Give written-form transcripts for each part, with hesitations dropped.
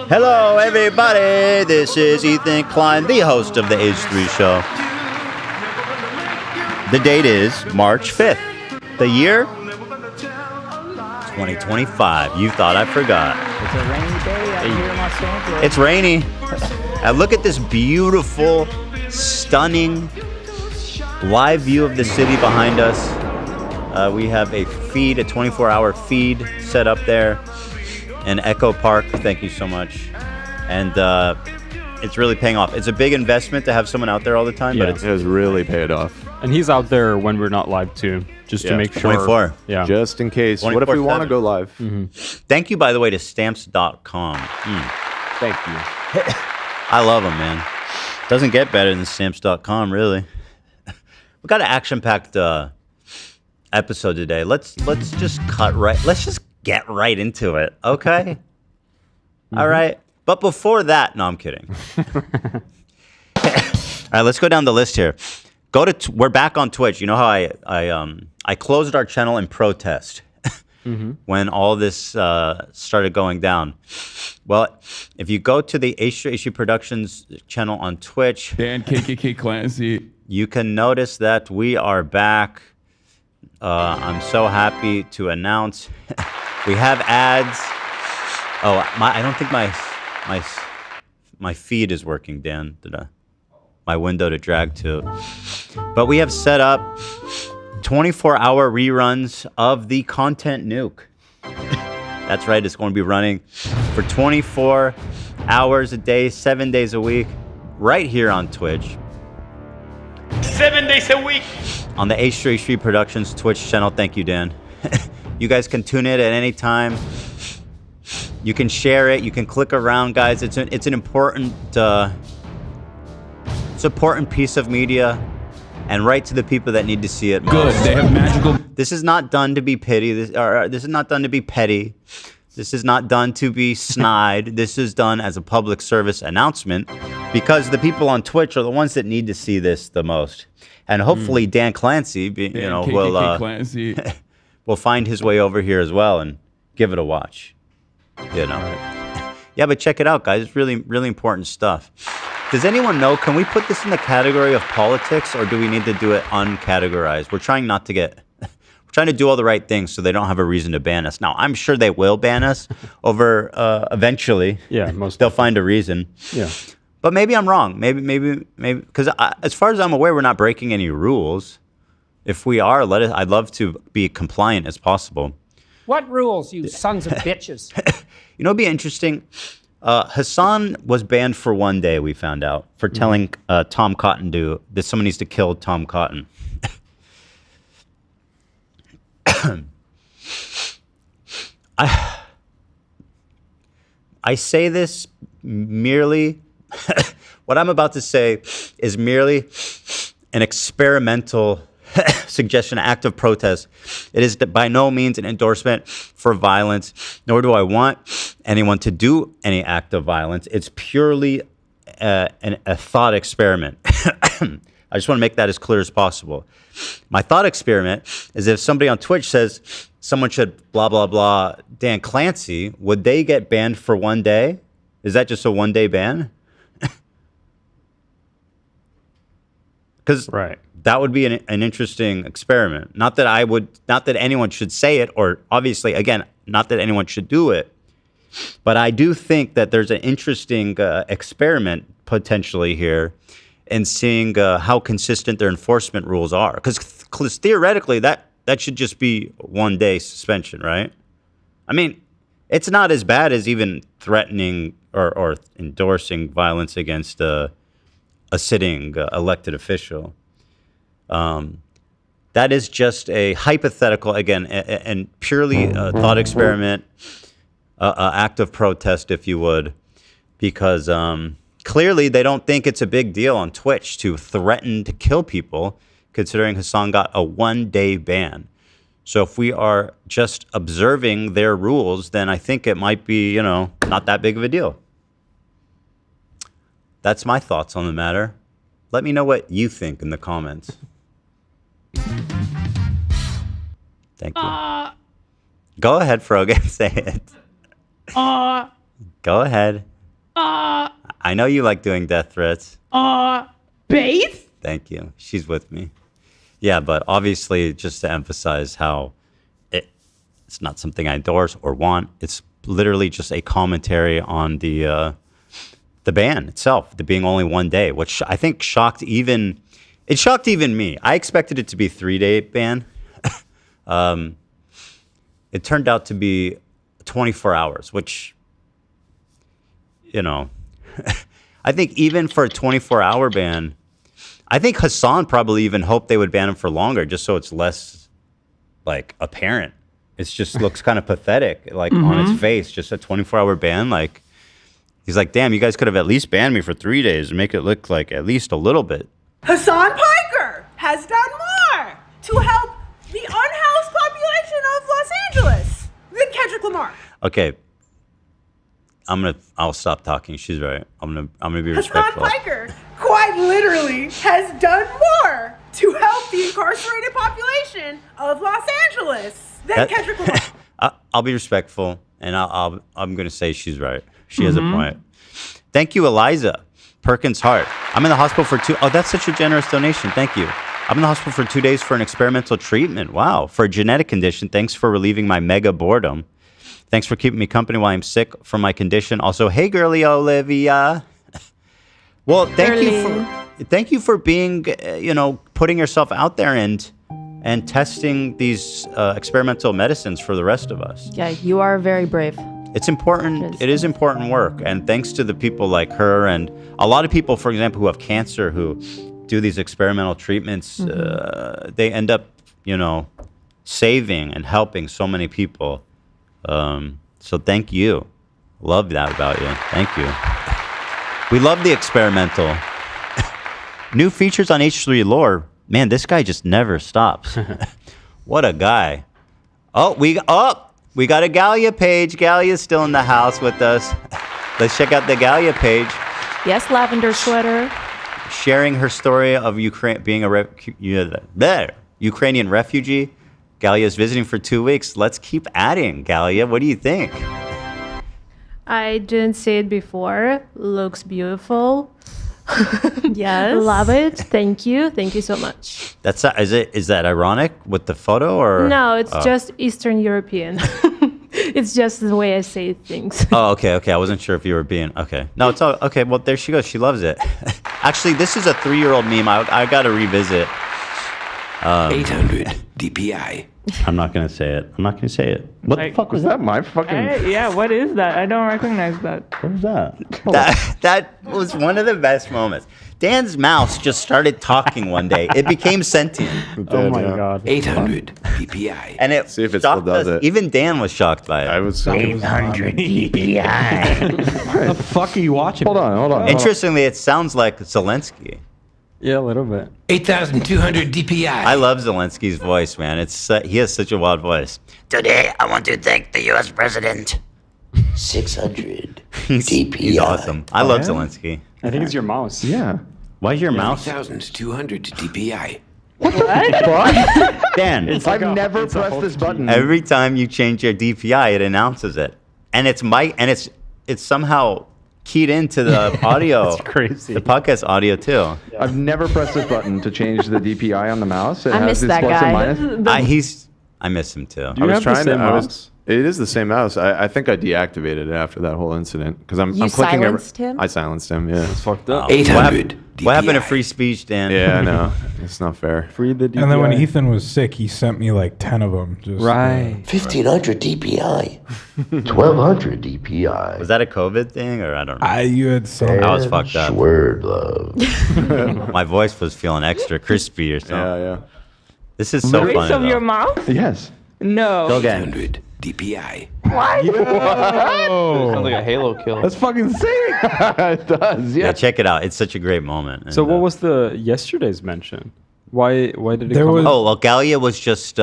Hello, everybody. This is Ethan Klein, the host of the Age 3 Show. The date is March 5th. The year? 2025. You thought I forgot. It's a rainy day out here in Los Angeles. It's rainy. And look at this beautiful, stunning live view of the city behind us. We have a feed, a 24-hour feed set up there in Echo Park. Thank you so much. And it's really paying off. It's a big investment to have someone out there all the time, but it has really paid off. And he's out there when we're not live too, just to make sure. 24. Yeah. Just in case. What if we want to go live? Mm-hmm. Thank you, by the way, to Stamps.com. Thank you. I love them, man. Doesn't get better than Stamps.com, really. We got an action-packed episode today. Let's just let's just get right into it, okay? All right. But before that, no, I'm kidding. All right, let's go down the list here. We're back on Twitch. You know how I closed our channel in protest when all this started going down. Well, if you go to the H3 Productions channel on Twitch, Dan KKK Clancy, you can notice that we are back. I'm so happy to announce we have ads. Oh, I don't think my feed is working, Dan. My window to drag to. But we have set up 24-hour reruns of the Content Nuke. That's right, it's going to be running for 24 hours a day, 7 days a week, right here on Twitch. 7 days a week. On the H3 Productions Twitch channel. Thank you, Dan. You guys can tune in at any time. You can share it. You can click around, guys. It's an important piece of media, and right to the people that need to see it most. Good. They have magical. This is not done to be pity. This is not done to be petty. This is not done to be snide. This is done as a public service announcement because the people on Twitch are the ones that need to see this the most. And hopefully Dan Clancy, will find his way over here as well and give it a watch. Yeah, but check it out, guys. It's really, really important stuff. Does anyone know, can we put this in the category of politics, or do we need to do it uncategorized? We're trying to do all the right things so they don't have a reason to ban us. Now, I'm sure they will ban us over eventually. Yeah, they'll find a reason. Yeah. But maybe I'm wrong. Maybe, because as far as I'm aware, we're not breaking any rules. If we are, I'd love to be compliant as possible. What rules, you sons of bitches? You know, it'd be interesting. Hasan was banned for 1 day, we found out, for telling Tom Cotton that someone needs to kill Tom Cotton. I say this merely, what I'm about to say is merely an experimental suggestion, act of protest. It is by no means an endorsement for violence, nor do I want anyone to do any act of violence. It's purely a thought experiment. I just want to make that as clear as possible. My thought experiment is if somebody on Twitch says someone should blah, blah, blah, Dan Clancy, would they get banned for 1 day? Is that just a 1 day ban? Because that would be an interesting experiment. Not that anyone should say it, or obviously, again, not that anyone should do it. But I do think that there's an interesting experiment potentially here in seeing how consistent their enforcement rules are. Because theoretically, that should just be 1 day suspension, right? I mean, it's not as bad as even threatening or endorsing violence against a sitting elected official. That is just a hypothetical, again, and purely a thought experiment, act of protest, if you would, because clearly they don't think it's a big deal on Twitch to threaten to kill people, considering Hasan got a 1 day ban. So if we are just observing their rules, then I think it might be, not that big of a deal. That's my thoughts on the matter. Let me know what you think in the comments. Thank you. Go ahead, Froggy, say it. Go ahead. I know you like doing death threats. Bass? Thank you. She's with me. Yeah, but obviously, just to emphasize how it's not something I endorse or want. It's literally just a commentary on the ban itself, the being only 1 day, which I think shocked even me. I expected it to be a 3-day ban. It turned out to be 24 hours, which, you know, I think even for a 24-hour ban, I think Hasan probably even hoped they would ban him for longer, just so it's less like apparent. It just looks kind of pathetic, like on its face, just a 24-hour ban. Like he's like, damn, you guys could have at least banned me for 3 days and make it look like at least a little bit. Hasan Piker has done more to help the unhoused population of Los Angeles than Kendrick Lamar. Okay, I'll stop talking. She's right. I'm gonna be Hasan respectful. Piker quite literally has done more to help the incarcerated population of Los Angeles than Kendrick Lamar. I'll be respectful, and I'm gonna say she's right. She has a point. Thank you, Eliza Perkins Hart. I'm in the hospital for 2. Oh, that's such a generous donation. Thank you. I'm in the hospital for 2 days for an experimental treatment. Wow, for a genetic condition. Thanks for relieving my mega boredom. Thanks for keeping me company while I'm sick from my condition. Also, hey, girly Olivia. Well, thank you for being, putting yourself out there and testing these experimental medicines for the rest of us. Yeah, you are very brave. It's important. It is important work. And thanks to the people like her and a lot of people, for example, who have cancer, who do these experimental treatments, they end up, saving and helping so many people. So thank you. Love that about you. Thank you. We love the experimental. New features on H3 Lore. Man, this guy just never stops. What a guy. We got a Galia page. Galia's still in the house with us. Let's check out the Galia page. Yes, lavender sweater. Sharing her story of being a Ukrainian refugee. Galia is visiting for 2 weeks. Let's keep adding, Galia. What do you think? I didn't see it before. Looks beautiful. Yes. Love it. Thank you. Thank you so much. Is that ironic with the photo or? No, it's just Eastern European. It's just the way I say things. Oh, okay. I wasn't sure if you were being okay. No, it's all okay. Well, there she goes. She loves it. Actually, this is a 3-year-old meme. I got to revisit. 800 DPI. I'm not gonna say it. What the fuck was that? My fucking. Yeah, what is that? I don't recognize that. What was that? That was one of the best moments. Dan's mouse just started talking one day. It became sentient. Oh my god. 800 DPI. And it See if it still does it. Even Dan was shocked by it. I was so 800 DPI. What the fuck are you watching? Hold on. Interestingly, it sounds like Zelensky. Yeah, a little bit. 8,200 DPI. I love Zelensky's voice, man. He has such a wild voice. Today, I want to thank the U.S. President. 600 DPI. He's awesome. I love Zelensky. I think it's your mouse. Yeah. Why is your mouse? 3,200 DPI. Dan, I've never pressed this button. every time you change your DPI, it announces it, and it's somehow keyed into the audio. That's crazy. The podcast audio too. I've never pressed this button to change the DPI on the mouse. It I has miss its that plus guy. and minus. I miss him too. Do you have the same mouse? It is the same mouse. I think I deactivated it after that whole incident because I'm clicking. Silenced him? I silenced him. Yeah. It's fucked up. 800 What happened to DPI. free speech, Dan? Yeah, I know. It's not fair. Free the DPI. And then when Ethan was sick, he sent me like 10 of them. Just, Right. 1,500 DPI. 1,200 DPI. Was that a COVID thing or I don't know? you had some. I was fucked up. Word love. My voice was feeling extra crispy or something. Yeah. This is so funny. of your though. mouth? Yes. No. Go again. 800 DPI. Sounds like a Halo kill. That's fucking sick. It does. Yeah, Yeah. check it out. It's such a great moment. So And, what was the yesterday's mention? Why did it There come was- up? Oh well, Galia was just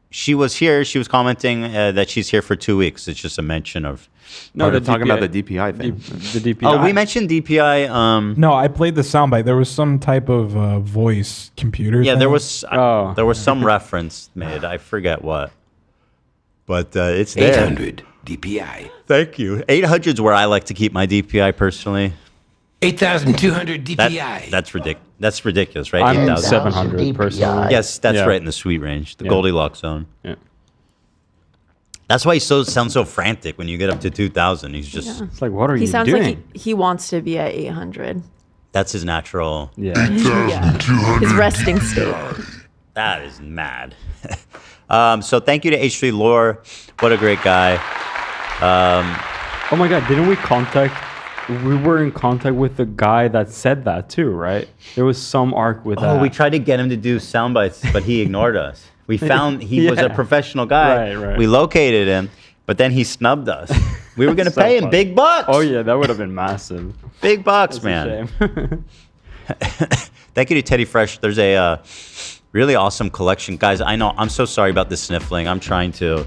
she was here. She was commenting that she's here for 2 weeks. It's just a mention of. No, They're talking about the DPI thing. The DPI. Oh, we mentioned DPI. No, I played the soundbite. There was some type of voice computer Yeah, thing. there was Oh. there was some reference made. I forget what. but it's there. 800 DPI. Thank you. 800 is where I like to keep my DPI personally. 8,200 DPI. That's ridiculous, right? I'm 8,000. 700 personally. Yes, that's Yeah. right in the sweet range, the Yeah. Goldilocks zone. Yeah. That's why he sounds so frantic when you get up to 2,000. He's just It's like, what are He you sounds doing? like he wants to be at 800. that's his natural. Yeah. His resting state. That is mad. So thank you to H3 Lore. What a great guy. Oh my God! Didn't we were in contact with the guy that said that too, right? There was some arc with that. Oh, we tried to get him to do sound bites, but he ignored us. We found he was a Yeah. professional guy. Right. We located him, but then he snubbed us. We were going to So pay him funny. big bucks. Oh yeah, that would have been massive. Big bucks, That's a man. shame. Thank you to Teddy Fresh. There's a really awesome collection. Guys, I know I'm so sorry about the sniffling. I'm trying to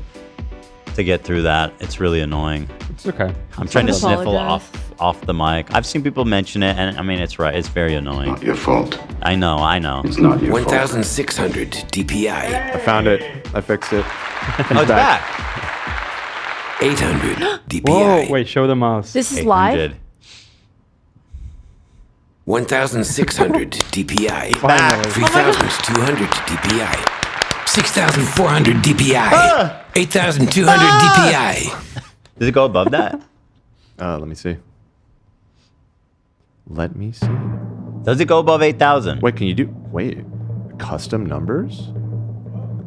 get through that. It's really annoying. It's okay. I'm trying to Don't sniffle apologize. off the mic. I've seen people mention it, and I mean, it's right. It's very annoying. Not your fault. I know. It's not your 1,600 DPI. I found it. I fixed it. Oh, it's back. 800 DPI. Whoa! Wait, show the mouse. This is live. 800. 1,600 DPI. Finally. 3,200 DPI. 6,400 DPI. 8,200 DPI. Does it go above that? Let me see. Let me see. Does it go above 8,000? Wait, can you do? Wait, custom numbers?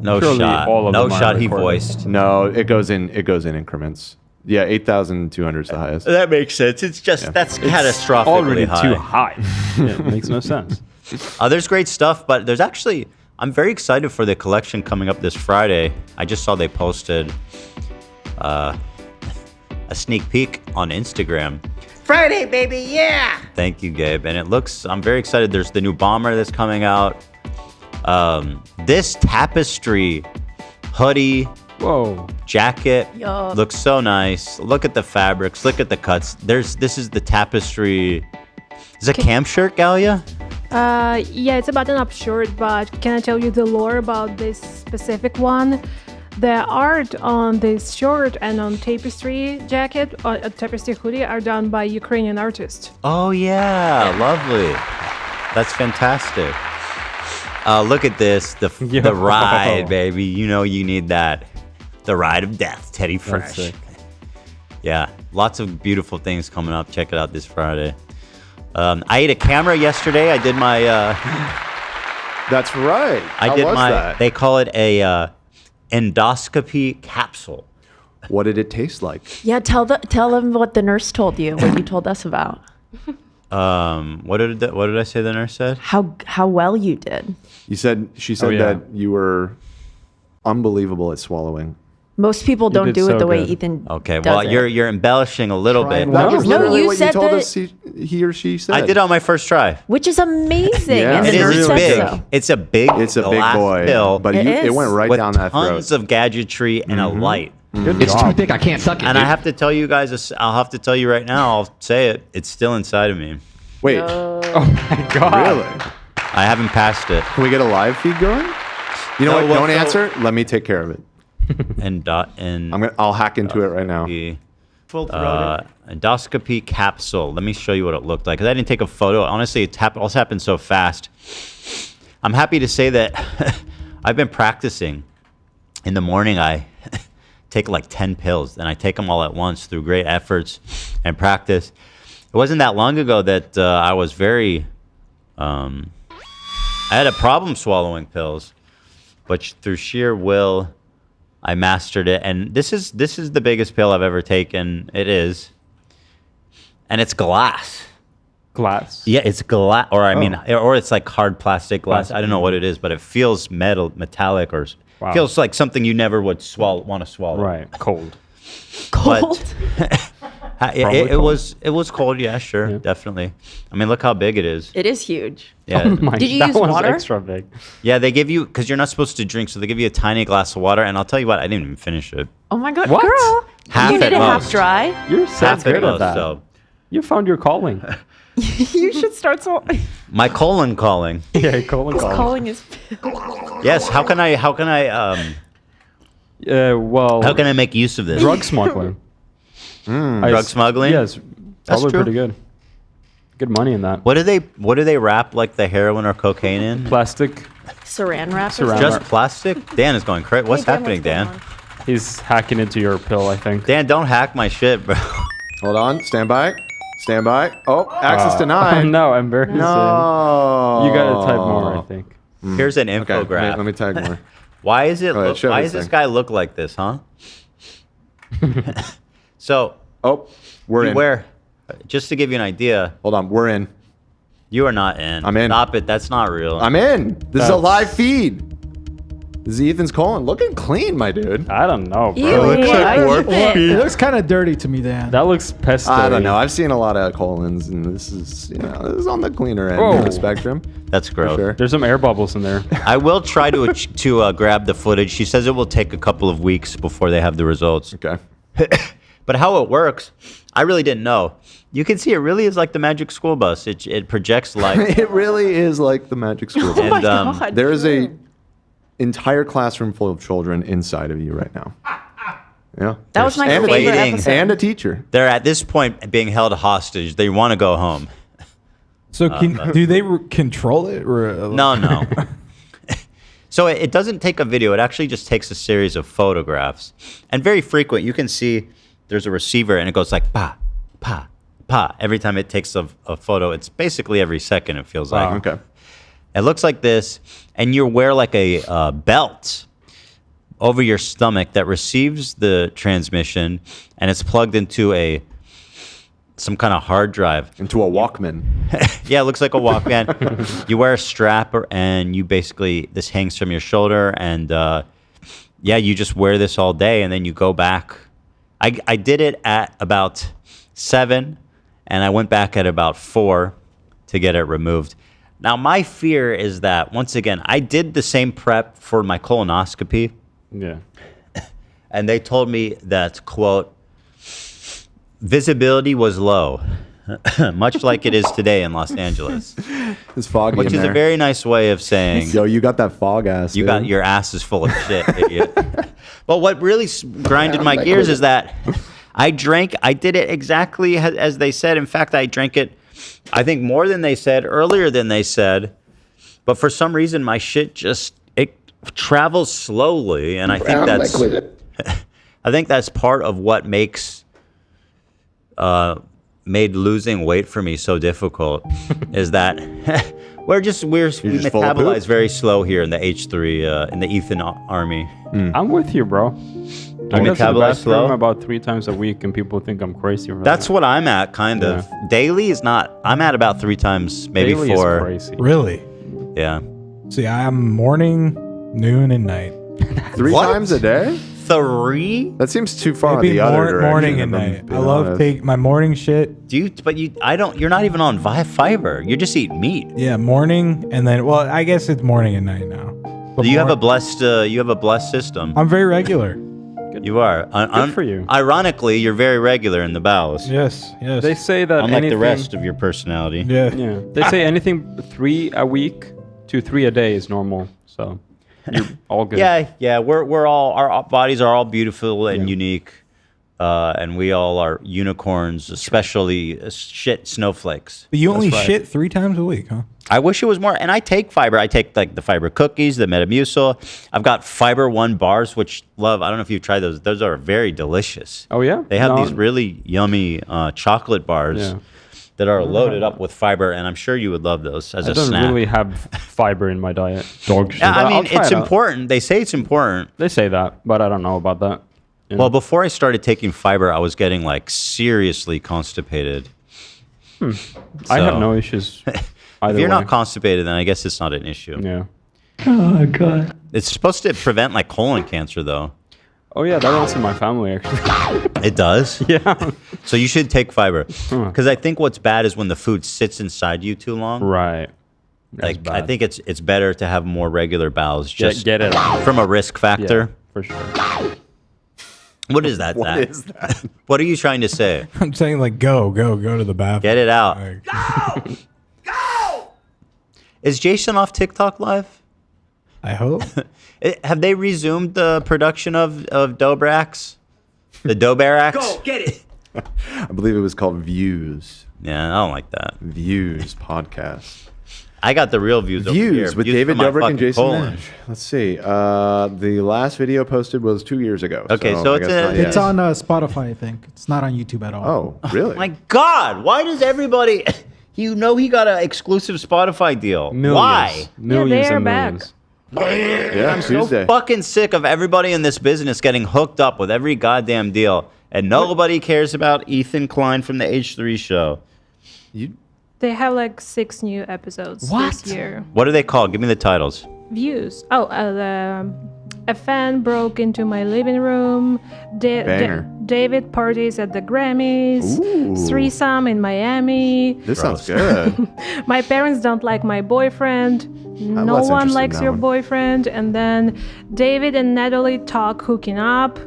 No Surely shot. all of No them are shot. He recorded. voiced. No, it goes in increments. Yeah, 8,200 is the highest. That makes sense. It's just that's catastrophically Already high. too high. Yeah, it makes no sense. There's great stuff, but there's actually I'm very excited for the collection coming up this Friday. I just saw they posted a sneak peek on Instagram. Friday, baby, yeah! Thank you, Gabe. And I'm very excited. There's the new bomber that's coming out. This tapestry hoodie, Whoa. jacket Yup. looks so nice. Look at the fabrics. Look at the cuts. This is the tapestry. Is it a cam shirt, Galia? Yeah, it's a button-up shirt, but can I tell you the lore about this specific one? The art on this shirt and on tapestry jacket, tapestry hoodie, are done by Ukrainian artists. Oh yeah, lovely. That's fantastic. Look at this, the ride, baby. You know you need that. The ride of death, Teddy Fresh. sick. Yeah, lots of beautiful things coming up. Check it out this Friday. I ate a camera yesterday. I did my. That's right. I did my. They call it a endoscopy capsule. What did it taste like? Yeah, tell them what the nurse told you, what you told us about. What did I say the nurse said? How well you did. She said yeah. that you were unbelievable at swallowing. Most people don't do it the way Ethan Okay, does well, it. you're embellishing a little bit. That was literally you what you said told that- us he or she said. I did it on my first try. Which is amazing. Yeah. And It the is. nurse It's said big. so. It's a big. It's a big glass boy, pill. but It it is. went right with down that throat. tons of gadgetry and a light. It's too thick. I can't suck it. And I have to tell you guys, I'll have to tell you right now. I'll say it. It's still inside of me. Wait, Oh my God. really? I haven't passed it. Can we get a live feed going? You know No, what? well, Don't so- answer. Let me take care of it. I'll hack into it right now. Endoscopy capsule. Let me show you what it looked like. Because I didn't take a photo. Honestly, it all happened so fast. I'm happy to say that I've been practicing. In the morning, I take like 10 pills, and I take them all at once through great efforts and practice. It wasn't that long ago that I was very... I had a problem swallowing pills, but through sheer will... I mastered it, and this is the biggest pill I've ever taken. It is, and it's glass. Glass. Yeah, it's glass, or or it's like hard plastic glass. I don't know what it is, but it feels metallic, or feels like something you never would want to swallow. Right, cold. Cold. It was cold. Yeah, sure, definitely. I mean, look how big it is. It is huge. Yeah. Oh my, Did you that use one's water? extra big. Yeah, they give you, because you're not supposed to drink, so they give you a tiny glass of water, and I'll tell you what, I didn't even finish it. Oh my God, What? girl. Half you did at it half most. dry. You're so Half good at at most, that. so You found your calling. You should start my colon calling. Yeah, calling. calling is Yes, how can I Well, how can I make use of this? Drug smuggling. Drug smuggling? Yes, probably pretty good. Good money in that. What do they wrap like the heroin or cocaine in? Plastic. Saran wrap. Just plastic? Dan is going crazy. What's happening, Dan? He's hacking into your pill, I think. Dan, don't hack my shit, bro. Hold on. Stand by. Stand by. Oh, access denied. No, embarrassing. No. You gotta type more, I think. Here's an infograph. Okay, let me type more. Why is it? Right, Why does this guy look like this, huh? So. Oh, we're in. Where? Just to give you an idea. Hold on, we're in. You are not in. I'm in. Stop it. That's not real. I'm in. This is a live feed. This is Ethan's colon. Looking clean, my dude. I don't know, bro. Ew, looks like It looks kind of dirty to me, Dan. That looks pesky. I don't know. I've seen a lot of colons, and this is, this is on the cleaner end of the spectrum. That's gross. Sure. There's some air bubbles in there. I will try to grab the footage. She says it will take a couple of weeks before they have the results. Okay. But how it works, I really didn't know. You can see it really is like the Magic School Bus. It projects light. It really is like the Magic School Bus. Oh my God. There is a entire classroom full of children inside of you right now. Yeah. That was my and favorite waiting. episode. And a teacher. They're at this point being held hostage. They want to go home. So do they control it? Or, No. So it doesn't take a video. It actually just takes a series of photographs. And very frequent, you can see there's a receiver and it goes like pa, pa, pa. Every time it takes a photo, it's basically every second, it feels like. Okay. It looks like this, and you wear like a belt over your stomach that receives the transmission, and it's plugged into some kind of hard drive. Into a Walkman. Yeah, it looks like a Walkman. You wear a strap, and you basically, this hangs from your shoulder, and yeah, you just wear this all day, and then you go back. I did it at about 7, and I went back at about 4 to get it removed. Now, my fear is that, once again, I did the same prep for my colonoscopy. Yeah. And they told me that, quote, visibility was low, much like it is today in Los Angeles. It's foggy Which is a very nice way of saying... Yo, you got that fog ass, You got your ass is full of shit, idiot. But what really grinded my gears is that I did it exactly as they said. In fact, I drank it, I think, more than they said, earlier than they said. But for some reason, my shit it travels slowly, and I think that's part of what made losing weight for me so difficult. Is that we metabolize very slow here in the H3 in the Ethan army. I'm with you, bro. I go to the metabolize slow? bathroom about 3 times a week, and people think I'm crazy for That's that. what I'm at, kind of. Daily is not. I'm at about 3 times, maybe Daily 4. is crazy. Really? Yeah. See, I'm morning, noon, and night. 3 times a day? 3? That seems too far Maybe the other direction. morning and if I'm night. I being love honest. take my morning shit. You're not even on fiber. You just eat meat. Yeah, morning and then. Well, I guess it's morning and night now. But You have a blessed system. I'm very regular. You are. Good for you. Ironically, you're very regular in the bowels. Yes. They say that Unlike anything, the rest of your personality. Yeah. Yeah. They say anything 3 a week to 3 a day is normal. So you're all good. Yeah. We're all, our bodies are all beautiful and unique, and we all are unicorns, especially shit snowflakes. But you only That's right. shit 3 times a week, huh? I wish it was more. And I take fiber. I take like the fiber cookies, the Metamucil. I've got Fiber One bars, which I don't know if you've tried those. Those are very delicious. Oh yeah. They have these really yummy chocolate bars that are loaded up with fiber, and I'm sure you would love those as a snack. I don't really have fiber in my diet. Dog shit. Yeah, I I'll mean, try it's it out. important. They say it's important. They say that, but I don't know about that. You know? Well, before I started taking fiber, I was getting like seriously constipated. I have no issues. If you're not constipated, then I guess it's not an issue. Yeah. Oh God. It's supposed to prevent like colon cancer, though. Oh yeah, that runs in my family actually. It does? Yeah. So you should take fiber. Because I think what's bad is when the food sits inside you too long. Right. Like I think it's better to have more regular bowels. Just get it out. From a risk factor. Yeah, for sure. What is that? What is that? What are you trying to say? I'm saying like go to the bathroom. Get it out. Go! Is Jason off TikTok live? I hope. Have they resumed the production of Dobrax? The Dobarax? Go, get it. I believe it was called Views. Yeah, I don't like that. Views podcast. I got the real views over here. Views with Views David from my Dobrik and fucking Jason colon. Nash. Let's see. The last video posted was 2 years ago. Okay, so I guess not yet. It's on Spotify, I think. It's not on YouTube at all. Oh, really? My God, why does everybody... You know he got an exclusive Spotify deal. Millions. Why? Millions they are and back. millions. Yeah, I'm Tuesday. so fucking sick of everybody in this business getting hooked up with every goddamn deal. And nobody cares about Ethan Klein from the H3 show. They have like 6 new episodes this year. What are they called? Give me the titles. Views. Oh, a fan broke into my living room. Banger. David parties at the Grammys. Ooh. Threesome in Miami. This sounds good. My parents don't like my boyfriend. No less one interested in likes that your one. boyfriend. And then David and Natalie talk hooking up.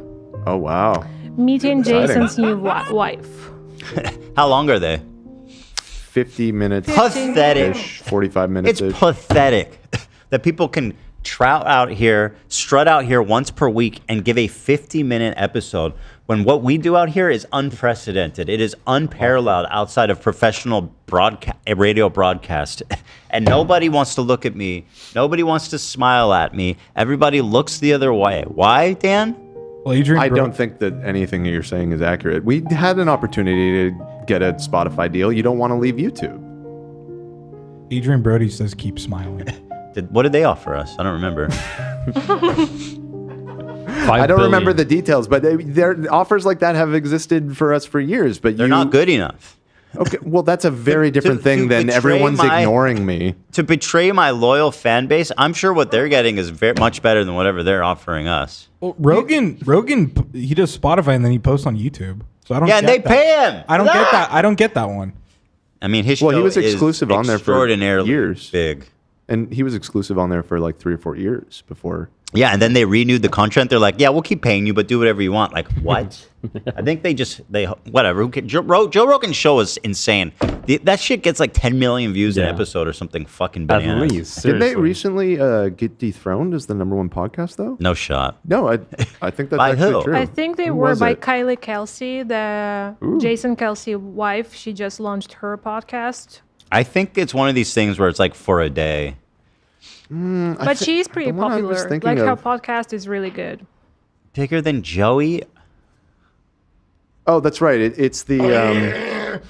Oh, wow. Meeting Exciting. Jason's new wife. How long are they? 50 minutes. Pathetic. 45 minutes. It's pathetic that people can strut out here once per week and give a 50-minute episode when what we do out here is unprecedented. It is unparalleled outside of professional radio broadcast. And nobody wants to look at me. Nobody wants to smile at me. Everybody looks the other way. Why, Dan? Well, Adrian, I don't think that anything you're saying is accurate. We had an opportunity to get a Spotify deal. You don't want to leave YouTube. Adrian Brody says keep smiling. What did they offer us? I don't remember. I don't remember the details, but their offers like that have existed for us for years. But They're not good enough. Okay, well, that's a very different thing than betray everyone's ignoring me. To betray my loyal fan base, I'm sure what they're getting is much better than whatever they're offering us. Well, Rogan, he does Spotify and then he posts on YouTube. So I don't. Yeah, and get they that. pay him. I don't get that. I don't get that one. I mean, his Well, show he was is exclusive on there for extraordinarily years. big. And he was exclusive on there for like 3 or 4 years before. Yeah, and then they renewed the contract. They're like, yeah, we'll keep paying you, but do whatever you want. Like, what? I think they whatever. Joe Rogan's show is insane. That shit gets like 10 million views an episode or something fucking bananas. At least. Did they Seriously. recently get dethroned as the #1 podcast, though? No shot. No, I think that's By actually who? true. I think they Who were was by it? Kylie Kelsey, the Jason Kelsey wife. She just launched her podcast. I think it's one of these things where it's like for a day. But she's pretty the one I was popular. thinking Like her of- podcast is really good. Bigger than Joey? Oh, that's right. It's the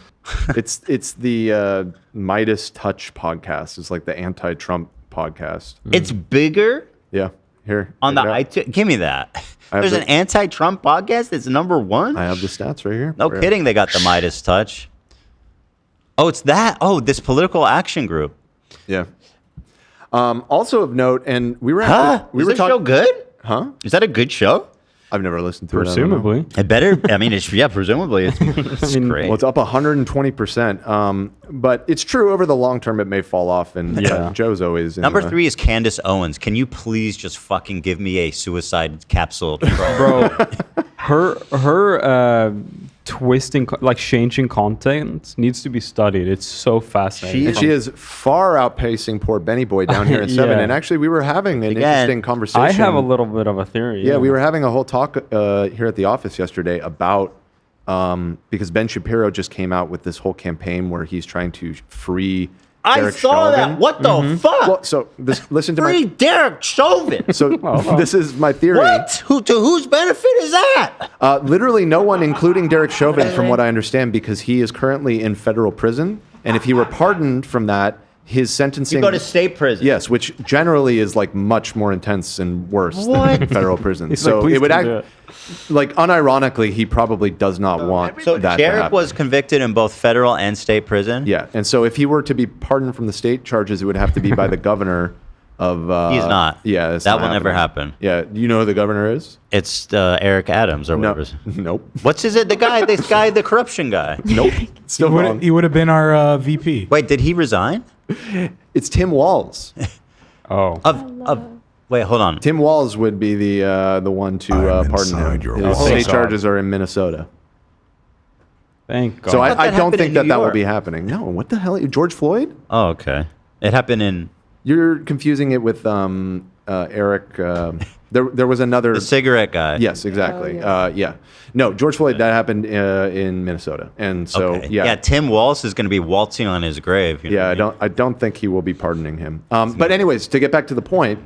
it's the Midas Touch podcast. It's like the anti-Trump podcast. It's bigger Yeah, here on the check it out. iTunes. Give me that. I have There's an the- anti-Trump podcast that's #1? I have the stats right here. No Right. kidding, they got the Midas touch. Oh, it's that. Oh, this political action group. Yeah. Also of note, and we were Huh? we Is were this show talking. good? Huh? Is that a good show? I've never listened to it. I don't know. Presumably. It better. I mean, presumably it's great. Well, it's up 120%. But it's true over the long term, it may fall off. And Joe's always in Number 3 is Candace Owens. Can you please just fucking give me a suicide capsule? Bro, her twisting, like changing content needs to be studied. It's so fascinating. And she is far outpacing poor Benny Boy down here at 7. Yeah. And actually, we were having an interesting conversation. I have a little bit of a theory. Yeah, we were having a whole talk here at the office yesterday about because Ben Shapiro just came out with this whole campaign where he's trying to free I Derek saw Chauvin. that. What the fuck? Well, so listen to Free my. Derek Chauvin. So this is my theory. What? To whose benefit is that? Literally no one, including Derek Chauvin, from what I understand, because he is currently in federal prison, and if he were pardoned from that, his sentencing. You go to state prison. Yes, which generally is like much more intense and worse What? than federal prison. He's So like, "Please it would don't act do it." like unironically, he probably does not want So that to Derek happen. was convicted in both federal and state prison. Yeah, and so if he were to be pardoned from the state charges, it would have to be by the governor of. He's not. Yeah, it's That not will never happening. happen. Yeah, you know who the governor is? It's Eric Adams or whatever. Nope. What's his it? The corruption guy. Nope. Still wrong. He would have been our VP. Wait, did he resign? It's Tim Walz. Oh. Wait, hold on. Tim Walz would be the one to pardon him. His Oh, state God. charges are in Minnesota. Thank God. So I thought I that don't happened think in that New that will York. be happening. No, what the hell? George Floyd? Oh, okay. It happened in. You're confusing it with Eric. There was another the cigarette guy. Yes, exactly. Yeah. No, George Floyd. That happened in Minnesota, and so yeah. Tim Walz is going to be waltzing on his grave. You know what I mean? I don't think he will be pardoning him. But anyways, to get back to the point,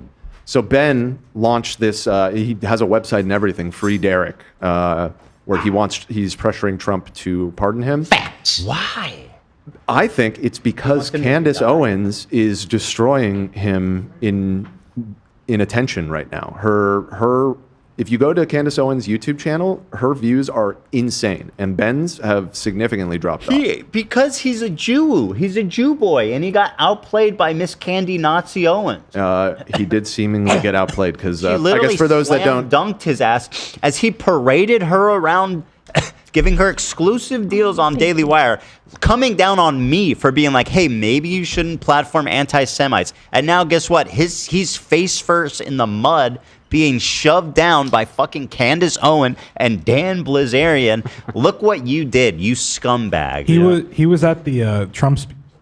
so Ben launched this. He has a website and everything, Free Derek, where he's pressuring Trump to pardon him. Why? I think it's because Candace Owens is destroying him in attention right now. Her if you go to Candace Owens' YouTube channel, her views are insane, and Ben's have significantly dropped off. Because he's a Jew. He's a Jew boy, and he got outplayed by Miss Candy Nazi Owens. He did seemingly get outplayed because She I literally guess for those that don't, dunked his ass as he paraded her around, giving her exclusive deals on Daily Wire, coming down on me for being like, hey, maybe you shouldn't platform anti-Semites. And now guess what? He's face first in the mud, being shoved down by fucking Candace Owen and Dan Blazarian. Look what you did, you scumbag. He was at the Trump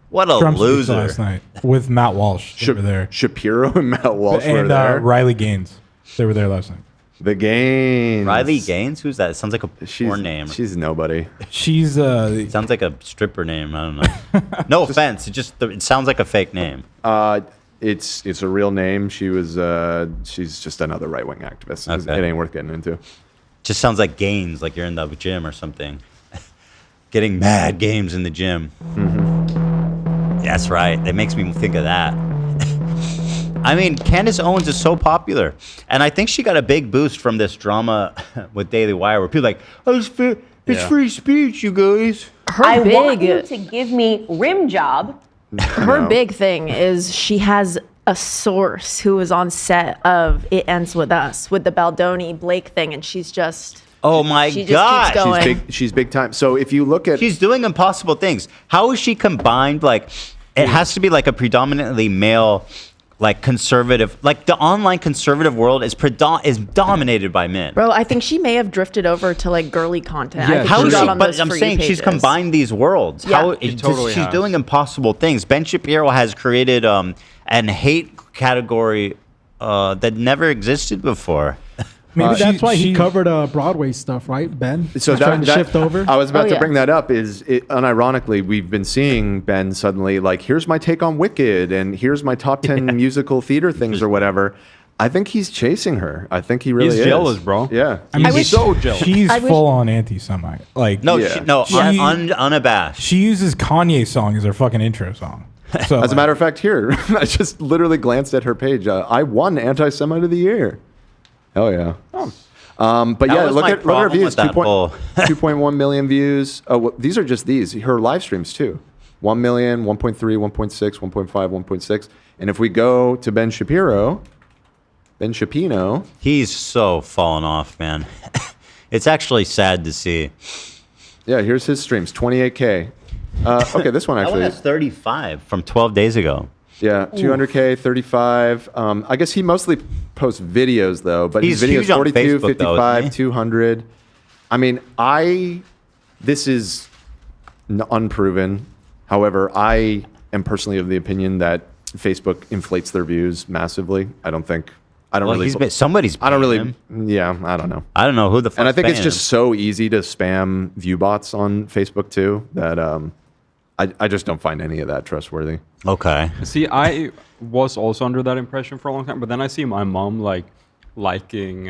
What a Trump speech loser. last night with Matt Walsh. They were there. Shapiro and Matt Walsh were and there. Riley Gaines. They were there last night. The Gaines. Riley Gaines? Who's that? It sounds like a porn name. She's nobody. She's sounds like a stripper name. I don't know. No offense. It sounds like a fake name. It's a real name. She's just another right wing activist. Okay. It ain't worth getting into. Just sounds like gains, like you're in the gym or something. Getting mad games in the gym. Mm-hmm. That's right. That makes me think of that. I mean, Candace Owens is so popular, and I think she got a big boost from this drama with Daily Wire, where people are like, "Oh, it's free speech, you guys." I want you to give me rim job. Her big thing is she has a source who was on set of It Ends With Us with the Baldoni Blake thing, and she's just. Oh my she God! Just keeps going. She's big time. So if you look at, she's doing impossible things. How is she combined? Like, it has to be like a predominantly male, like conservative, like the online conservative world is dominated by men. Bro, I think she may have drifted over to like girly content. Yeah, I think how she is got she? on But those I'm For You saying she's pages. combined these worlds. Yeah. How she's doing impossible things. Ben Shapiro has created an hate category that never existed before. Maybe that's why he covered Broadway stuff, right, Ben? So He's trying to shift over. I was about to bring that up. Unironically, we've been seeing Ben suddenly like, here's my take on Wicked, and here's my top 10 musical theater things or whatever. I think he's chasing her. I think he really is. He's jealous, bro. Yeah, I mean, he's so jealous. She's full on anti-Semite. Like unabashed. She uses Kanye song as her fucking intro song. So as a matter of fact, here I just literally glanced at her page. I won Anti-Semite of the Year. Hell yeah. But That yeah, was look my at her problem views. with that poll. 2.1 million views. Oh, well, these are just these. Her live streams too. 1 million, 1.3, 1.6, 1.5, 1.6. And if we go to Ben Shapiro, he's so fallen off, man. It's actually sad to see. Yeah, here's his streams. 28K. Okay, this one That actually. one has 35 from 12 days ago. Yeah, 200K, 35. I guess he mostly posts videos though, but He's his videos huge on 42, Facebook, 55, though, isn't he? 200. I mean, this is unproven. However, I am personally of the opinion that Facebook inflates their views massively. I don't really. Somebody's. I don't really. him. Yeah, I don't know. I don't know who the fuck. And I think it's just so easy to spam view bots on Facebook too that I just don't find any of that trustworthy. Okay. See, I was also under that impression for a long time, but then I see my mom liking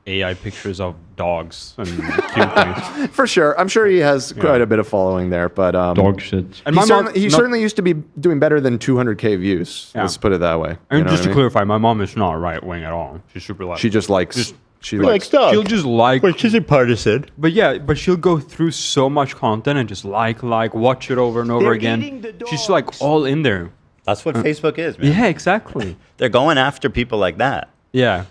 AI pictures of dogs and cute things. For sure. I'm sure he has quite a bit of following there, but dog shit. And he certainly used to be doing better than 200K views. Yeah. Let's put it that way. And You know just what to I mean? clarify, my mom is not right wing at all. She's super left. She just likes. She likes dogs. She'll just like. But she's a partisan. But yeah, but she'll go through so much content and just watch it over and over again. She's like all in there. That's what Facebook is, man. Yeah, exactly. They're going after people like that. Yeah.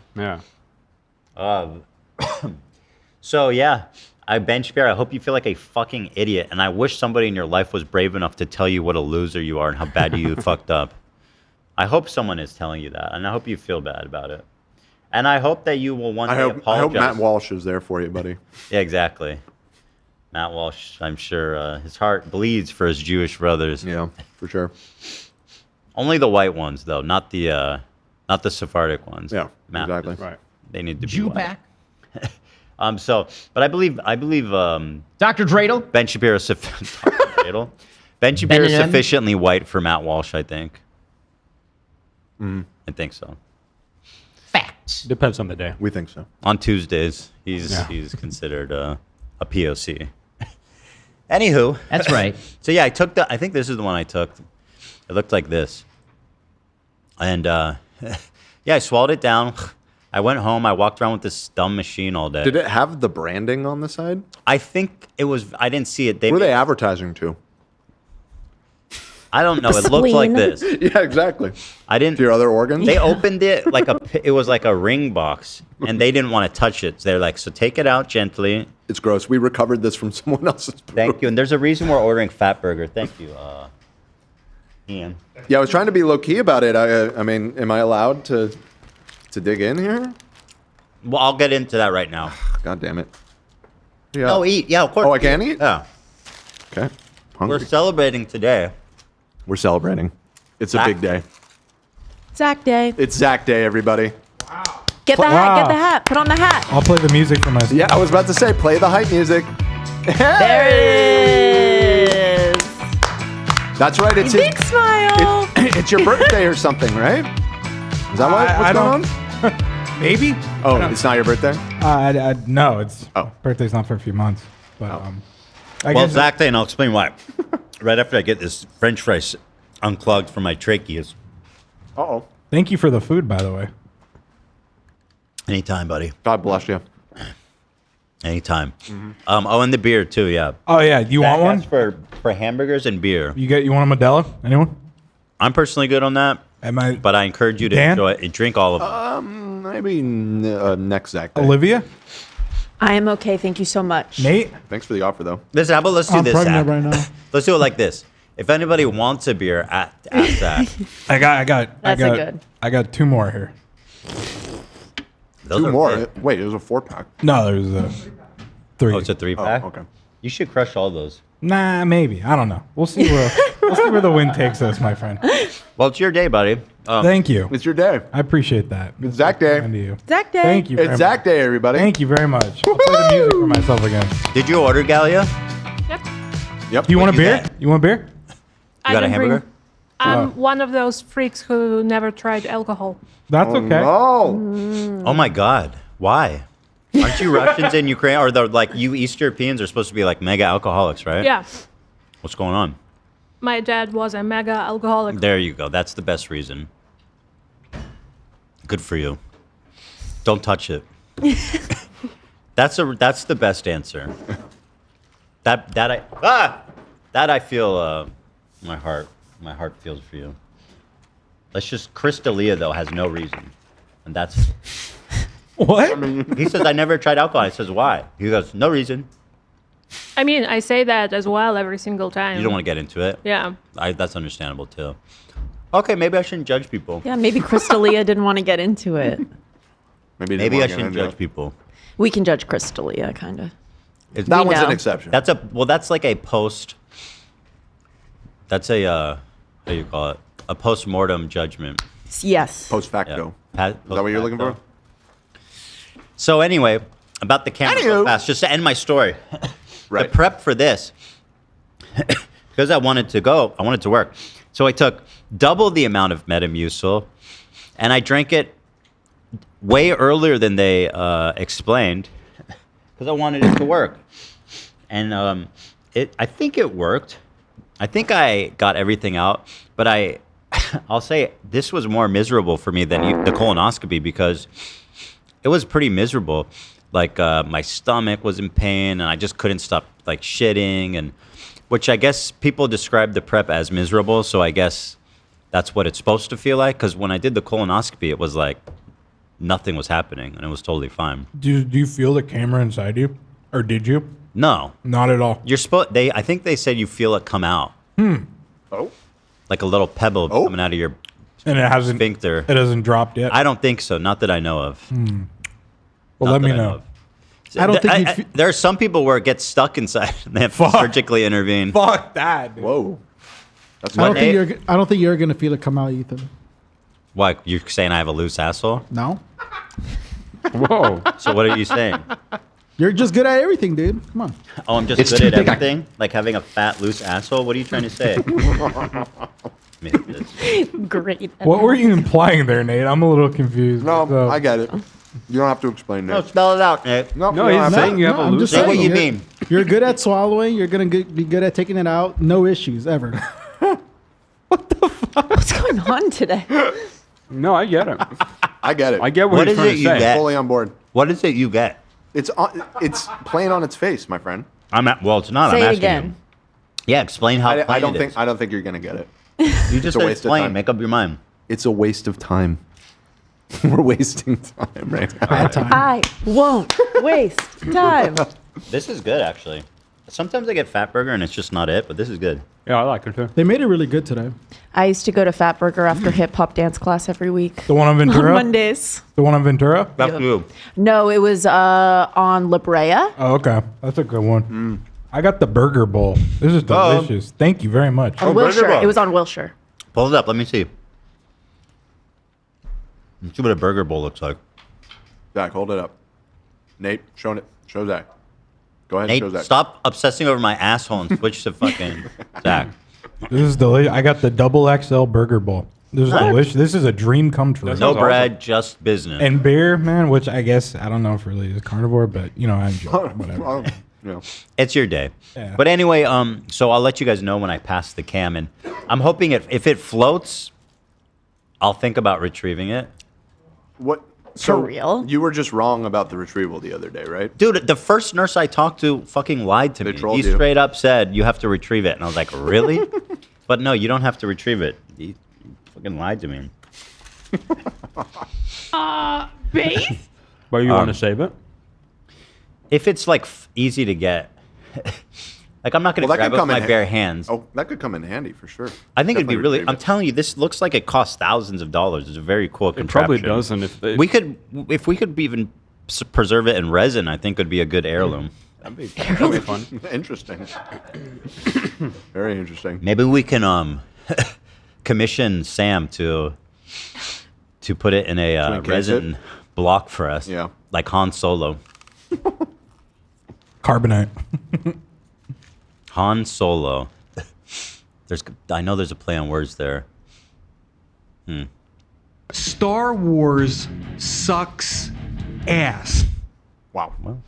So yeah, Ben Shapiro, I hope you feel like a fucking idiot, and I wish somebody in your life was brave enough to tell you what a loser you are and how bad you fucked up. I hope someone is telling you that, and I hope you feel bad about it. And I hope that you will one day apologize. I hope Matt Walsh is there for you, buddy. Yeah, exactly. Matt Walsh, I'm sure his heart bleeds for his Jewish brothers. Yeah, for sure. Only the white ones, though, not the Not the Sephardic ones. Yeah, Matt, exactly. Right. They need to be Jew white. pack. But I believe Dr. Dreidel. Ben Shapiro Ben Shapiro is sufficiently white for Matt Walsh, I think. I think so. Facts. Depends on the day. We think so. On Tuesdays, he's considered a POC. Anywho, that's right. So yeah, I think this is the one I took. It looked like this, and yeah, I swallowed it down. I went home. I walked around with this dumb machine all day. Did it have the branding on the side? I think it was. I didn't see it. Who are they advertising to? I don't know. It looked like this. Yeah, exactly. I didn't. To your other organs? They opened it like it was like a ring box, and they didn't want to touch it. So they're like, so take it out gently. It's gross. We recovered this from someone else's. Thank you. And there's a reason we're ordering Fat Burger. Thank you, Ian. Yeah, I was trying to be low key about it. I mean, am I allowed to dig in here? Well, I'll get into that right now. God damn it. Yeah. No, eat. Yeah, of course. Oh, I can eat? Yeah. Okay. We're celebrating today. We're celebrating. It's a big day. Zach Day. It's Zach Day, everybody. Get the hat. Get the hat. Put on the hat. I'll play the music for myself. Yeah, I was about to say, play the hype music. There it is. That's right. It's Big smile. It's your birthday or something, right? Is that what's going on? Maybe. Oh, it's not your birthday? No, it's birthday's not for a few months. But I Well, guess Zach Day, and I'll explain why. Right after I get this French fries unclogged from my tracheas. Uh-oh. Thank you for the food, by the way. Anytime, buddy. God bless you. Anytime. Oh, and the beer too. Yeah. Oh yeah, you want one? For hamburgers and beer. You want a Modelo? Anyone? I'm personally good on that. But I encourage you to Dan? enjoy it and drink all of them. Maybe next Zach Day. Olivia? I am okay. Thank you so much. Nate? Thanks for the offer, though. Listen, how about let's do I'm this, pregnant Zach. right now. Let's do it like this. If anybody wants a beer, ask Zach. I That's good. I got two more here. Those Two are more. big. Wait, it was a 4-pack. No, there's a three. Oh, it's a 3-pack? Oh, okay. You should crush all those. Nah, maybe. I don't know. We'll see where the wind takes us, my friend. Well, it's your day, buddy. Thank you. It's your day. I appreciate that. It's Zach Day. Kind of you. Zach Day. Thank you. It's Zach Day, everybody. Thank you very much. I'll play the music for myself again. Did you order Galia? Yep. You want a do beer? that. You want a beer? You got a didn't bring- hamburger? I'm one of those freaks who never tried alcohol. That's okay. No. Oh my God! Why? Aren't you Russians in Ukraine, or you East Europeans are supposed to be like mega alcoholics, right? Yeah. What's going on? My dad was a mega alcoholic. There you go. That's the best reason. Good for you. Don't touch it. That's the best answer. That I feel my heart feels for you. Let's just Crystalia though has no reason, and that's what he says. I never tried alcohol. I says why? He goes no reason. I mean, I say that as well every single time. You don't want to get into it. Yeah. That's understandable too. Okay, maybe I shouldn't judge people. Yeah, maybe Crystalia didn't want to get into it. Maybe I shouldn't judge people. We can judge Crystalia, kind of. That one's an exception. That's like a post. That's a how do you call it? A post-mortem judgment. Yes. Post facto. Yeah. Is that what you're looking for? So anyway, about the camera so fast, just to end my story. Right. The prep for this, because I wanted to work. So I took double the amount of Metamucil, and I drank it way earlier than they explained, because I wanted it to work. And I think it worked. I think I got everything out, but I'll say this was more miserable for me than the colonoscopy, because it was pretty miserable. Like my stomach was in pain, and I just couldn't stop like shitting, and which I guess people describe the prep as miserable. So I guess that's what it's supposed to feel like. Because when I did the colonoscopy, it was like nothing was happening, and it was totally fine. Do you feel the camera inside you, or did you? No, not at all. You're supposed. I think they said you feel it come out. Oh. Like a little pebble coming out of your And it hasn't sphincter. It hasn't dropped yet. I don't think so. Not that I know of. Well, let me know. of. There are some people where it gets stuck inside and they have to surgically intervene. Fuck that. Dude. Whoa. That's I don't think you're gonna feel it come out, Ethan. What, you're saying I have a loose asshole? No. Whoa. So what are you saying? You're just good at everything, dude. Come on. Oh, I'm just good at everything? Like having a fat, loose asshole? What are you trying to say? Great. What were you implying there, Nate? I'm a little confused. No, I get it. You don't have to explain that. No, spell it out, Nick. No, No, he's saying you have a I'm loose. just Say what saying, you you're- mean. You're good at swallowing. You're gonna be good at taking it out. No issues ever. What's going on today? No, I get it. I get it. I get What what is he's trying it to you say. get? Fully on board. What is it you get? It's playing on its face, my friend. Well, it's not. Say I'm it asking again. you. Yeah, explain how I plain don't it think is. I don't think you're gonna get it. You just a said waste of explain. time. Make up your mind. It's a waste of time. We're wasting time right now. I won't waste time. This is good, actually. Sometimes I get Fat Burger and it's just not it, but this is good. Yeah, I like it too. They made it really good today. I used to go to Fat Burger after hip hop dance class every week. The one on Ventura? On Mondays. The one on Ventura? That's you. No, it was on La Brea. Oh, okay. That's a good one. I got the burger bowl. This is delicious. Thank you very much. On Wilshire. It was on Wilshire. Pull it up. Let me see. Let's see what a burger bowl looks like. Zach, hold it up. Nate, show it. Show Zach. Go ahead and show Nate, Zach. stop obsessing over my asshole and switch to fucking Zach. This is delicious. I got the double XL burger bowl. This is What? delicious. This is a dream come true. No bread, just business. And beer, man, which I guess, I don't know if really is carnivore, but, you know, I enjoy it. Whatever. Yeah. It's your day. Yeah. But anyway, so I'll let you guys know when I pass the cam, and I'm hoping if it floats, I'll think about retrieving it. What? For real? You were just wrong about the retrieval the other day, right? Dude, the first nurse I talked to fucking lied to me. trolled He you. straight up said, you have to retrieve it. And I was like, really? But no, you don't have to retrieve it. He fucking lied to me. Base? But you want to save it? If it's like easy to get, like I'm not going to grab it with my bare hands. Oh, that could come in handy for sure. I think it'd be Definitely really. retrieve I'm it. telling you, this looks like it costs thousands of dollars. It's a very cool It contraption. probably doesn't. If we could even preserve it in resin, I think it would be a good heirloom. That'd be fun. Interesting. Very interesting. Maybe we can commission Sam to put it in a encase resin block for us. Yeah. Like Han Solo. Carbonite. Han Solo. I know there's a play on words there. Star Wars sucks ass. Wow. Well,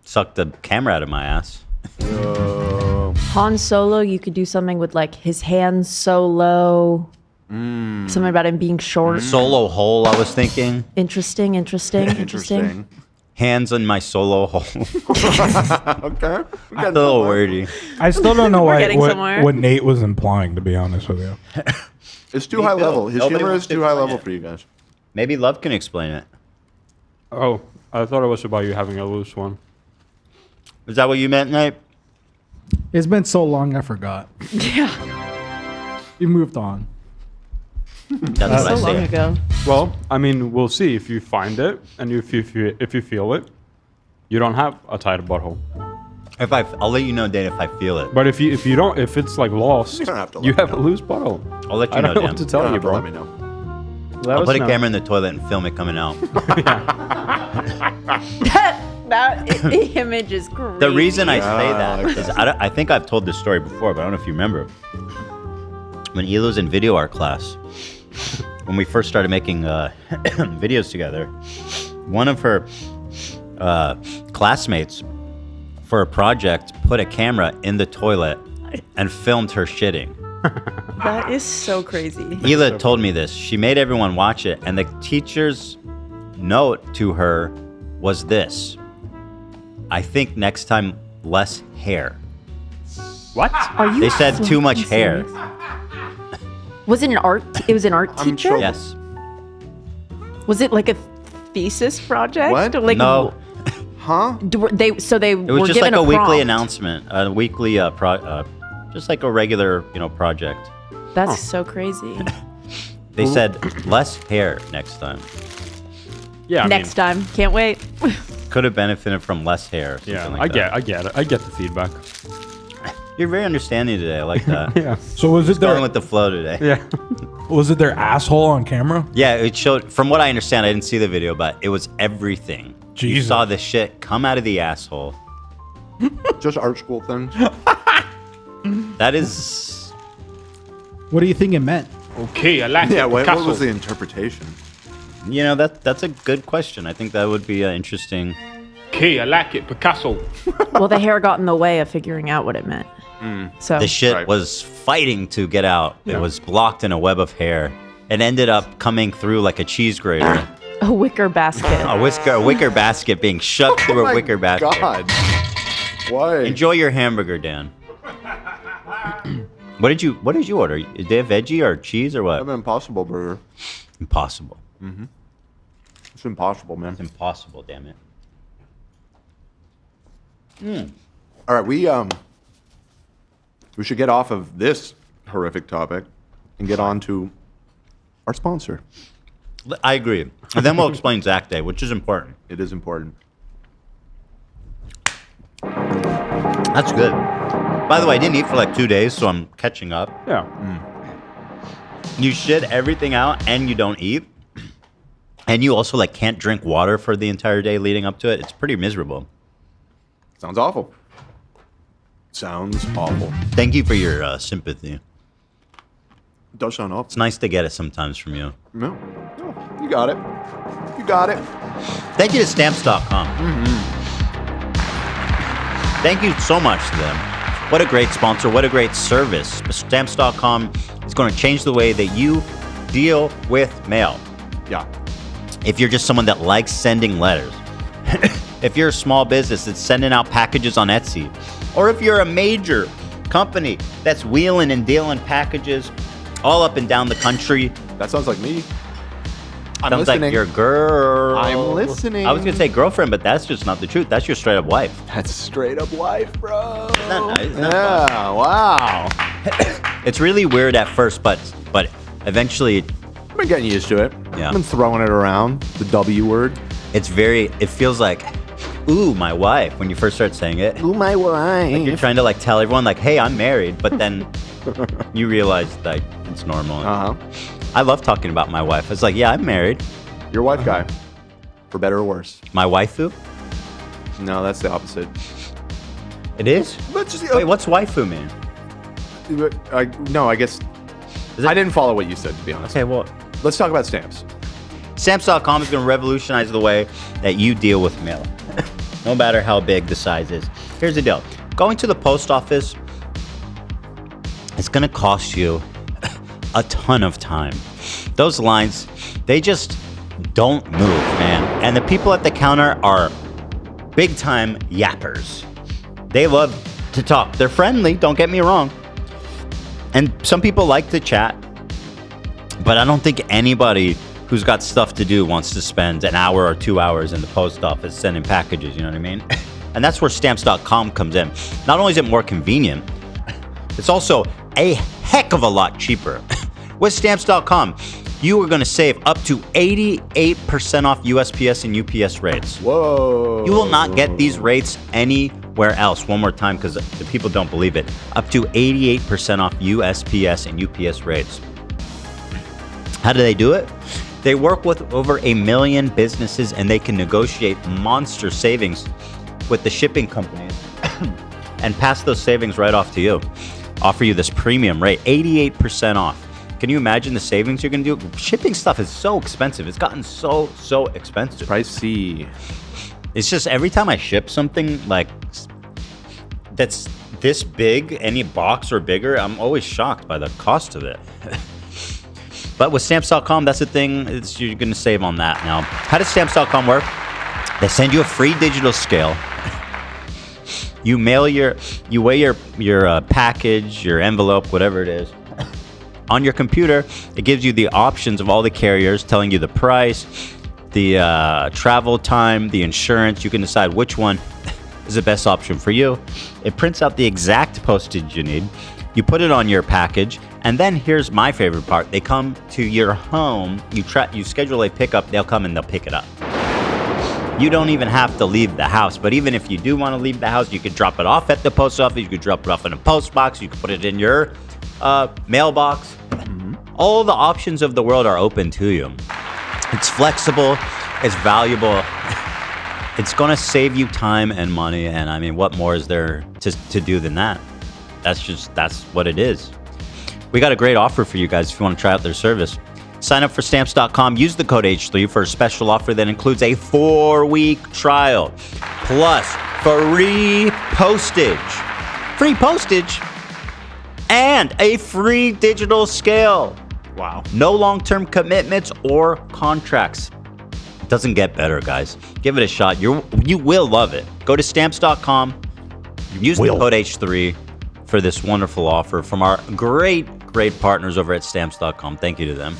suck the camera out of my ass. Han Solo, you could do something with like his hands so low. Something about him being short. Solo hole, I was thinking. Interesting. Hands in my solo hole. Okay. A little wordy. I still don't know We're getting somewhere. what Nate was implying, to be honest with you. It's too high level. His Nobody humor wants is to too high explain level it. for you guys. Maybe Love can explain it. Oh, I thought it was about you having a loose one. Is that what you meant, Nate? It's been so long, I forgot. Yeah. We moved on. That's So what I long say. ago. Well, I mean, we'll see if you find it and if you feel it. You don't have a tight butthole. I'll let you know, Dan, if I feel it. But if you don't, if it's like lost, You don't have to let you me have know. a loose butthole. I'll let you I know, don't know Dan. what to You tell don't you, have to bro. let me know. Let I'll us put a know. camera in the toilet and film it coming out. That image is great. The reason I say I that like is I think I've told this story before, but I don't know if you remember. When Ela was in video art class, when we first started making videos together, one of her classmates for a project put a camera in the toilet and filmed her shitting. That is so crazy. Ela told me this. She made everyone watch it, and the teacher's note to her was this: I think next time less hair. What? Are you? They said too much fucking hair. serious? Was it an art? It was an art teacher. Yes. Was it like a thesis project? What? Or like No. Huh? They they It was were just given like a weekly prompt. announcement, a weekly just like a regular, project. That's so crazy. They said less hair next time. Yeah. Next time, can't wait. Could have benefited from less hair. or Yeah, something like I get it. I get the feedback. You're very understanding today. I like that. Yeah. So was it going with the flow today? Yeah. Was it their asshole on camera? Yeah, it showed. From what I understand, I didn't see the video, but it was everything. You Jesus. saw the shit come out of the asshole. Just art school things. That is. What do you think it meant? Okay, I like Yeah, it. what Picasso. was the interpretation? You know, that's a good question. I think that would be interesting. Okay, I like it. Picasso. Well, the hair got in the way of figuring out what it meant. So The shit was fighting to get out. It was blocked in a web of hair. It ended up coming through like a cheese grater. a wicker basket. A wicker basket being shoved through a wicker basket. God. Why? Enjoy your hamburger, Dan. What did you order? Did they have veggie or cheese or I what? have an Impossible Burger. Impossible. Mm-hmm. It's impossible, man. It's impossible, damn it. All right, we should get off of this horrific topic and get on to our sponsor. I agree. And then we'll explain Zach Day, which is important. It is important. That's good. By the way, I didn't eat for like 2 days, so I'm catching up. Yeah. You shit everything out and you don't eat. And you also like can't drink water for the entire day leading up to it. It's pretty miserable. Sounds awful. Sounds awful. Thank you for your sympathy. It does sound awful. It's nice to get it sometimes from you. No, you got it. You got it. Thank you to Stamps.com. Thank you so much to them. What a great sponsor. What a great service. Stamps.com is going to change the way that you deal with mail. Yeah. If you're just someone that likes sending letters, if you're a small business that's sending out packages on Etsy, or if you're a major company that's wheeling and dealing packages all up and down the country. That sounds like me. Sounds like your girl. I'm listening. I was going to say girlfriend, but that's just not the truth. That's your straight up wife. That's straight up wife, bro. Isn't that nice? Isn't that Yeah, wow. It's really weird at first, but eventually I've been getting used to it. Yeah. I've been throwing it around, the W word. it feels like, ooh, my wife, when you first start saying it. Ooh, my wife. Like you're trying to like tell everyone like, hey, I'm married, but then you realize that it's normal. Uh-huh. I love talking about my wife. It's like, yeah, I'm married. Your wife guy. For better or worse. My waifu? No, that's the opposite. It is? Wait, what's waifu mean? I guess I didn't follow what you said, to be honest. Okay, well, let's talk about stamps. Stamps.com is going to revolutionize the way that you deal with mail, no matter how big the size is. Here's the deal. Going to the post office, it's going to cost you a ton of time. Those lines, they just don't move, man. And the people at the counter are big time yappers. They love to talk. They're friendly, don't get me wrong. And some people like to chat, but I don't think anybody who's got stuff to do wants to spend an hour or 2 hours in the post office sending packages, you know what I mean? And that's where Stamps.com comes in. Not only is it more convenient, it's also a heck of a lot cheaper. With Stamps.com, you are going to save up to 88% off USPS and UPS rates. Whoa. You will not get these rates anywhere else. One more time, because the people don't believe it. Up to 88% off USPS and UPS rates. How do they do it? They work with over 1 million businesses, and they can negotiate monster savings with the shipping companies and pass those savings right off to you. Offer you this premium rate, 88% off. Can you imagine the savings you're going to do? Shipping stuff is so expensive. It's gotten so expensive. Pricey. It's just every time I ship something like that's this big, any box or bigger, I'm always shocked by the cost of it. But with Stamps.com, that's the thing. You're going to save on that now. How does Stamps.com work? They send you a free digital scale. You weigh your package, your envelope, whatever it is. On your computer, it gives you the options of all the carriers, telling you the price, the travel time, the insurance. You can decide which one is the best option for you. It prints out the exact postage you need. You put it on your package, and then here's my favorite part. They come to your home. You schedule a pickup. They'll come and they'll pick it up. You don't even have to leave the house. But even if you do want to leave the house, you could drop it off at the post office. You could drop it off in a post box. You could put it in your mailbox. All the options of the world are open to you. It's flexible. It's valuable. It's going to save you time and money. And I mean, what more is there to do than that? That's what it is. We got a great offer for you guys if you want to try out their service. Sign up for Stamps.com. Use the code H3 for a special offer that includes a 4-week trial. Plus, free postage. Free postage. And a free digital scale. Wow. No long-term commitments or contracts. It doesn't get better, guys. Give it a shot. You will love it. Go to Stamps.com. Use the code H3 for this wonderful offer from our great partners over at Stamps.com. Thank you to them.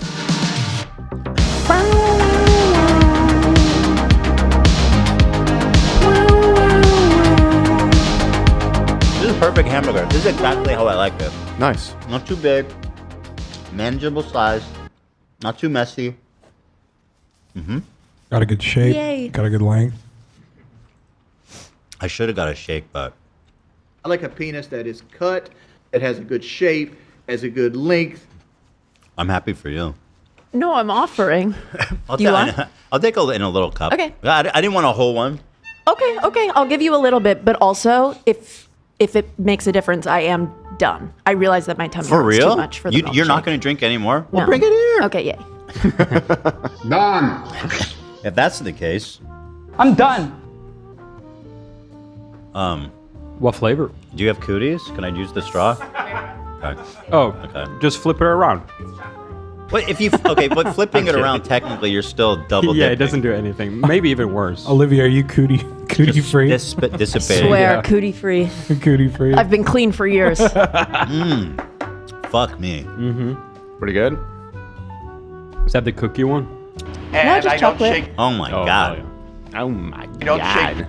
This is a perfect hamburger. This is exactly how I like it. Nice. Not too big. Manageable size. Not too messy. Got a good shape. Yay. Got a good length. I should have got a shake, but I like a penis that is cut, that has a good shape, has a good length. I'm happy for you. No, I'm offering. I'll Do you want? I'll take in a little cup. Okay. I didn't want a whole one. Okay. I'll give you a little bit, but also if it makes a difference, I am done. I realize that my tummy For hurts real? too much for the You're not milkshake. going to drink anymore? Well, No. bring it here. Okay, yay. Done. If that's the case. I'm done. What flavor? Do you have cooties? Can I use the straw? Okay. Oh, okay. Just flip it around. But but flipping it around, technically, you're still double Yeah, it dipping. doesn't do anything. Maybe even worse. Olivia, are you cootie free? Dissipating. Swear, cootie free. Cootie free. I've been clean for years. Fuck me. Pretty good. Is that the cookie one? No, just chocolate. Oh my god. Oh my don't god. shake.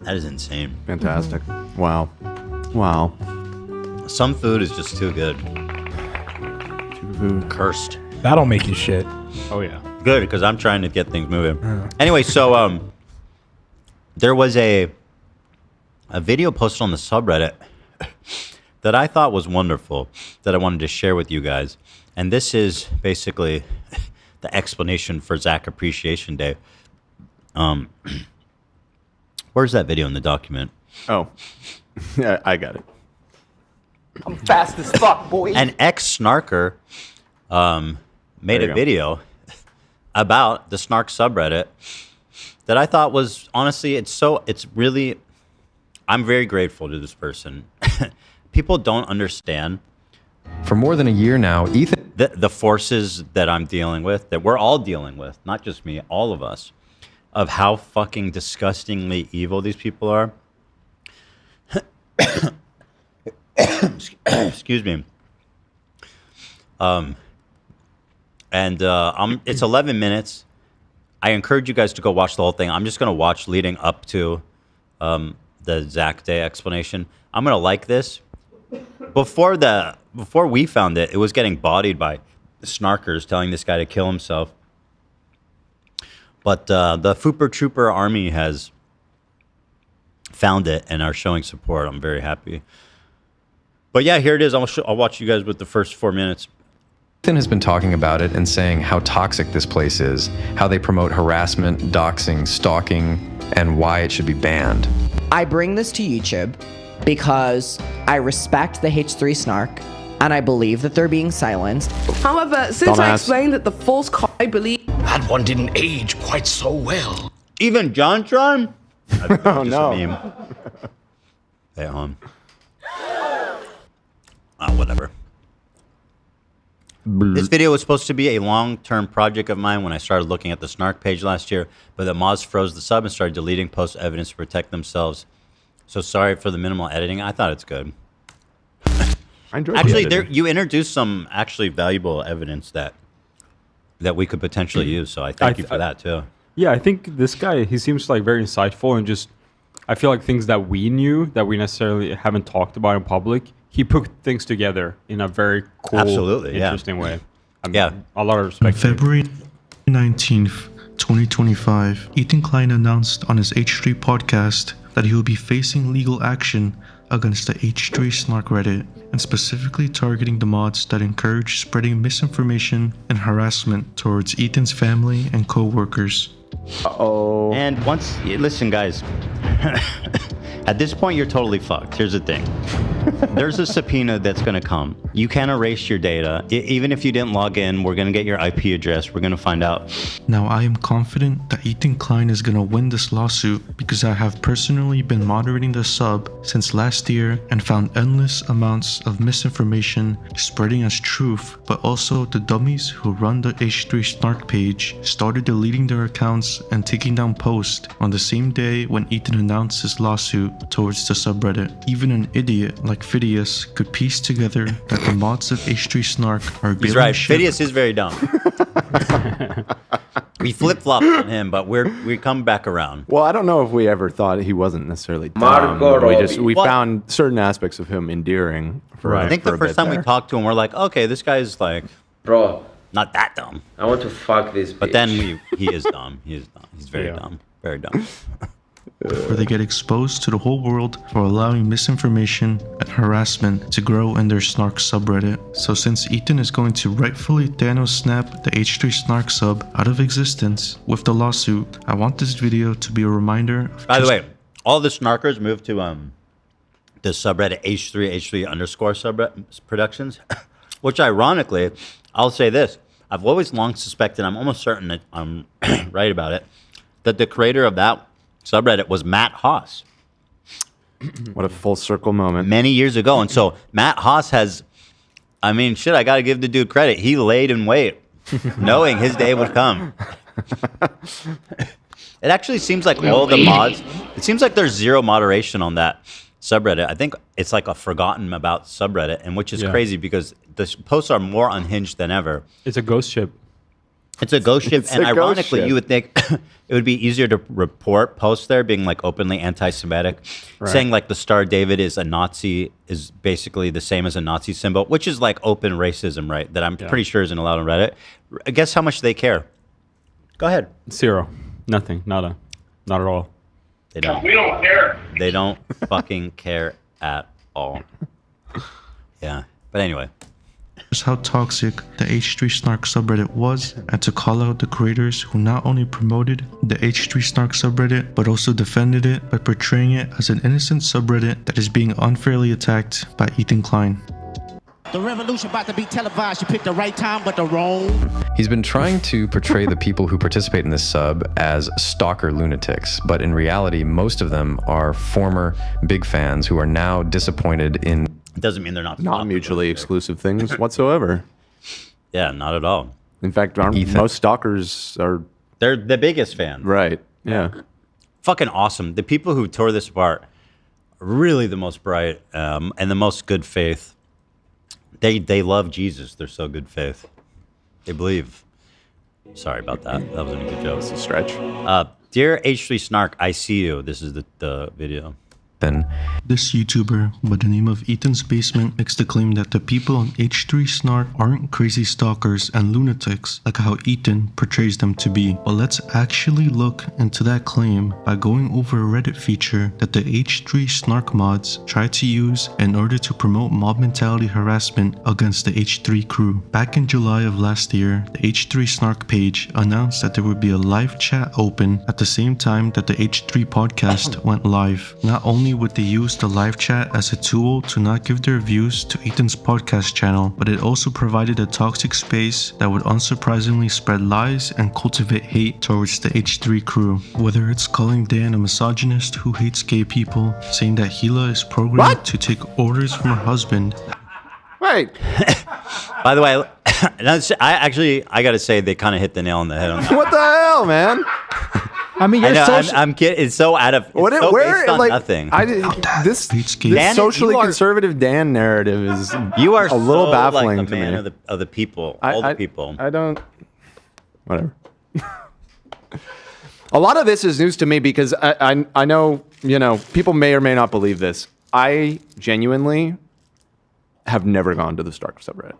That is insane. Fantastic. Wow. Some food is just too good. Cursed. That'll make you shit. Oh yeah. Good, because I'm trying to get things moving. Anyway, so there was a video posted on the subreddit that I thought was wonderful that I wanted to share with you guys. And this is basically the explanation for Zach Appreciation Day. Where's that video in the document? Oh, yeah, I got it. I'm fast as fuck, boy. An ex-snarker made There you a go. video about the snark subreddit that I thought was, honestly, it's really, I'm very grateful to this person. People don't understand. For more than a year now, Ethan... The forces that I'm dealing with, that we're all dealing with, not just me, all of us, of how fucking disgustingly evil these people are. Excuse me. It's 11 minutes. I encourage you guys to go watch the whole thing. I'm just going to watch leading up to the Zach Day explanation. I'm going to like this. Before we found it, it was getting bodied by snarkers telling this guy to kill himself. But the Fooper Trooper Army has found it and are showing support. I'm very happy. But yeah, here it is. I'll watch you guys with the first 4 minutes. Ethan has been talking about it and saying how toxic this place is, how they promote harassment, doxing, stalking, and why it should be banned. I bring this to YouTube because I respect the H3 snark and I believe that they're being silenced. However, since I explained that the false I believe That one didn't age quite so well. Even JonTron? Oh no. Stay home. Whatever. This video was supposed to be a long-term project of mine when I started looking at the Snark page last year, but the mods froze the sub and started deleting post evidence to protect themselves. So sorry for the minimal editing. I thought it's good. I enjoyed Actually, the editing. you introduced some actually valuable evidence that we could potentially use. So I thank you for that too. Yeah, I think this guy, he seems like very insightful and just, I feel like things that we knew that we necessarily haven't talked about in public, he put things together in a very cool, Absolutely, yeah. interesting way. Yeah. A lot of On respect. February 19th, 2025, Ethan Klein announced on his H3 podcast that he will be facing legal action against the H3 Snark Reddit, and specifically targeting the mods that encourage spreading misinformation and harassment towards Ethan's family and co-workers. Uh-oh. And listen, guys, at this point, you're totally fucked. Here's the thing. There's a subpoena that's going to come. You can't erase your data. Even if you didn't log in, we're going to get your IP address. We're going to find out. Now, I am confident that Ethan Klein is going to win this lawsuit because I have personally been moderating the sub since last year and found endless amounts of misinformation spreading as truth, but also the dummies who run the H3 Snark page started deleting their accounts and taking down posts on the same day when Ethan announced his lawsuit towards the subreddit. Even an idiot like Phidias could piece together that the mods of H3 Snark are He's right. Phidias is very dumb. We flip-flopped on him, but we come back around. Well, I don't know if we ever thought he wasn't necessarily dumb. Margot We Robbie. found certain aspects of him endearing. I think the first time we talked to him, we're like, okay, this guy's like, bro, not that dumb. I want to fuck this bitch. But then he is dumb. He is dumb. He's very dumb. Very dumb. where they get exposed to the whole world for allowing misinformation and harassment to grow in their Snark subreddit. So since Ethan is going to rightfully Donos snap the H3 Snark sub out of existence with the lawsuit, I want this video to be a reminder of By the way, all the snarkers moved to the subreddit H3 underscore subreddit productions, which ironically, I'll say this, I've always long suspected, I'm almost certain that I'm right about it, that the creator of that subreddit was Matt Haas. What a full circle moment. Many years ago. And so Matt Haas has, I mean, shit, I got to give the dude credit. He laid in wait, knowing his day would come. It actually seems like all the mods, it seems like there's zero moderation on that subreddit. I think it's like a forgotten about subreddit, and which is crazy because the posts are more unhinged than ever. It's a ghost ship. It's a ghost ship, It's and a ghost ironically, ship. you would think it would be easier to report posts there being like openly anti-Semitic, Right. saying like the Star of David is a Nazi, is basically the same as a Nazi symbol, which is like open racism, right? That I'm pretty sure isn't allowed on Reddit. Guess how much they care? Go ahead. Zero. Nothing. Nada. Not at all. They don't. We don't care. They don't fucking care at all. Yeah, but anyway. just how toxic the H3 Snark subreddit was, and to call out the creators who not only promoted the H3 Snark subreddit, but also defended it by portraying it as an innocent subreddit that is being unfairly attacked by Ethan Klein. The revolution about to be televised. You picked the right time, but the wrong. He's been trying to portray the people who participate in this sub as stalker lunatics, but in reality, most of them are former big fans who are now disappointed in... It doesn't mean they're not mutually exclusive things whatsoever. Yeah, not at all. In fact, most stalkers are... They're the biggest fan. Right, yeah. Fucking awesome. The people who tore this apart are really the most bright and the most good faith. They love Jesus. They're so good faith. They believe. Sorry about that. That wasn't a good joke. It's a stretch. Dear H3 Snark, I see you. This is the video. Then, this YouTuber by the name of Ethan's Basement makes the claim that the people on H3 Snark aren't crazy stalkers and lunatics like how Ethan portrays them to be. But let's actually look into that claim by going over a Reddit feature that the H3 Snark mods try to use in order to promote mob mentality harassment against the H3 crew. Back in July of last year, the H3 Snark page announced that there would be a live chat open at the same time that the H3 podcast went live. Not only would they use the live chat as a tool to not give their views to Ethan's podcast channel, but it also provided a toxic space that would unsurprisingly spread lies and cultivate hate towards the H3 crew. Whether it's calling Dan a misogynist who hates gay people, saying that Gila is programmed to take orders from her husband. Right. By the way, I gotta say they kind of hit the nail on the head on that. What the hell, man? I mean, I you're know, I'm kidding. It's so out of. It's so based on nothing. This Dan, socially you are- conservative Dan narrative is You are a little so baffling like the to man me. of the people, all the people. I don't. Whatever. A lot of this is news to me because I know, people may or may not believe this. I genuinely have never gone to the Stark subreddit.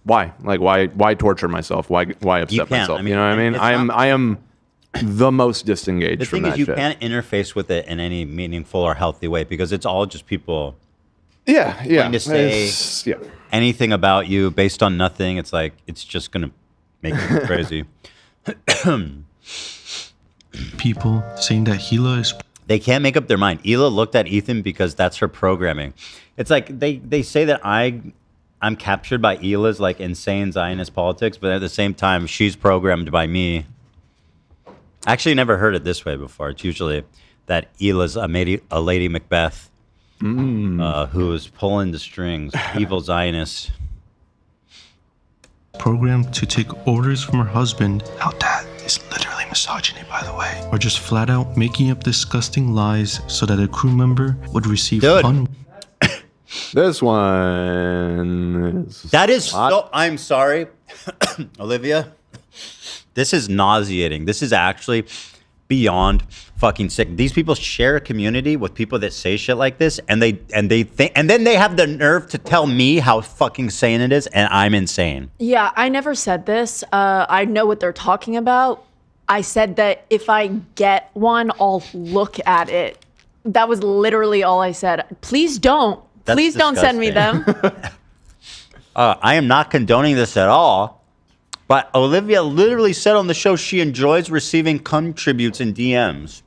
Why? Like, why torture myself? Why upset can't. myself? I mean, you know what I mean? it's I am the most disengaged The from thing that is, you shit. can't interface with it in any meaningful or healthy way because it's all just people. Yeah. Going to say anything about you based on nothing. It's like it's just gonna make you crazy. People saying that Hila is. They can't make up their mind. Hila looked at Ethan because that's her programming. It's like they say that I'm captured by Hila's like insane Zionist politics, but at the same time, she's programmed by me. I actually never heard it this way before. It's usually that Hila's a Lady Macbeth who is pulling the strings, evil Zionist. Programmed to take orders from her husband. Now that is literally misogyny, by the way. Or just flat out making up disgusting lies so that a crew member would receive This one That is so. I'm sorry, Olivia. This is nauseating. This is actually beyond fucking sick. These people share a community with people that say shit like this, and they think, and then they have the nerve to tell me how fucking sane it is, and I'm insane. Yeah, I never said this. I know what they're talking about. I said that if I get one, I'll look at it. That was literally all I said. Please don't. Please don't send me them. I am not condoning this at all. But Olivia literally said on the show she enjoys receiving contributes in DMs.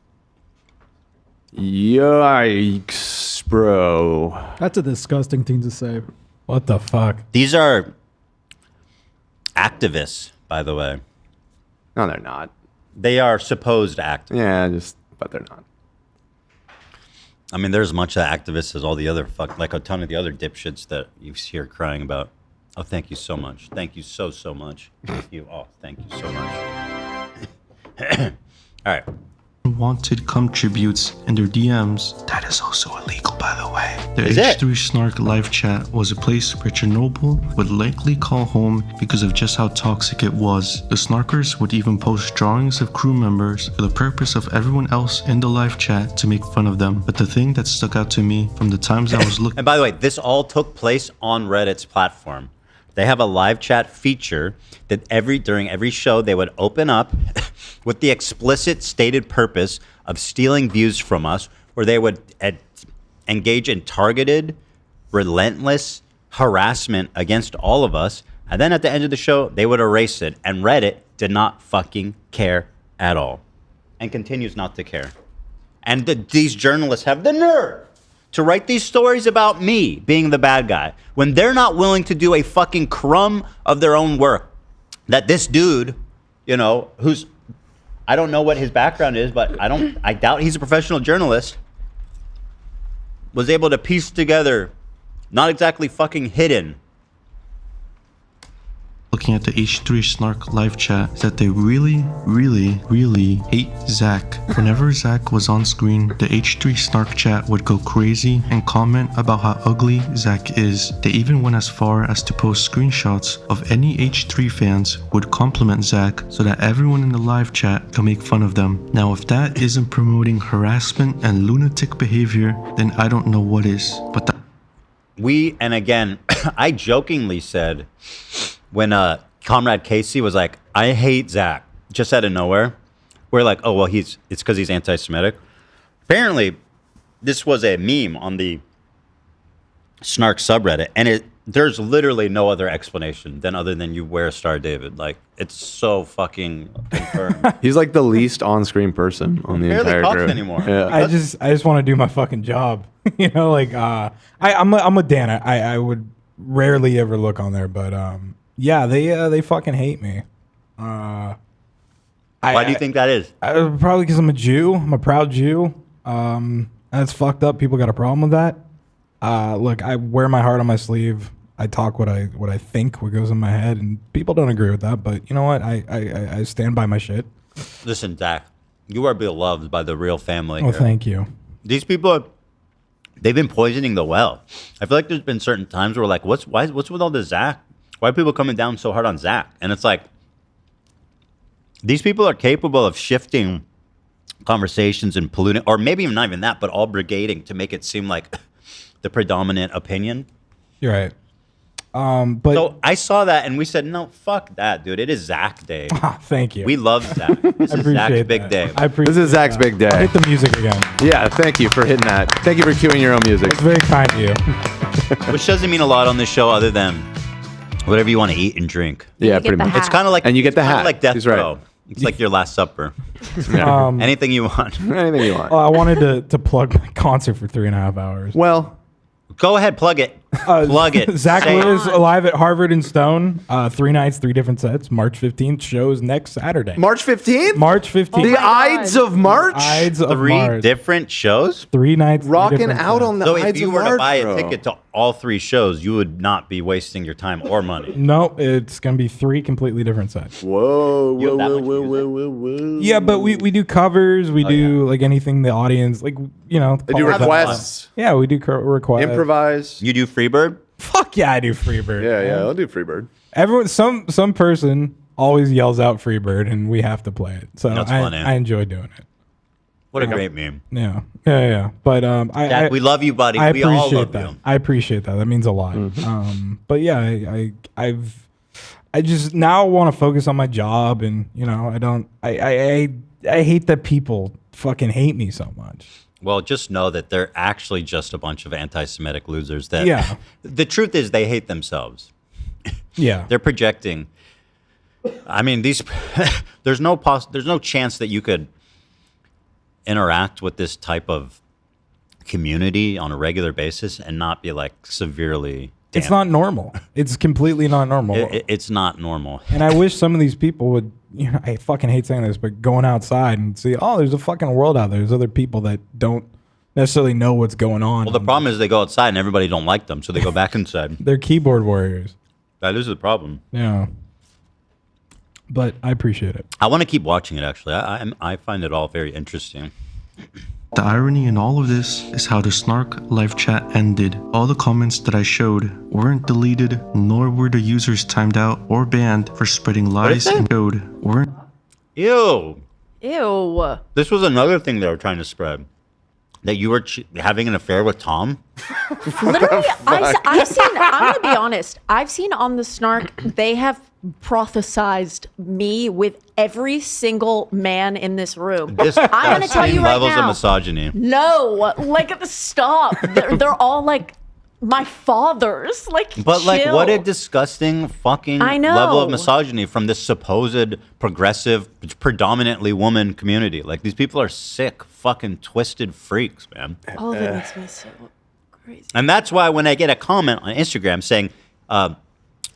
Yikes, bro. That's a disgusting thing to say. What the fuck? These are activists, by the way. No, they're not. They are supposed activists. Yeah, but they're not. I mean, there's as much of activists as all the other like a ton of the other dipshits that you hear crying about. Oh, thank you so much. Thank you so much. Thank you. Oh, thank you so much. All right. wanted contributes in their DMs. That is also illegal, by the way. The Is it? H3 Snark live chat was a place where Chernobyl would likely call home because of just how toxic it was. The Snarkers would even post drawings of crew members for the purpose of everyone else in the live chat to make fun of them. But the thing that stuck out to me from the times I was looking... And by the way, this all took place on Reddit's platform. They have a live chat feature that during every show they would open up with the explicit stated purpose of stealing views from us, where they would engage in targeted, relentless harassment against all of us. And then at the end of the show, they would erase it. And Reddit did not fucking care at all and continues not to care. And these journalists have the nerve to write these stories about me being the bad guy when they're not willing to do a fucking crumb of their own work. That this dude, you know, who's, I don't know what his background is, but I doubt he's a professional journalist, was able to piece together, not exactly fucking hidden, looking at the H3 Snark live chat, is that they really, really, really hate Zach. Whenever Zach was on screen, the H3 Snark chat would go crazy and comment about how ugly Zach is. They even went as far as to post screenshots of any H3 fans who would compliment Zach so that everyone in the live chat can make fun of them. Now, if that isn't promoting harassment and lunatic behavior, then I don't know what is. But and again, I jokingly said, when Comrade Casey was like, I hate Zach, just out of nowhere, we're like, oh, well, it's because he's anti-Semitic. Apparently, this was a meme on the Snark subreddit, and there's literally no other explanation other than you wear a Star David. Like, it's so fucking confirmed. He's like the least on-screen person on the entire talks group. anymore. Yeah. I just want to do my fucking job. You know, like I'm a Dan. I would rarely ever look on there, but yeah, they fucking hate me. Why do you think that is? Probably because I'm a Jew. I'm a proud Jew. That's fucked up. People got a problem with that. Look, I wear my heart on my sleeve. I talk what I think, what goes in my head, and people don't agree with that. But you know what? I stand by my shit. Listen, Zach, you are beloved by the real family. Oh, thank you. These people they've been poisoning the well. I feel like there's been certain times where like, what's with all this Zach? Why are people coming down so hard on Zach? And it's like, these people are capable of shifting conversations and polluting, or maybe not even that, but all brigading to make it seem like the predominant opinion. You're right. But so I saw that and we said, no, fuck that, dude. It is Zach Day. Thank you. We love Zach. This is Zach's big day. This is Zach's big day. Hit the music again. Yeah, thank you for hitting that. Thank you for cueing your own music. It's very kind of you. Which doesn't mean a lot on this show other than whatever you want to eat and drink. Yeah, pretty much. It's kind of like, and you get the it's kinda hat. like Death He's right. Row. It's like your Last Supper. Anything you want. Anything you want. I wanted to plug my concert for 3.5 hours. Well, go ahead, plug it. Plug it. Zach Say it. Liz live at Harvard and Stone. 3 nights, 3 different sets. March 15th shows next Saturday. March 15th? March 15th. The Ides of March? Ides of 3 March. different shows? 3 nights. 3 Rocking different out sets. on the So Ides if you of were to March, buy a bro. ticket to all 3 shows, you would not be wasting your time or money. No, it's going to be 3 completely different sets. Whoa, You have that much whoa. Yeah, but we do covers. We do like anything the audience, like, you know. They do requests. Yeah, we do requests. Improvise. You do Freebird? Fuck yeah, I do Freebird. Yeah, I'll do Freebird. Everyone, some person always yells out Freebird, and we have to play it. So That's funny. I enjoy doing it. What a great meme. Yeah. But Jack, we love you, buddy. I We all appreciate love that. you. I appreciate that. That means a lot. But yeah, I just now want to focus on my job, and you know, I hate that people fucking hate me so much. Well, just know that they're actually just a bunch of anti-Semitic losers. That Yeah. The truth is, they hate themselves. Yeah. They're projecting. I mean, there's no chance that you could interact with this type of community on a regular basis and not be like severely. It's not normal. It's completely not normal. It's not normal. And I wish some of these people would, you know, I fucking hate saying this, but going outside and see, oh, there's a fucking world out there. There's other people that don't necessarily know what's going on. Well, the problem is they go outside and everybody don't like them, so they go back inside. They're keyboard warriors. That is the problem. Yeah. But I appreciate it. I want to keep watching it, actually. I find it all very interesting. The irony in all of this is how the Snark live chat ended. All the comments that I showed weren't deleted, nor were the users timed out or banned for spreading lies and code. Ew. Ew. This was another thing they were trying to spread. That you were having an affair with Tom? Literally, I've seen, I'm going to be honest, I've seen on the Snark, they have prophesized me with every single man in this room. I'm going to tell you right levels now. of misogyny. No, like, stop. They're all like my fathers. Like, But like, chill. what a disgusting fucking I know. level of misogyny from this supposed progressive, predominantly woman community. Like, these people are sick, fucking twisted freaks, man. Oh, that makes me so crazy. And that's why when I get a comment on Instagram saying,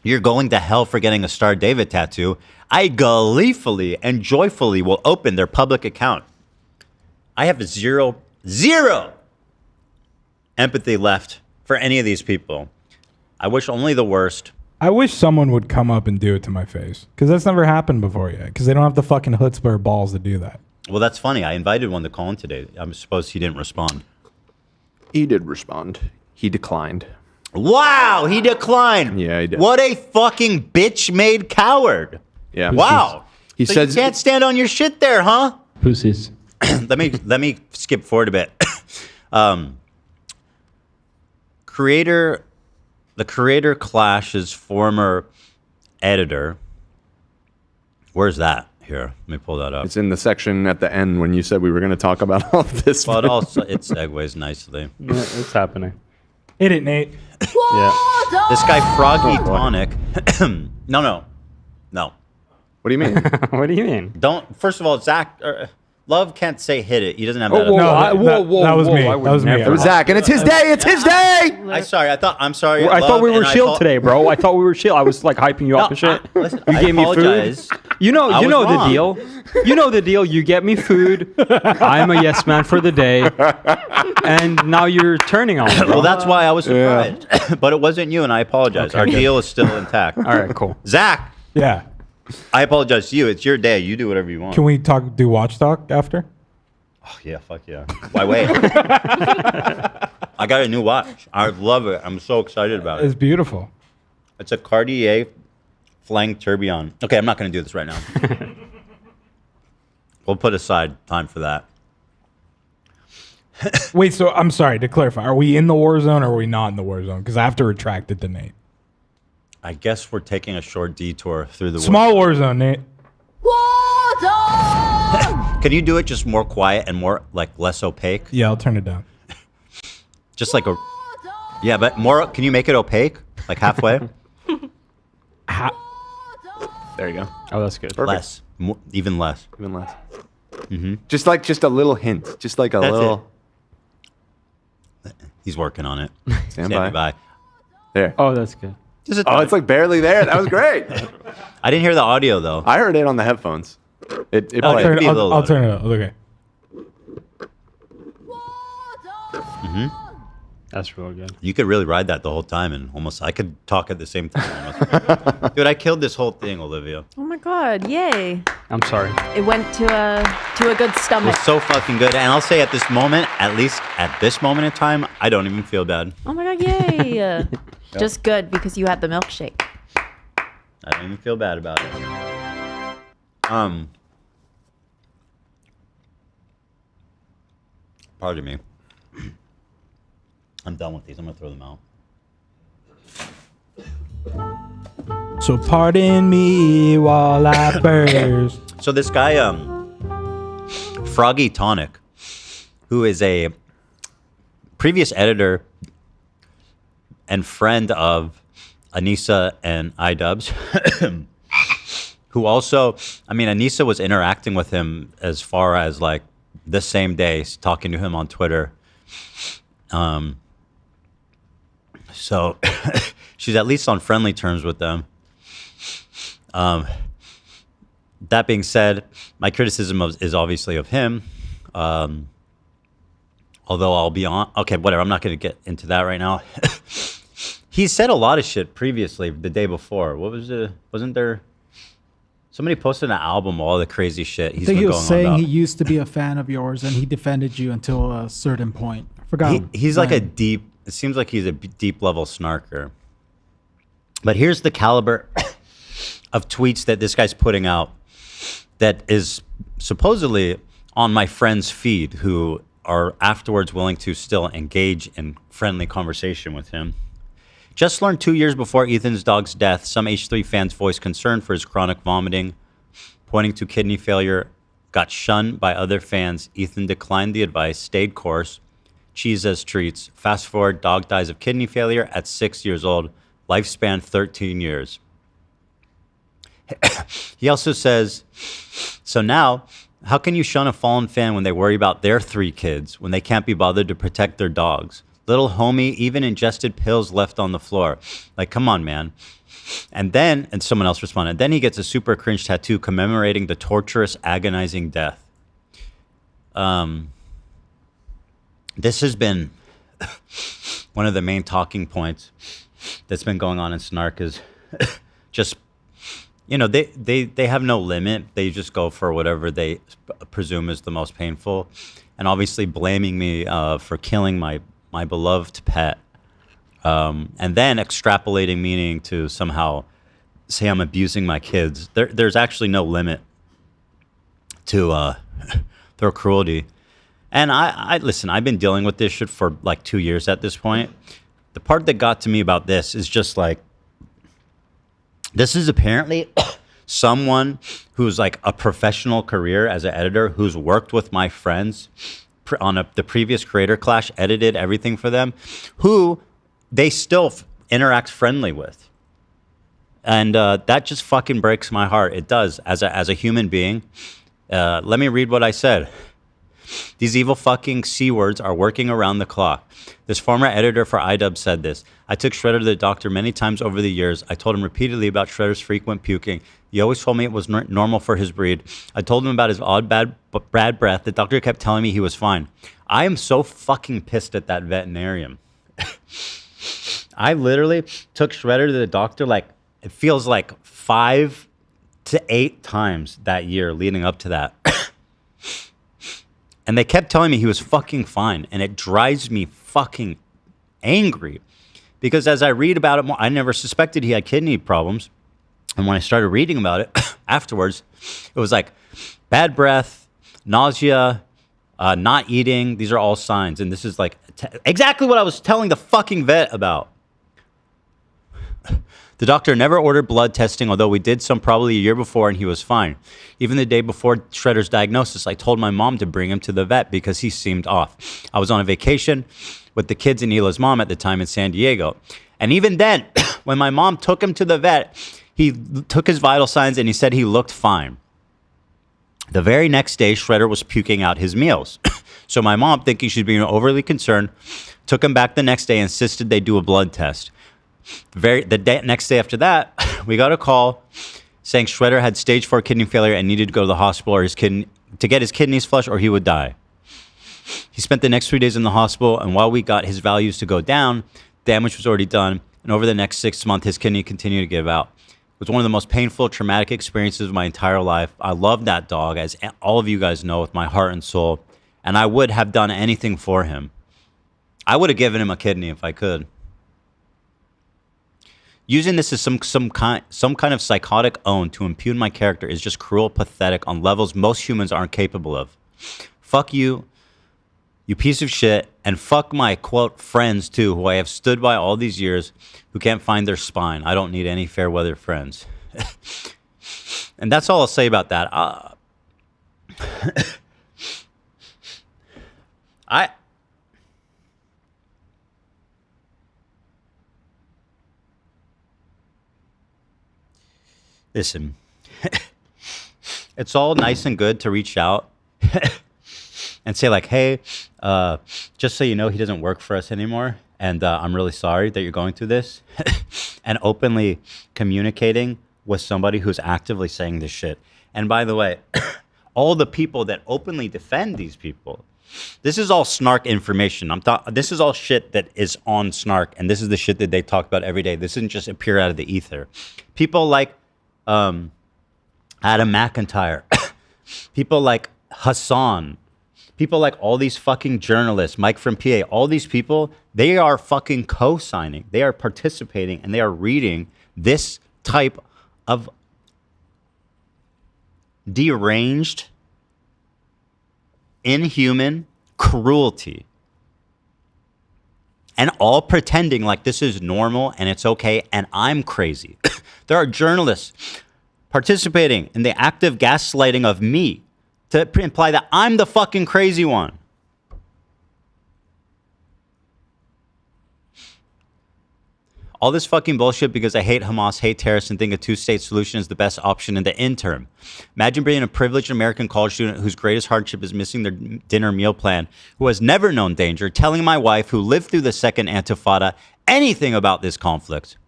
you're going to hell for getting a Star David tattoo, I gleefully and joyfully will open their public account. I have zero empathy left for any of these people. I wish only the worst. I wish someone would come up and do it to my face, because that's never happened before yet, because they don't have the fucking chutzpah or balls to do that. Well, that's funny. I invited one to call in today. I'm supposed he didn't respond. He did respond. He declined. Wow, he declined. Yeah, he did. What a fucking bitch-made coward. Yeah. Wow. He So says you can't stand on your shit there, huh? Pussies. let me skip forward a bit. The creator Clash's former editor. Where's that? Here, let me pull that up. It's in the section at the end when you said we were going to talk about all of this. Well, it segues nicely. Yeah, it's happening. Hit it, Nate. Yeah. This guy Froggy Tonic. No. What do you mean? What do you mean? Don't. First of all, Zach. Love can't say hit it. He doesn't have Oh, that. whoa, ability. that was me. I would That was me. never. It was Zach, and it's his day. It's his day. I'm sorry. I thought Love, we were and I Shield thought- today, bro. I thought we were Shield. I was like hyping you up and shit. Listen, You I gave me apologize. food. You know I was the wrong. deal. You know the deal. You get me food. I'm a yes man for the day, and now you're turning on me. Bro. Well, that's why I was surprised. But it wasn't you, and I apologize. Okay, Our good. deal is still intact. All right, cool. Zach, Yeah. I apologize to you. It's your day. You do whatever you want. Can we do watch talk after? Oh, yeah, fuck yeah. Why wait? I got a new watch. I love it. I'm so excited about It's it. beautiful. It's a Cartier Flang Tourbillon. Okay, I'm not going to do this right now. We'll put aside time for that. Wait, so I'm sorry to clarify. Are we in the war zone or are we not in the war zone? Because I have to retract it to Nate. I guess we're taking a short detour through the Small war zone, Nate. Can you do it just more quiet and more like less opaque? Yeah, I'll turn it down. Just like a. Yeah, but more. Can you make it opaque? Like halfway? There you go. Oh, that's good. Perfect. Less. Even less. Even less. Mm-hmm. Just a little hint. Just like a That's little. He's working on it. Stand Standing by. by. There. Oh, that's good. Oh, it's like barely there. That was great. I didn't hear the audio though. I heard it on the headphones. It Oh, played. I'll turn it up. Okay. Mm-hmm. That's real good. You could really ride that the whole time, and almost I could talk at the same time. Almost. Dude, I killed this whole thing, Olivia. Oh my god, yay. I'm sorry. It went to a good It stomach. was so fucking good, and I'll say at this moment, at least at this moment in time, I don't even feel bad. Oh my god, yay. Just good because you had the milkshake. I don't even feel bad about it. Pardon me. I'm done with these. I'm gonna throw them out. So pardon me while I burst. So this guy, Froggy Tonic, who is a previous editor and friend of Anissa and iDubbbz, who also, I mean, Anissa was interacting with him as far as like the same day, talking to him on Twitter. So she's at least on friendly terms with them. That being said, my criticism is obviously of him. Although I'll be on, okay, whatever. I'm not going to get into that right now. He said a lot of shit previously the day before. What was it? Wasn't there? Somebody posted an album, all the crazy shit I he's think been he was going on saying about. he used to be a fan of yours and he defended you until a certain point. I forgot. He's like a when. deep, it seems like he's a deep level snarker. But here's the caliber of tweets that this guy's putting out that is supposedly on my friend's feed who are afterwards willing to still engage in friendly conversation with him. Just learned 2 years before Ethan's dog's death, some H3 fans voiced concern for his chronic vomiting, pointing to kidney failure, got shunned by other fans. Ethan declined the advice, stayed course, cheese as treats. Fast forward, dog dies of kidney failure at 6 years old, lifespan 13 years. He also says, so now, how can you shun a fallen fan when they worry about their 3 kids, when they can't be bothered to protect their dogs? Little homie even ingested pills left on the floor. Like, come on, man. And then, and someone else responded, then he gets a super cringe tattoo commemorating the torturous, agonizing death. This has been one of the main talking points that's been going on in Snark is just, you know, they have no limit. They just go for whatever they presume is the most painful. And obviously blaming me for killing my beloved pet. And then extrapolating meaning to somehow say I'm abusing my kids. There's actually no limit to their cruelty. And I listen, I've been dealing with this shit for like 2 years at this point. The part that got to me about this is just like, this is apparently someone who's like a professional career as an editor who's worked with my friends on the previous Creator Clash, edited everything for them, who they still interact friendly with. And that just fucking breaks my heart. It does, as a human being. Let me read what I said. These evil fucking C-words are working around the clock. This former editor for iDubbbz said this. I took Shredder to the doctor many times over the years. I told him repeatedly about Shredder's frequent puking. He always told me it was normal for his breed. I told him about his odd bad breath. The doctor kept telling me he was fine. I am so fucking pissed at that veterinarian. I literally took Shredder to the doctor like, it feels like 5 to 8 times that year leading up to that. And they kept telling me he was fucking fine. And it drives me fucking angry. Because as I read about it more, I never suspected he had kidney problems. And when I started reading about it afterwards, it was like bad breath, nausea, not eating. These are all signs. And this is like exactly what I was telling the fucking vet about. The doctor never ordered blood testing, although we did some probably a year before and he was fine. Even the day before Shredder's diagnosis, I told my mom to bring him to the vet because he seemed off. I was on a vacation with the kids and Hila's mom at the time in San Diego. And even then, when my mom took him to the vet, he took his vital signs and he said he looked fine. The very next day, Shredder was puking out his meals. So my mom, thinking she's being overly concerned, took him back the next day and insisted they do a blood test. Next day after that, we got a call saying Shredder had stage 4 kidney failure and needed to go to the hospital or to get his kidneys flushed or he would die. He spent the next 3 days in the hospital, and while we got his values to go down, damage was already done, and over the next 6 months, his kidney continued to give out. It was one of the most painful, traumatic experiences of my entire life. I love that dog, as all of you guys know, with my heart and soul, and I would have done anything for him. I would have given him a kidney if I could. Using this as some kind of psychotic own to impugn my character is just cruel, pathetic on levels most humans aren't capable of. Fuck you, you piece of shit, and fuck my, quote, friends too, who I have stood by all these years, who can't find their spine. I don't need any fair weather friends. And that's all I'll say about that. Listen, it's all nice and good to reach out and say like, hey, just so you know, he doesn't work for us anymore. And I'm really sorry that you're going through this. And openly communicating with somebody who's actively saying this shit. And by the way, all the people that openly defend these people, this is all Snark information. This is all shit that is on Snark. And this is the shit that they talk about every day. This isn't just appear out of the ether. People like Adam McIntyre, people like Hasan, people like all these fucking journalists, Mike from PA, all these people, they are fucking co-signing, they are participating, and they are reading this type of deranged, inhuman cruelty. And all pretending like this is normal and it's okay and I'm crazy. There are journalists participating in the active gaslighting of me to imply that I'm the fucking crazy one. All this fucking bullshit because I hate Hamas, hate terrorists, and think a two-state solution is the best option in the interim. Imagine being a privileged American college student whose greatest hardship is missing their dinner meal plan, who has never known danger, telling my wife, who lived through the second Intifada, anything about this conflict.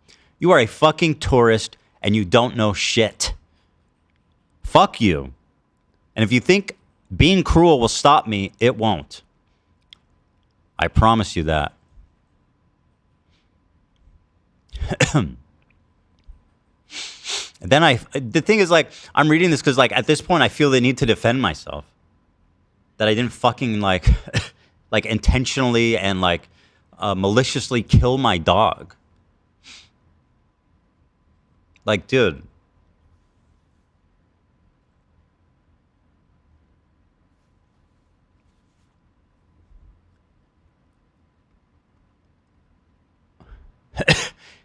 You are a fucking tourist and you don't know shit. Fuck you. And if you think being cruel will stop me, it won't. I promise you that. And then the thing is, like, I'm reading this because, like, at this point I feel the need to defend myself. That I didn't fucking like intentionally and maliciously kill my dog. Like, dude.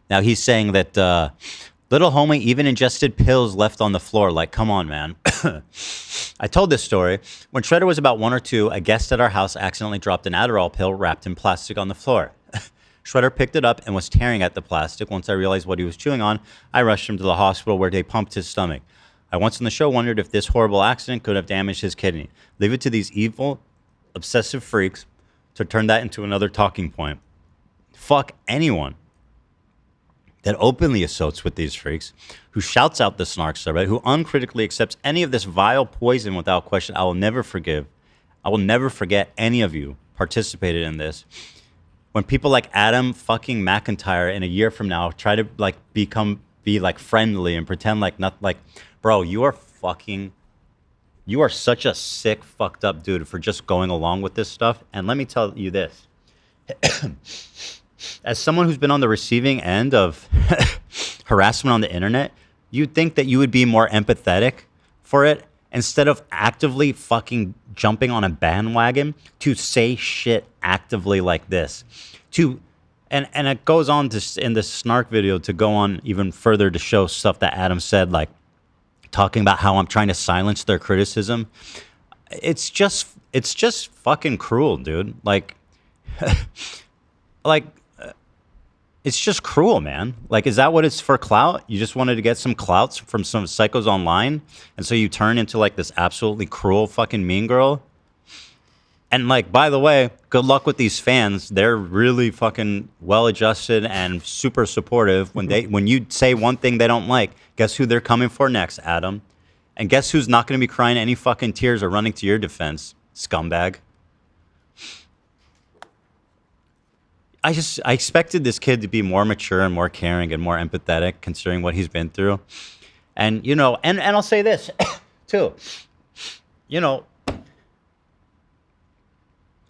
Now he's saying that little homie even ingested pills left on the floor. Like, come on, man. I told this story. When Shredder was about 1 or 2, a guest at our house accidentally dropped an Adderall pill wrapped in plastic on the floor. Shredder picked it up and was tearing at the plastic. Once I realized what he was chewing on, I rushed him to the hospital where they pumped his stomach. I once on the show wondered if this horrible accident could have damaged his kidney. Leave it to these evil, obsessive freaks to turn that into another talking point. Fuck anyone that openly assaults with these freaks, who shouts out the Snark subreddit, who uncritically accepts any of this vile poison without question. I will never forgive. I will never forget any of you participated in this. When people like Adam fucking McIntyre in a year from now try to be friendly and pretend like not like, bro, you are such a sick, fucked up dude for just going along with this stuff. And let me tell you this. As someone who's been on the receiving end of harassment on the internet, you'd think that you would be more empathetic for it instead of actively fucking jumping on a bandwagon to say shit actively like this. and it goes on to in the snark video to go on even further to show stuff that Adam said, like talking about how I'm trying to silence their criticism. It's just fucking cruel, dude. Like, it's just cruel, man. Like, is that what it's for, clout? You just wanted to get some clouts from some psychos online, and so you turn into like this absolutely cruel fucking mean girl. And like, by the way, good luck with these fans. They're really fucking well-adjusted and super supportive. When you say one thing they don't like, guess who they're coming for next, Adam? And guess who's not going to be crying any fucking tears or running to your defense, scumbag? I expected this kid to be more mature and more caring and more empathetic, considering what he's been through. And, you know, and I'll say this, too. You know,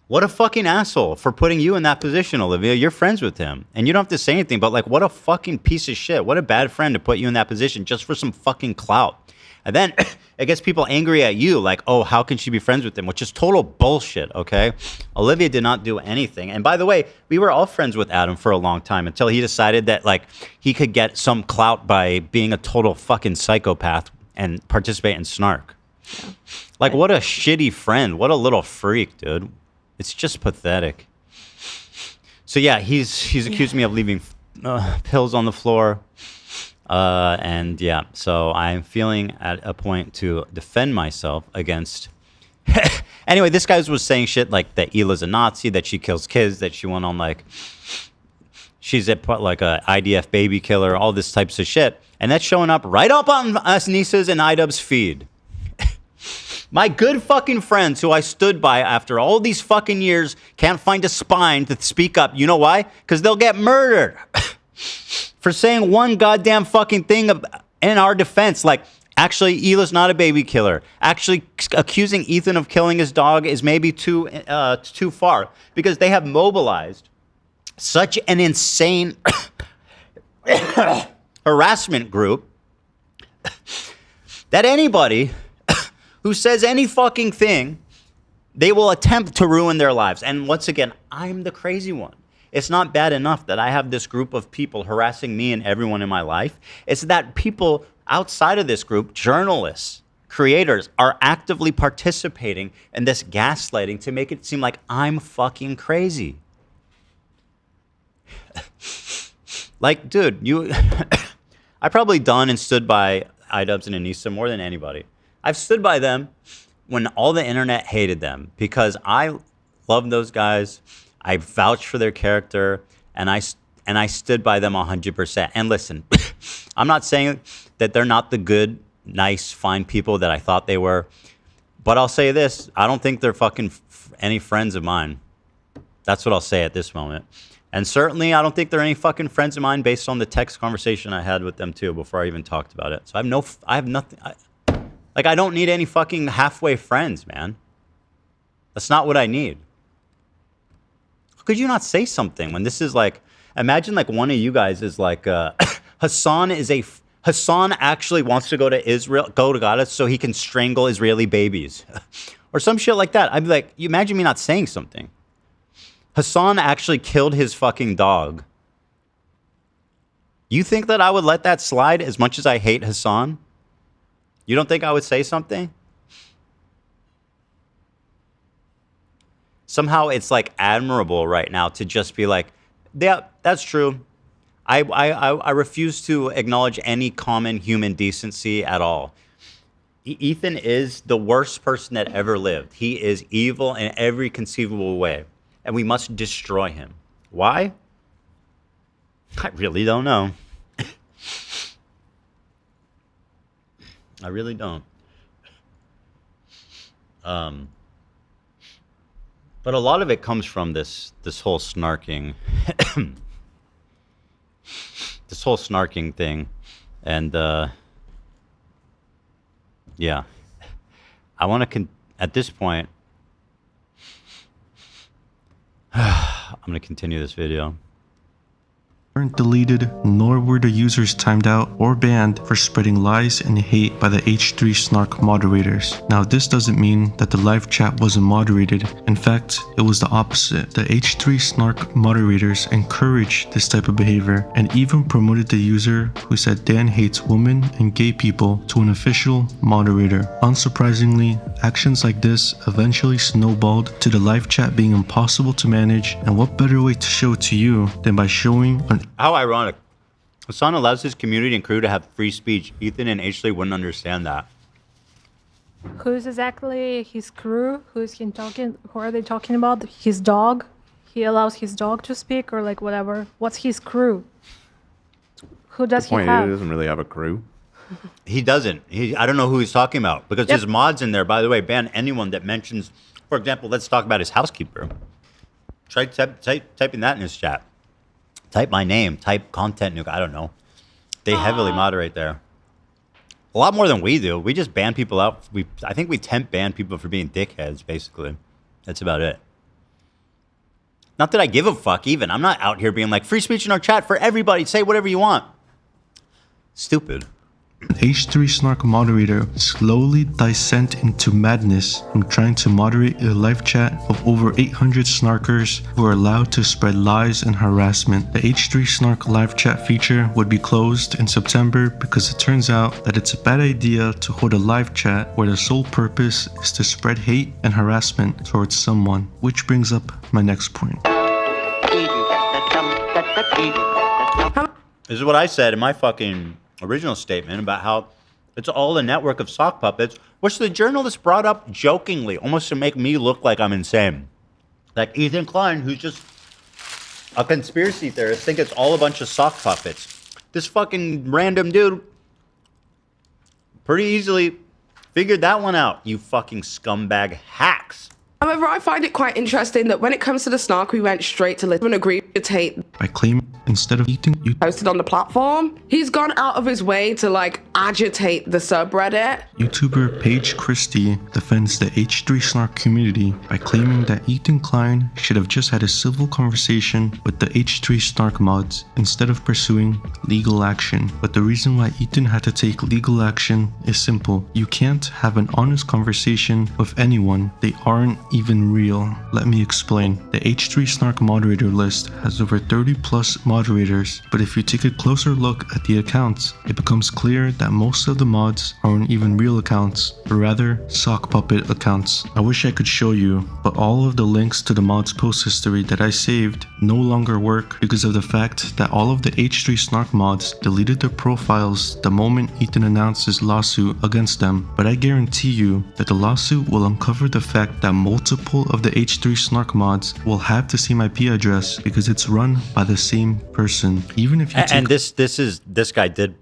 what a fucking asshole for putting you in that position, Olivia. You're friends with him. And you don't have to say anything, but like, what a fucking piece of shit. What a bad friend to put you in that position just for some fucking clout. And then it gets people angry at you, like, oh, how can she be friends with him? Which is total bullshit, okay? Olivia did not do anything. And by the way, we were all friends with Adam for a long time until he decided that, like, he could get some clout by being a total fucking psychopath and participate in snark. Like, what a shitty friend. What a little freak, dude. It's just pathetic. So yeah, he's accused me of leaving pills on the floor. And yeah, so I'm feeling at a point to defend myself against. Anyway, this guy was saying shit like that Hila's a Nazi, that she kills kids, that she went on like she's like a IDF baby killer, all this types of shit, and that's showing up right up on us Nisa's and iDubbbz's feed. My good fucking friends who I stood by after all these fucking years can't find a spine to speak up. You know why? Because they'll get murdered for saying one goddamn fucking thing in our defense. Like, actually, Hila's not a baby killer. Actually, accusing Ethan of killing his dog is maybe too far, because they have mobilized such an insane harassment group that anybody who says any fucking thing, they will attempt to ruin their lives. And once again, I'm the crazy one. It's not bad enough that I have this group of people harassing me and everyone in my life. It's that people outside of this group, journalists, creators, are actively participating in this gaslighting to make it seem like I'm fucking crazy. Like, dude, I probably done and stood by iDubbbz and Anissa more than anybody. I've stood by them when all the internet hated them because I love those guys. I vouched for their character, and I stood by them 100%. And listen, I'm not saying that they're not the good, nice, fine people that I thought they were, but I'll say this: I don't think they're fucking any friends of mine. That's what I'll say at this moment. And certainly, I don't think they're any fucking friends of mine based on the text conversation I had with them too before I even talked about it. So I have nothing. Like, I don't need any fucking halfway friends, man. That's not what I need. How could you not say something when this is like, imagine like one of you guys is like, Hasan actually wants to go to Gaza so he can strangle Israeli babies. Or some shit like that. I'd be like, you imagine me not saying something. Hasan actually killed his fucking dog. You think that I would let that slide as much as I hate Hasan? You don't think I would say something? Somehow it's like admirable right now to just be like, yeah, that's true. I refuse to acknowledge any common human decency at all. Ethan is the worst person that ever lived. He is evil in every conceivable way, and we must destroy him. Why? I really don't know. I really don't. But a lot of it comes from this whole snarking, this whole snarking thing, and yeah, I want to at this point, I'm gonna continue this video. weren't deleted, nor were the users timed out or banned for spreading lies and hate by the H3 Snark moderators. Now, this doesn't mean that the live chat wasn't moderated. In fact, it was the opposite. The H3 Snark moderators encouraged this type of behavior and even promoted the user who said Dan hates women and gay people to an official moderator. Unsurprisingly, actions like this eventually snowballed to the live chat being impossible to manage, and what better way to show it to you than by showing an How ironic. Hasan allows his community and crew to have free speech. Ethan and Ashley wouldn't understand that. Who's exactly his crew? Who's he talking? Who are they talking about? His dog? He allows his dog to speak, or like whatever. What's his crew? Who does he have? He doesn't really have a crew. He doesn't. I don't know who he's talking about because his mods in there, by the way, ban anyone that mentions, for example, let's talk about his housekeeper. Try typing that in his chat. Type my name, type content nuke, I don't know. They heavily moderate there. A lot more than we do. We just ban people out. I think we temp ban people for being dickheads, basically. That's about it. Not that I give a fuck even. I'm not out here being like, free speech in our chat for everybody. Say whatever you want. Stupid. H3 Snark moderator slowly descent into madness from trying to moderate a live chat of over 800 snarkers who are allowed to spread lies and harassment. The H3 Snark live chat feature would be closed in September because it turns out that it's a bad idea to hold a live chat where the sole purpose is to spread hate and harassment towards someone. Which brings up my next point. This is what I said in my fucking original statement about how it's all a network of sock puppets, which the journalist brought up jokingly, almost to make me look like I'm insane. Like Ethan Klein, who's just a conspiracy theorist, think it's all a bunch of sock puppets. This fucking random dude pretty easily figured that one out, you fucking scumbag hacks. However, I find it quite interesting that when it comes to the snark, we went straight to let him agree to hate By claiming instead of eating, you posted on the platform. He's gone out of his way to like agitate the subreddit. YouTuber Paige Christie defends the H3 Snark community by claiming that Ethan Klein should have just had a civil conversation with the H3 Snark mods instead of pursuing legal action. But the reason why Ethan had to take legal action is simple. You can't have an honest conversation with anyone. They aren't even real. Let me explain. The H3 Snark moderator list has over 30 plus moderators, but if you take a closer look at the accounts, it becomes clear that most of the mods aren't even real accounts, but rather sock puppet accounts. I wish I could show you, but all of the links to the mods post history that I saved no longer work because of the fact that all of the H3 Snark mods deleted their profiles the moment Ethan announced his lawsuit against them. But I guarantee you that the lawsuit will uncover the fact that multiple of the H3 Snark mods will have the same IP address because it's run by the same person. Even if you and this guy did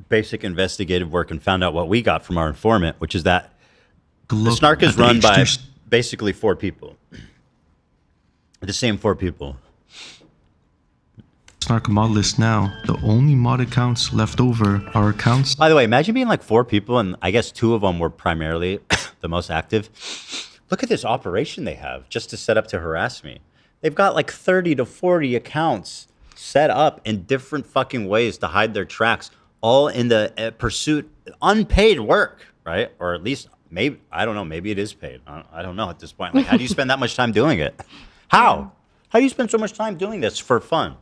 basic investigative work and found out what we got from our informant, which is that the Snark is run by basically 4 people. The same 4 people. Snark mod list now, the only mod accounts left over are accounts. By the way, imagine being like 4 people and I guess 2 of them were primarily the most active. Look at this operation they have just to set up to harass me. They've got like 30 to 40 accounts set up in different fucking ways to hide their tracks, all in the pursuit, unpaid work, right? Or at least maybe, I don't know, maybe it is paid. I don't know at this point. Like, how do you spend that much time doing it? How? How do you spend so much time doing this for fun?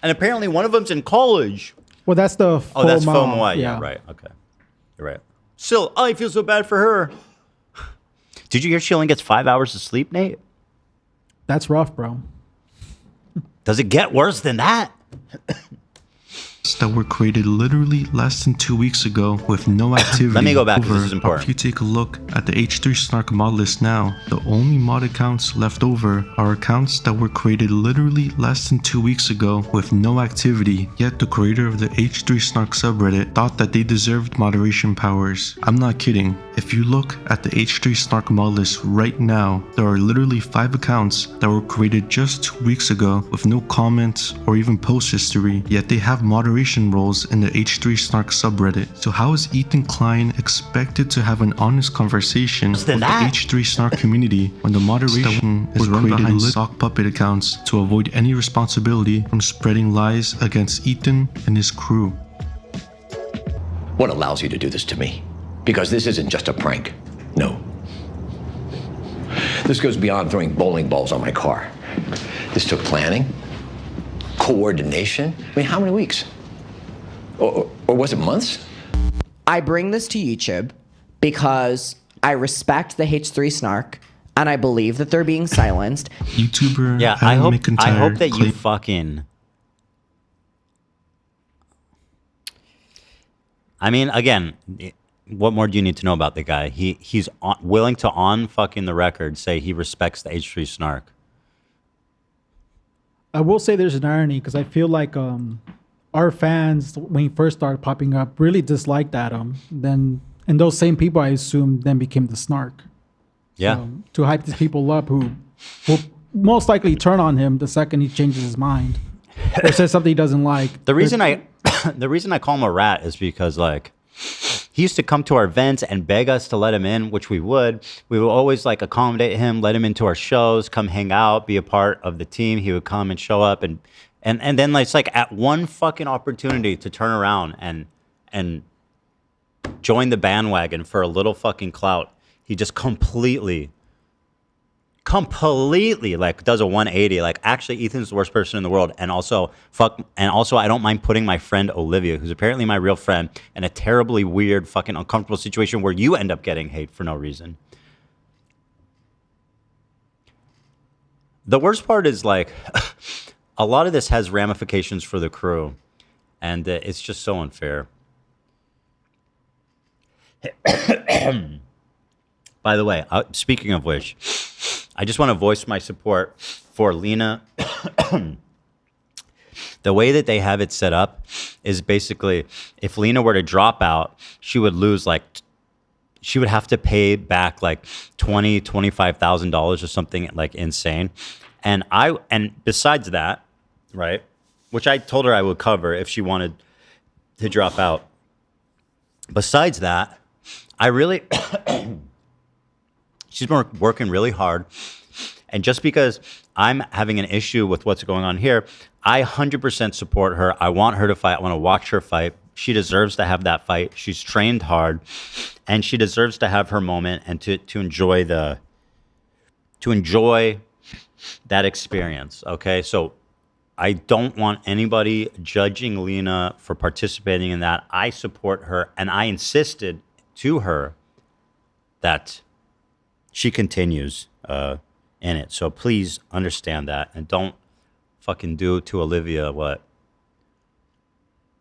And apparently one of them's in college. Well, that's the FOMO. Oh, that's FOMO. Yeah, right. Okay. You're right. Still, I feel so bad for her. Did you hear she only gets 5 hours of sleep, Nate? That's rough, bro. Does it get worse than that? That were created literally less than 2 weeks ago with no activity. Let me go back, because this is important. If you take a look at the H3 Snark mod list now, the only mod accounts left over are accounts that were created literally less than 2 weeks ago with no activity, yet the creator of the H3 Snark subreddit thought that they deserved moderation powers. I'm not kidding. If you look at the H3 Snark mod list right now, there are literally 5 accounts that were created just 2 weeks ago with no comments or even post history, yet they have moderation roles in the H3 Snark subreddit. So how is Ethan Klein expected to have an honest conversation with the H3 Snark community when the moderation is run behind sock puppet accounts to avoid any responsibility from spreading lies against Ethan and his crew? What allows you to do this to me? Because this isn't just a prank. No. This goes beyond throwing bowling balls on my car. This took planning, coordination. I mean, how many weeks? Or was it months? I bring this to YouTube because I respect the H3 Snark and I believe that they're being silenced. YouTuber Yeah, I hope that you fucking... I mean, again, what more do you need to know about the guy? He's willing to, on fucking the record, say he respects the H3 Snark. I will say there's an irony because I feel like our fans, when he first started popping up, really disliked Adam. Then, and those same people, I assume, then became the Snark. Yeah. So, to hype these people up who will most likely turn on him the second he changes his mind or says something he doesn't like. The reason I call him a rat is because, like, he used to come to our events and beg us to let him in, which we would. We would always like accommodate him, let him into our shows, come hang out, be a part of the team. He would come and show up, and then it's like at one fucking opportunity to turn around and join the bandwagon for a little fucking clout, he just completely like does a 180. Like, actually, Ethan's the worst person in the world, and also I don't mind putting my friend Olivia, who's apparently my real friend, in a terribly weird, fucking uncomfortable situation where you end up getting hate for no reason. The worst part is, like, a lot of this has ramifications for the crew, and it's just so unfair. By the way, speaking of which, I just want to voice my support for Lena. The way that they have it set up is basically, if Lena were to drop out, she would lose she would have to pay back like $25,000 or something like insane. And besides that, right, which I told her I would cover if she wanted to drop out. Besides that, I really, she's been working really hard. And just because I'm having an issue with what's going on here, I 100% support her. I want her to fight. I want to watch her fight. She deserves to have that fight. She's trained hard, and she deserves to have her moment and to enjoy that experience. Okay, so I don't want anybody judging Lena for participating in that. I support her, and I insisted to her that she continues in it. So please understand that, and don't fucking do to Olivia what.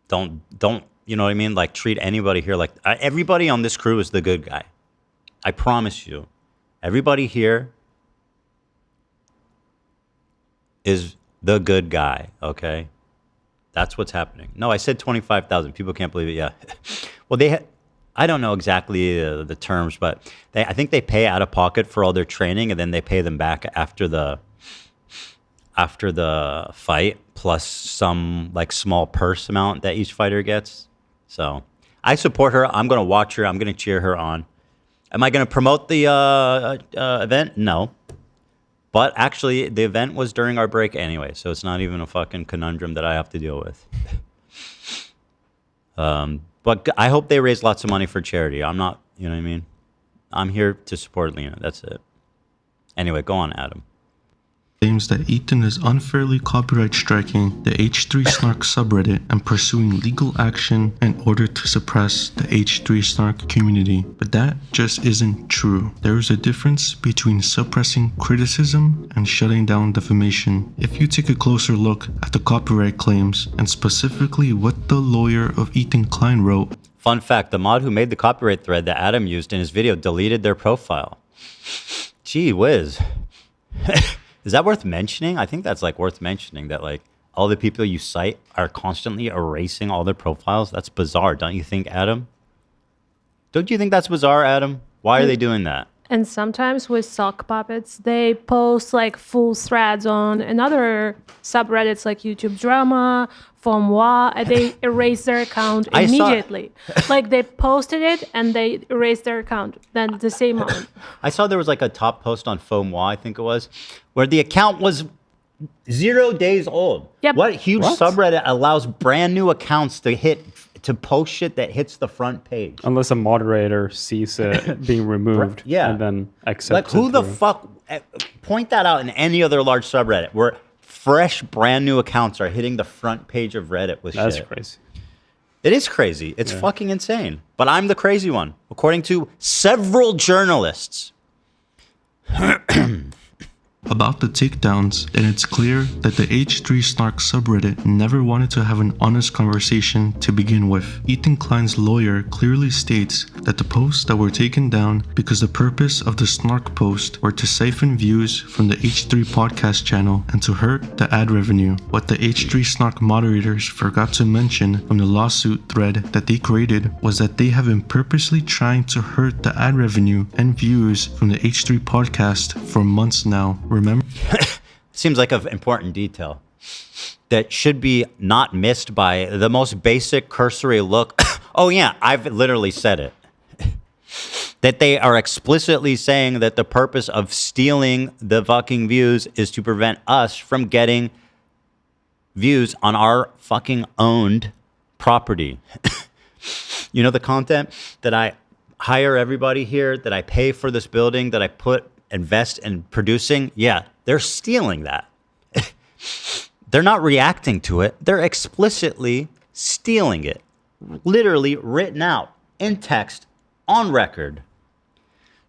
Don't you know what I mean? Like, treat anybody here like everybody on this crew is the good guy. I promise you, everybody here is the good guy. Okay, that's what's happening. No, I said 25,000. People can't believe it. Yeah, well I don't know exactly the terms, but I think they pay out of pocket for all their training, and then they pay them back after the fight, plus some like small purse amount that each fighter gets. So I support her. I'm gonna watch her. I'm gonna cheer her on. Am I gonna promote the event? No. But actually, the event was during our break anyway, so it's not even a fucking conundrum that I have to deal with. But I hope they raise lots of money for charity. I'm not, you know what I mean? I'm here to support Lena. That's it. Anyway, go on, Adam. Claims that Ethan is unfairly copyright striking the H3 Snark subreddit and pursuing legal action in order to suppress the H3 Snark community. But that just isn't true. There is a difference between suppressing criticism and shutting down defamation. If you take a closer look at the copyright claims, and specifically what the lawyer of Ethan Klein wrote. Fun fact, the mod who made the copyright thread that Adam used in his video deleted their profile. Gee whiz. Is that worth mentioning? I think that's like worth mentioning, that like all the people you cite are constantly erasing all their profiles. That's bizarre, don't you think, Adam? Don't you think that's bizarre, Adam? Why are they doing that? And sometimes with sock puppets, they post like full threads on another subreddits like YouTube Drama, Moi, and they erase their account immediately. Like they posted it and they erased their account. Then the same moment. I saw there was like a top post on Moi, I think it was, where the account was 0 days old. Yep. What huge subreddit allows brand new accounts to post shit that hits the front page? Unless a moderator sees it being removed, and then accepts Like who it the through. fuck? Point that out in any other large subreddit where fresh, brand new accounts are hitting the front page of Reddit with shit. That's crazy. It is crazy. It's fucking insane. But I'm the crazy one, according to several journalists. About the takedowns, and it's clear that the H3 Snark subreddit never wanted to have an honest conversation to begin with. Ethan Klein's lawyer clearly states that the posts that were taken down because the purpose of the Snark post were to siphon views from the H3 podcast channel and to hurt the ad revenue. What the H3 Snark moderators forgot to mention from the lawsuit thread that they created was that they have been purposely trying to hurt the ad revenue and views from the H3 podcast for months now. Remember? Seems like an important detail that should be not missed by the most basic cursory look. Oh yeah, I've literally said it. That they are explicitly saying that the purpose of stealing the fucking views is to prevent us from getting views on our fucking owned property. You know, the content that I hire everybody here, that I pay for this building, that I invest in producing, yeah, they're stealing that. They're not reacting to it. They're explicitly stealing it. Literally written out in text on record.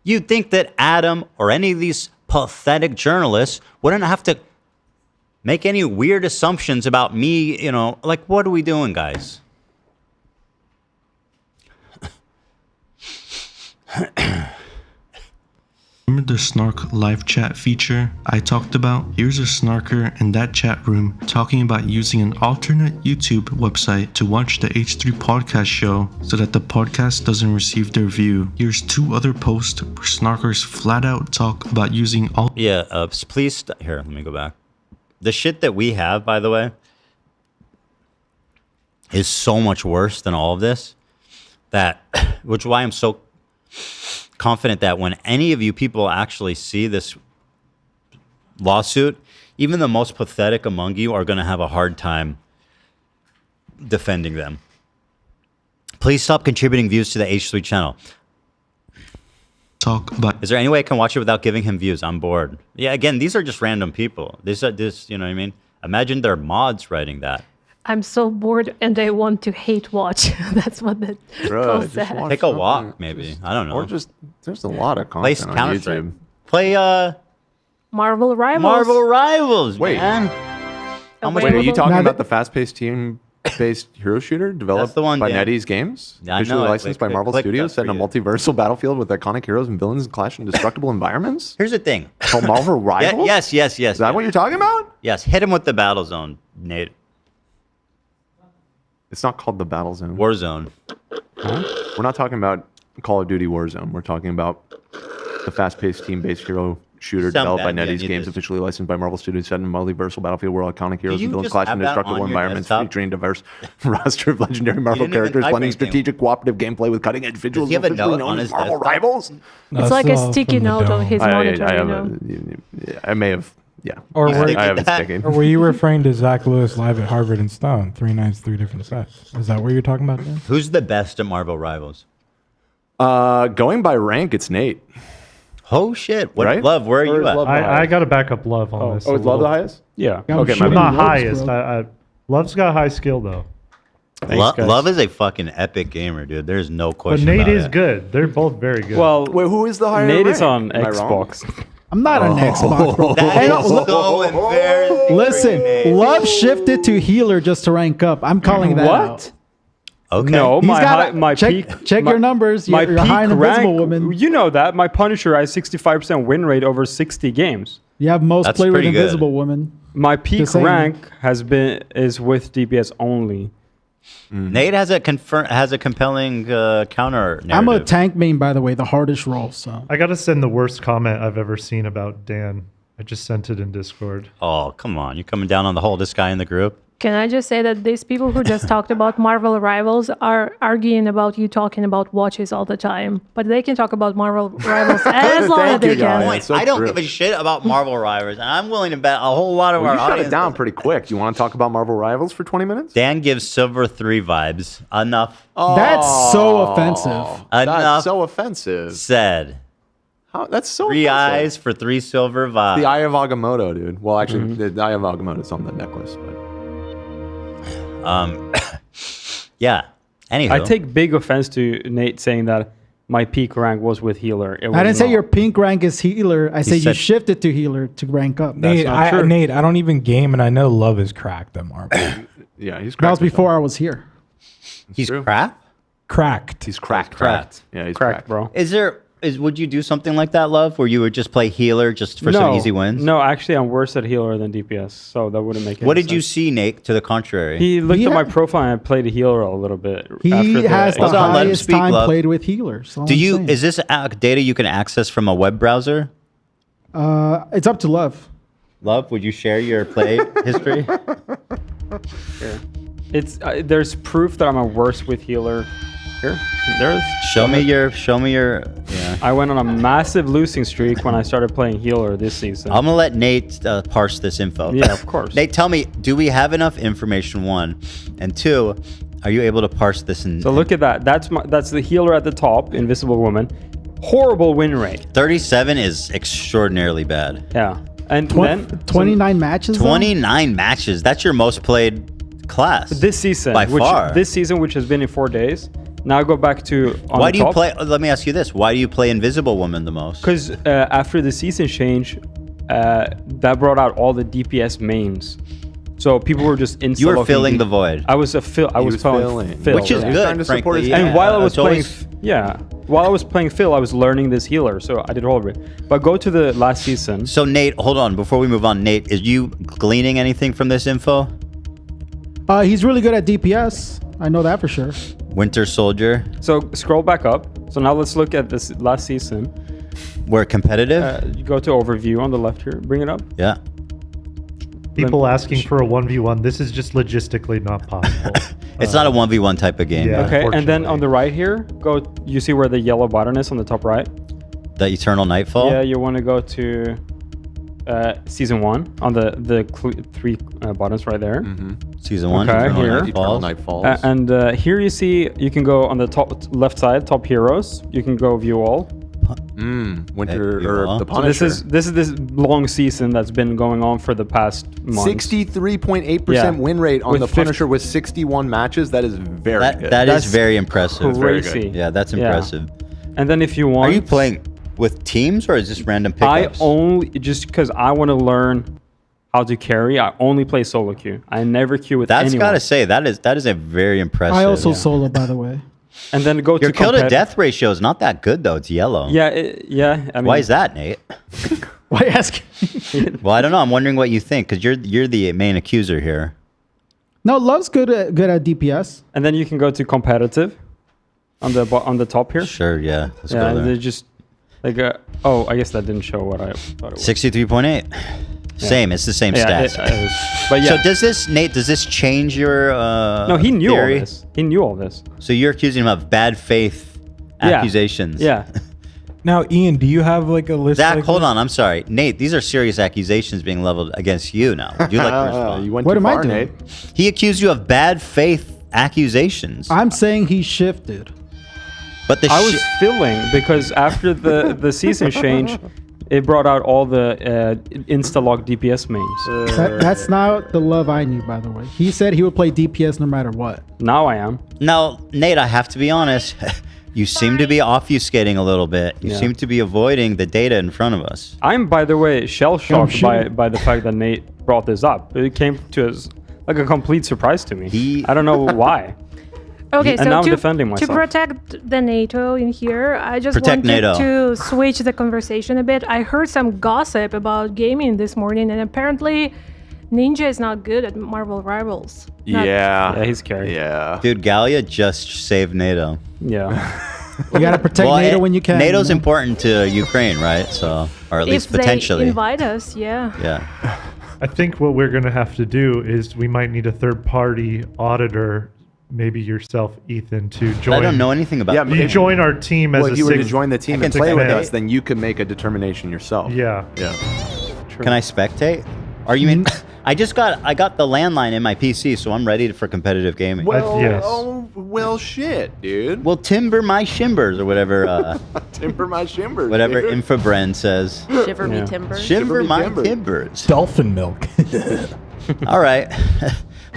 You'd think that Adam or any of these pathetic journalists wouldn't have to make any weird assumptions about me, you know, like, what are we doing, guys? Remember the Snark live chat feature I talked about? Here's a Snarker in that chat room talking about using an alternate YouTube website to watch the H3 podcast show so that the podcast doesn't receive their view. Here's 2 other posts where Snarkers flat out talk about using please, here, let me go back. The shit that we have, by the way, is so much worse than all of this, which is why I'm so confident that when any of you people actually see this lawsuit, even the most pathetic among you are going to have a hard time defending them. Please stop contributing views to the H3 channel. Is there any way I can watch it without giving him views? I'm bored. Yeah, again, these are just random people. This, you know what I mean? Imagine they're mods writing that. I'm so bored and I want to hate watch. That's what the post said. Take a walk, maybe. I don't know. Or just, there's a lot of Play content on Counter-Strike. YouTube. Play Marvel Rivals. Marvel Rivals, Wait. man. Wait, are you talking about the fast-paced team-based hero shooter developed the one, by yeah. NetEase Games? Yeah, I Officially know it. licensed by Marvel Click Studios, that set in a multiversal battlefield with iconic heroes and villains clash in destructible environments? Here's the thing. Called Marvel Rivals? Yes. Is that what you're talking about? Yes, hit him with the battle zone, Nate. It's not called the Battle Zone. Warzone. Huh? We're not talking about Call of Duty Warzone. We're talking about the fast-paced team-based hero shooter developed by NetEase Games, officially licensed by Marvel Studios, set in a multiversal battlefield where iconic heroes and villains clash in destructible environments, featuring diverse roster of legendary Marvel characters, blending strategic cooperative gameplay with cutting-edge visuals, officially known as Marvel Rivals. It's like a sticky note on his monitor. I may have. Yeah. Or I have it sticking. Or were you referring to Zach Lewis live at Harvard and Stone? 3 nights, 3 different sets. Is that what you're talking about, Dan? Who's the best at Marvel Rivals? Going by rank, it's Nate. Oh shit! What, right? Love, where are you at? I got to back up Love on this. Oh, is Love the highest? Yeah. Okay, I'm not highest. Love's got high skill though. Love is a fucking epic gamer, dude. There's no But question. Nate about is it. good. They're both very good. Well, wait, who is the higher Nate rank? is on Am I wrong? Xbox. I'm not an Xbox, bro. That is so embarrassing. Listen, Love shifted to healer just to rank up. I'm calling that out. What? Okay. No, He's got my check your numbers. My You're peak high in Invisible rank, Woman. You know that. My Punisher has 65% win rate over 60 games. You have most That's play with pretty good. Invisible Woman. My peak Just saying. rank is with DPS only. Nate has a compelling counter narrative. I'm a tank main, by the way, the hardest role. So I gotta send the worst comment I've ever seen about Dan. I just sent it in Discord. Oh, come on. You're coming down on the oldest guy in the group? Can I just say that these people who just talked about Marvel Rivals are arguing about you talking about watches all the time, but they can talk about Marvel Rivals as long as they can. I don't give a shit about Marvel Rivals, and I'm willing to bet a whole lot of our You shut audience it down pretty quick. You want to talk about Marvel Rivals for 20 minutes? Dan gives Silver 3 vibes. Enough. That's so offensive. Enough. That's so offensive. Said. How, that's so 3 offensive. eyes for 3 silver vibes. The Eye of Agamotto, dude. Well, actually, the Eye of Agamotto is on the necklace. But. Yeah. Anywho. I take big offense to Nate saying that my peak rank was with healer. It was I didn't say not. your pink rank is healer. I said you said- shifted to healer to rank up. Nate, I don't even game, and I know love is cracked at Marvel. Yeah, he's cracked. That was before I was here. He's crap? Cracked. He's cracked. Yeah, he's Cracked, bro. Would you do something like that, Love, where you would just play healer just for some easy wins? No, actually, I'm worse at healer than DPS, so that wouldn't make any What did you sense. see, Nate, to the contrary? He looked at my profile and I played a healer a little bit. He has the Hold on, let him highest speak, time Love. played with healers. Do you? Is this data you can access from a web browser? It's up to Love. Love, would you share your play history? Here. It's there's proof that I'm a worse with healer. Here, there's. Show me your. Yeah. I went on a massive losing streak when I started playing healer this season. I'm gonna let Nate parse this info. Yeah, of course. Nate, tell me, do we have enough information? 1, and 2, are you able to parse this? So look at that. That's the healer at the top, Invisible Woman. Horrible win rate. 37 is extraordinarily bad. Yeah, and then 29 matches. 29 matches. That's your most played class this season. by far. This season, which has been in 4 days. Now I go back to on Why the do you top. play? Let me ask you this: why do you play Invisible Woman the most? Because after the season change, that brought out all the DPS mains. So people were just You were filling the void. I was playing Phil, which is good, frankly. And while I was playing, always... while I was playing Phil, I was learning this healer, so I did all of it. But go to the last season. So Nate, hold on, before we move on, Nate, is you gleaning anything from this info? He's really good at DPS. I know that for sure. Winter Soldier. So scroll back up. So now let's look at this last season. We're competitive. You go to overview on the left here. Bring it up. Yeah. People asking for a 1v1. This is just logistically not possible. It's not a 1v1 type of game. Yeah, Okay, and then on the right here, you see where the yellow button is on the top right? The Eternal Nightfall? Yeah, you want to go to season 1 on the 3 buttons right there. Season 1, okay, Eternal here. Nightfalls. Nightfalls. And here you see, you can go on the top left side, top heroes. You can go view all. Winter or the So Punisher. this is this long season that's been going on for the past month. 63.8% win rate on With the Punisher with 61 matches. That is very good. That's very impressive. crazy. Yeah, that's impressive. And then if you want, Are you playing with teams or is this random I pickups? only just because I want to learn how to carry. I only play solo queue. I never queue with That's anyone. gotta say that is a very impressive. I also solo, by the way. And then go Your to kill to death ratio is not that good though. It's yellow. Yeah, I mean, Why is that, Nate? Why ask? Well, I don't know. I'm wondering what you think because you're the main accuser here. No, Love's good at DPS. And then you can go to competitive on the top here. Sure, yeah. Let's Yeah, go there. they just like oh, I guess that didn't show what I thought it was. 63.8. Same. It's the same Yeah, stats. but yeah. So does this, Nate? Does this change your? No, he knew theory? all this. He knew all this. So you're accusing him of bad faith accusations. Yeah. Now, Ian, do you have like a list? Zach, like hold this? on. I'm sorry, Nate. These are serious accusations being leveled against you now. Would you like to respond? You went What too am I far, doing? Nate. He accused you of bad faith accusations. I'm saying he shifted. But the I was filling because after the season change, it brought out all the insta-lock DPS mains. That's not the Love I knew, by the way. He said he would play DPS no matter what. Now I am. Now, Nate, I have to be honest. You seem to be obfuscating a little bit. You Yeah. seem to be avoiding the data in front of us. I'm, by the way, shell-shocked shooting. by the fact that Nate brought this up. It came to us like a complete surprise to me. I don't know why. Okay, And so now I'm to, defending myself. to protect the NATO in here, I just Protect wanted NATO. to switch the conversation a bit. I heard some gossip about gaming this morning, and apparently Ninja is not good at Marvel Rivals. Yeah, he's carried. Yeah, Dude, Gallia just saved NATO. Yeah. You gotta protect NATO when you can. NATO's you know? important to Ukraine, right? So, or at least If potentially. they invite us, yeah. Yeah. I think what we're going to have to do is we might need a third-party auditor, maybe yourself, Ethan, to join. I don't know anything about. Yeah, You join our team as Well, a if you were to sixth- join the team and sixth play with man. us, then you could make a determination yourself. Yeah. Yeah. Can I spectate? Are you in? I got the landline in my PC, so I'm ready for competitive gaming. Well, shit, dude. Well, timber my shimbers or whatever. Timber my shimbers. Whatever dude. Infobren says. Shiver me timbers. Shiver me my timbers. timbers. Dolphin milk. All right.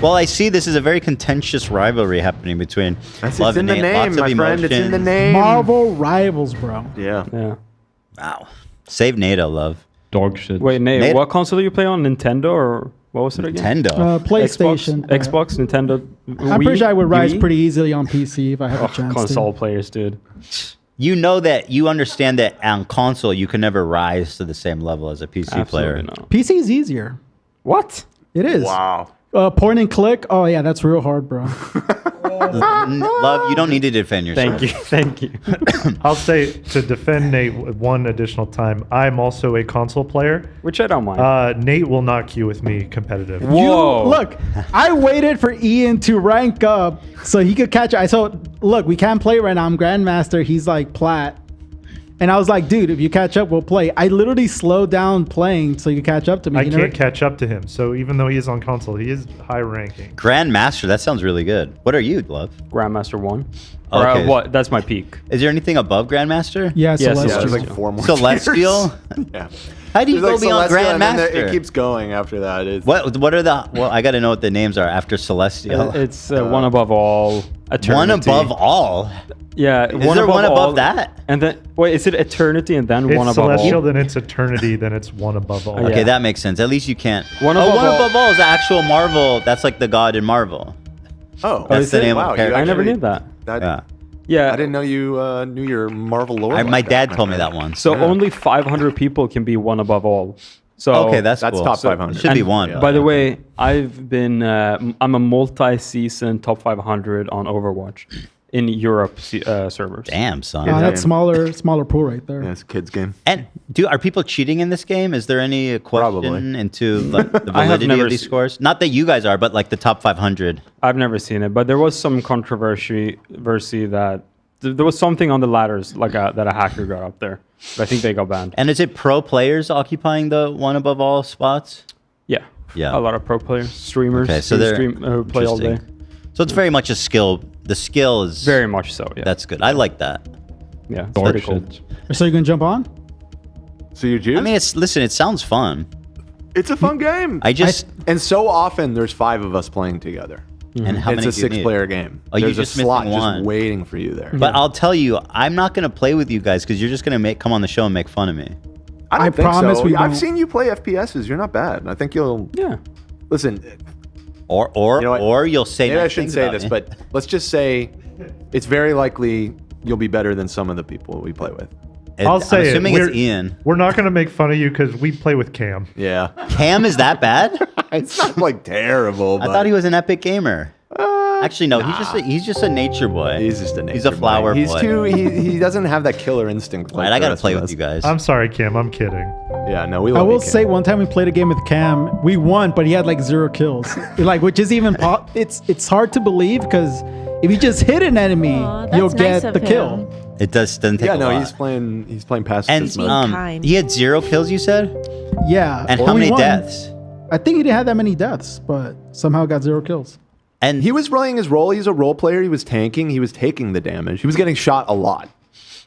Well, I see this is a very contentious rivalry happening between It's Love in and the Nate. name, Lots of my friend. It's in the emotions. name. Marvel Rivals, bro. Yeah. Yeah. Wow. Save NATO, love. Dog shit. Wait, Nate, what console do you play on? Nintendo or what was it again? Nintendo. PlayStation. Xbox, Nintendo. I'm pretty sure I would rise pretty easily on PC if I had a chance console to. players, dude. You know that you understand that on console you can never rise to the same level as a PC player. PC is easier. What? It is. Wow. Point and click. Oh yeah, that's real hard, bro. Love, you don't need to defend yourself. Thank you. I'll say to defend Nate one additional time, I'm also a console player. Which I don't mind. Nate will not queue with me competitive. Look, I waited for Ian to rank up so he could catch. Look, we can't play right now. I'm Grandmaster. He's like plat. And I was like, dude, if you catch up, we'll play. I literally slowed down playing so you could catch up to me. I You can't catch up to him. So even though he is on console, he is high ranking. Grandmaster, that sounds really good. What are you, Love? Grandmaster 1. Okay. Or, what? That's my peak. Is there anything above Grandmaster? Yeah, Celestial. Yeah, there's like 4 more Celestial? tiers. Yeah. How do you There's go like beyond Celestial, and then Grandmaster? it keeps going after that. It's, What are the... Well, I got to know what the names are after Celestial. It's one above all. Eternity. One above all? Yeah. Is there one above all, that? And then, wait, is it eternity and then It's one above celestial, all? then it's eternity, then it's one above all. Okay, that makes sense. At least you can't... One one above all. above all is the actual Marvel. That's like the god in Marvel. oh, That's the name wow, of the you character. I never actually- knew that. Yeah. Yeah. I didn't know you knew your Marvel lore. My dad told me that once. So only 500 people can be one above all. So Okay, that's cool. top So 500. Should be and one. By the way, I've been I'm a multi-season top 500 on Overwatch in Europe servers. Damn, son. That's smaller pool right there. Yeah, it's a kid's game. And are people cheating in this game? Is there any question into like, the I have validity never of these se- scores? Not that you guys are, but like the top 500. I've never seen it, but there was some controversy that there was something on the ladders like that a hacker got up there. But I think they got banned. And is it pro players occupying the one above all spots? Yeah. Yeah. A lot of pro players, streamers Okay, so who they're who play all day. interesting. So it's very much a skill. The skill is Very much so, yeah. That's good. I like that. Yeah, it's Dog pretty shit. cool. So you gonna jump on? So you Jews? I mean, it sounds fun. It's a fun game. And so often there's 5 of us playing together. And how it's many a do you need? 6-player game. Oh, you're There's just a slot missing one. just waiting for you there. But I'll tell you, I'm not going to play with you guys because you're just going to come on the show and make fun of me. I don't think promise so. we I've won't. seen you play FPSs. You're not bad. I think you'll. Yeah. Listen. Or You know what? or you'll say. Maybe I nice shouldn't things say about this, me. but let's just say it's very likely you'll be better than some of the people we play with. I'll say I'm assuming it. it's Ian. We're not going to make fun of you because we play with Cam. Yeah. Cam is that bad? It's not like terrible. I But thought he was an epic gamer. Actually, no. He's just a nature boy. He's just a nature. He's a flower boy. He's boy. too. He doesn't have that killer instinct. Like Right, I the got to rest play of with us. you guys. I'm sorry, Cam. I'm kidding. Yeah, no, we. I Love will you, Cam. say one time we played a game with Cam, we won, but he had like 0 kills. Like, which is even it's hard to believe because if you just hit an enemy, that's you'll nice get of the him. kill. It doesn't take Yeah, a no, lot. he's playing pacifist And mode. kind. he had 0 kills. You said. Yeah. And Well, how we many won. deaths? I think he didn't have that many deaths, but somehow got 0 kills. And he was playing his role. He's a role player. He was tanking. He was taking the damage. He was getting shot a lot.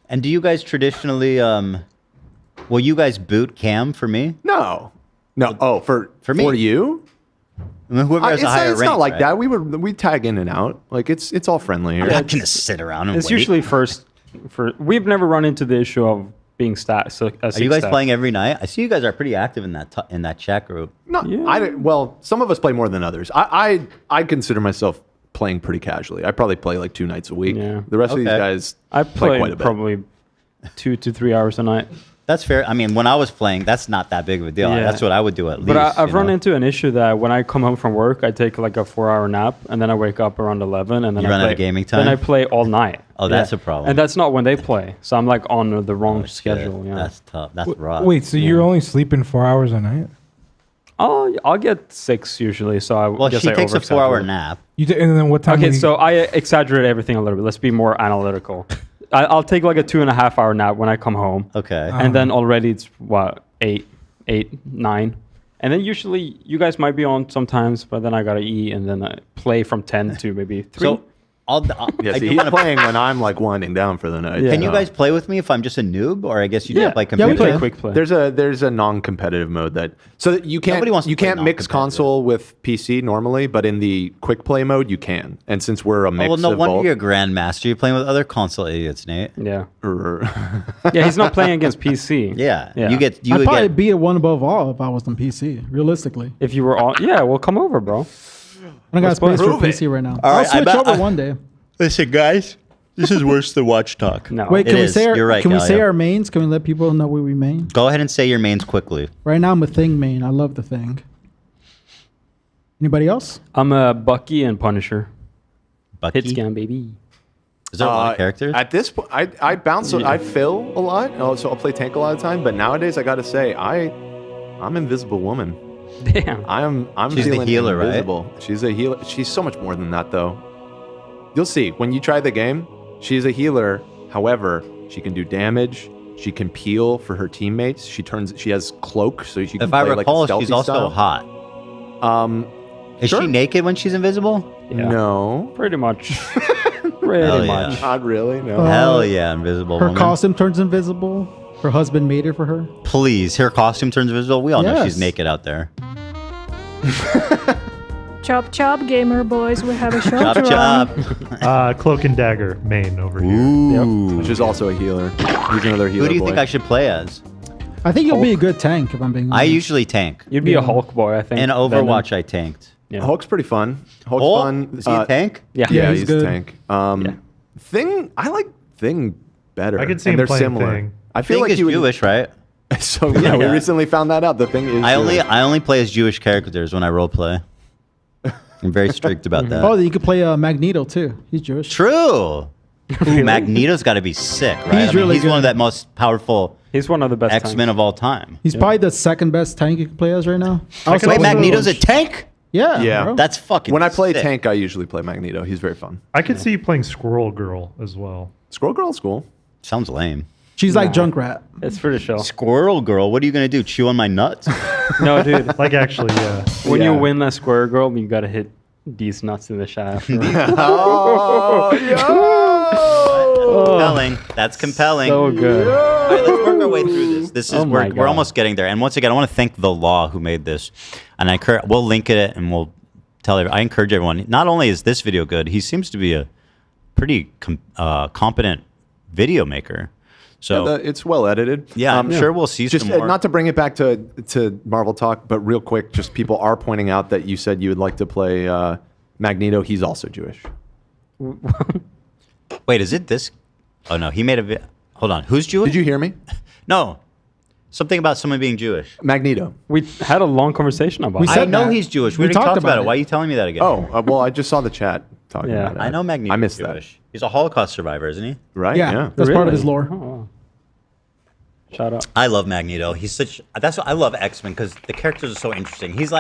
And do you guys traditionally will you guys boot Cam for me? No. Oh, for me. For you? I mean, whoever has It's a higher it's rank, not like right? that. We tag in and out. Like it's all friendly here. I'm not gonna sit around and It's wait. usually we've never run into the issue of being stat. So Are you guys playing every night? I see you guys are pretty active in that chat group. No, well, some of us play more than others. I consider myself playing pretty casually. I probably play like 2 nights a week. Yeah. The rest of these Okay. guys I play play quite a bit. probably 2 to 3 hours a night. That's fair. I mean, when I was playing, that's not that big of a deal. Yeah. That's what I would do at least. But I've you run know? into an issue that when I come home from work, I take like a 4-hour nap, and then I wake up around 11, and then You I run play, out of gaming time? Then I play all night. Oh, that's a problem. And that's not when they play, so I'm like on the wrong schedule. Yeah, that's tough. That's rough. Wait, so you're only sleeping 4 hours a night? Oh, I'll get 6 usually. So I guess she I takes a 4-hour overexaggerate. nap. And then what time? Okay, do you- so I exaggerate everything a little bit. Let's be more analytical. I'll take like a 2.5-hour nap when I come home. Okay. And then already it's what 8, 9, and then usually you guys might be on sometimes, but then I gotta eat and then I play from 10 to maybe 3. So I'll Yeah, I see, do he's wanna- playing when I'm like winding down for the night. Can you guys play with me if I'm just a noob, or I guess you do like we competitive? can. quick play. There's a non-competitive mode that so that you can't Nobody wants to you play can't mix console with PC normally, but in the quick play mode you can. And since we're a mix Oh, well, no of wonder both, you're a grandmaster. You're playing with other console idiots, Nate. Yeah. yeah, he's not playing against PC. Yeah. Yeah. You get you I'd would probably get be at one above all if I was on PC. Realistically, If you were on, yeah, well, come over, bro. I don't got Let's play. space for Prove it. PC right now. All I'll right, I switch bet over I- one day. Listen, guys, this is worse than watch talk. No. Wait, can It we is. say our, You're right, can we say Gallia. our mains? Can we let people know where we main? Go ahead and say your mains quickly. Right now I'm a Thing main. I love the Thing. Anybody else? I'm a Bucky and Punisher. Bucky? Hit scan, baby. Is there a lot of characters? At this point, I bounce. I fill a lot, so I'll play tank a lot of the time. But nowadays, I gotta say, I'm Invisible Woman. Damn. I'm She's the feeling healer, right? invisible. She's a healer. She's so much more than that, though. You'll see when you try the game. She's a healer. However, she can do damage. She can peel for her teammates. She has cloak, so she can If I play recall, like a stealthy she's also style. hot. Is sure. she naked when she's invisible? Yeah. No, Pretty much. Pretty Hell much. yeah. not really. No. Hell yeah, invisible Her woman. costume turns invisible. Her husband made it for her. Please, her costume turns invisible. We all know she's Yes. naked out there. Chop chop, gamer boys. We have a show Chop to chop. run. Cloak and Dagger main over here. Ooh. Which is also a healer. He's another healer. Who do you boy. think I should play as? I think you'll be a good tank if I'm being honest. I usually tank. You'd be a Hulk boy, I think. In Overwatch, I tanked. Yeah. Hulk's pretty fun. Hulk's Hulk? fun. Is he a tank? Yeah. Yeah, he's he's good. a tank. Thing, I like Thing better. I can see and him they're playing similar. Thing. I feel Thing like is you would, Jewish, right? So yeah, we Yeah. recently found that out. The Thing is. I Jewish. only play as Jewish characters when I role play. I'm very strict about that. Oh, you could play Magneto too. He's Jewish. True. Ooh, Magneto's got to be sick, right? He's really he's one of good. the most powerful He's one of the best X-Men tanks. of all time. He's probably the second best tank you can play as right now. Wait, Magneto's a tank? Yeah. Yeah. bro. That's fucking When I play sick. tank, I usually play Magneto. He's very fun. I could see you playing Squirrel Girl as well. Squirrel Girl's cool. Sounds lame. She's like Junkrat. It's pretty chill. Squirrel Girl, what are you going to do? Chew on my nuts? No, dude. Like actually, yeah. When Yeah. you win that Square Girl, you gotta hit these nuts in the shaft. Oh, Compelling. That's compelling. So good. All right, let's work our way through this. This is Oh my we're God. almost getting there. And once again, I want to thank the law who made this. And we'll link it and we'll tell I encourage everyone. Not only is this video good, he seems to be a pretty competent video maker. So it's well edited. Yeah, I'm sure we'll see just some more. not to bring it back to Marvel talk, but real quick, just people are pointing out that you said you would like to play Magneto. He's also Jewish. Wait, is it this? Oh no, he made a video. Hold on, who's Jewish? Did you hear me? No, something about someone being Jewish. Magneto. We had a long conversation about it. I know he's Jewish. We already talked about it. Why are you telling me that again? Oh, well, I just saw the chat talking Yeah. about it. I know Magneto. I missed Jewish. He's a Holocaust survivor, isn't he? Right? Yeah, that's part of his lore. Oh, wow. Shout out. I love Magneto. That's what I love X-Men because the characters are so interesting. He's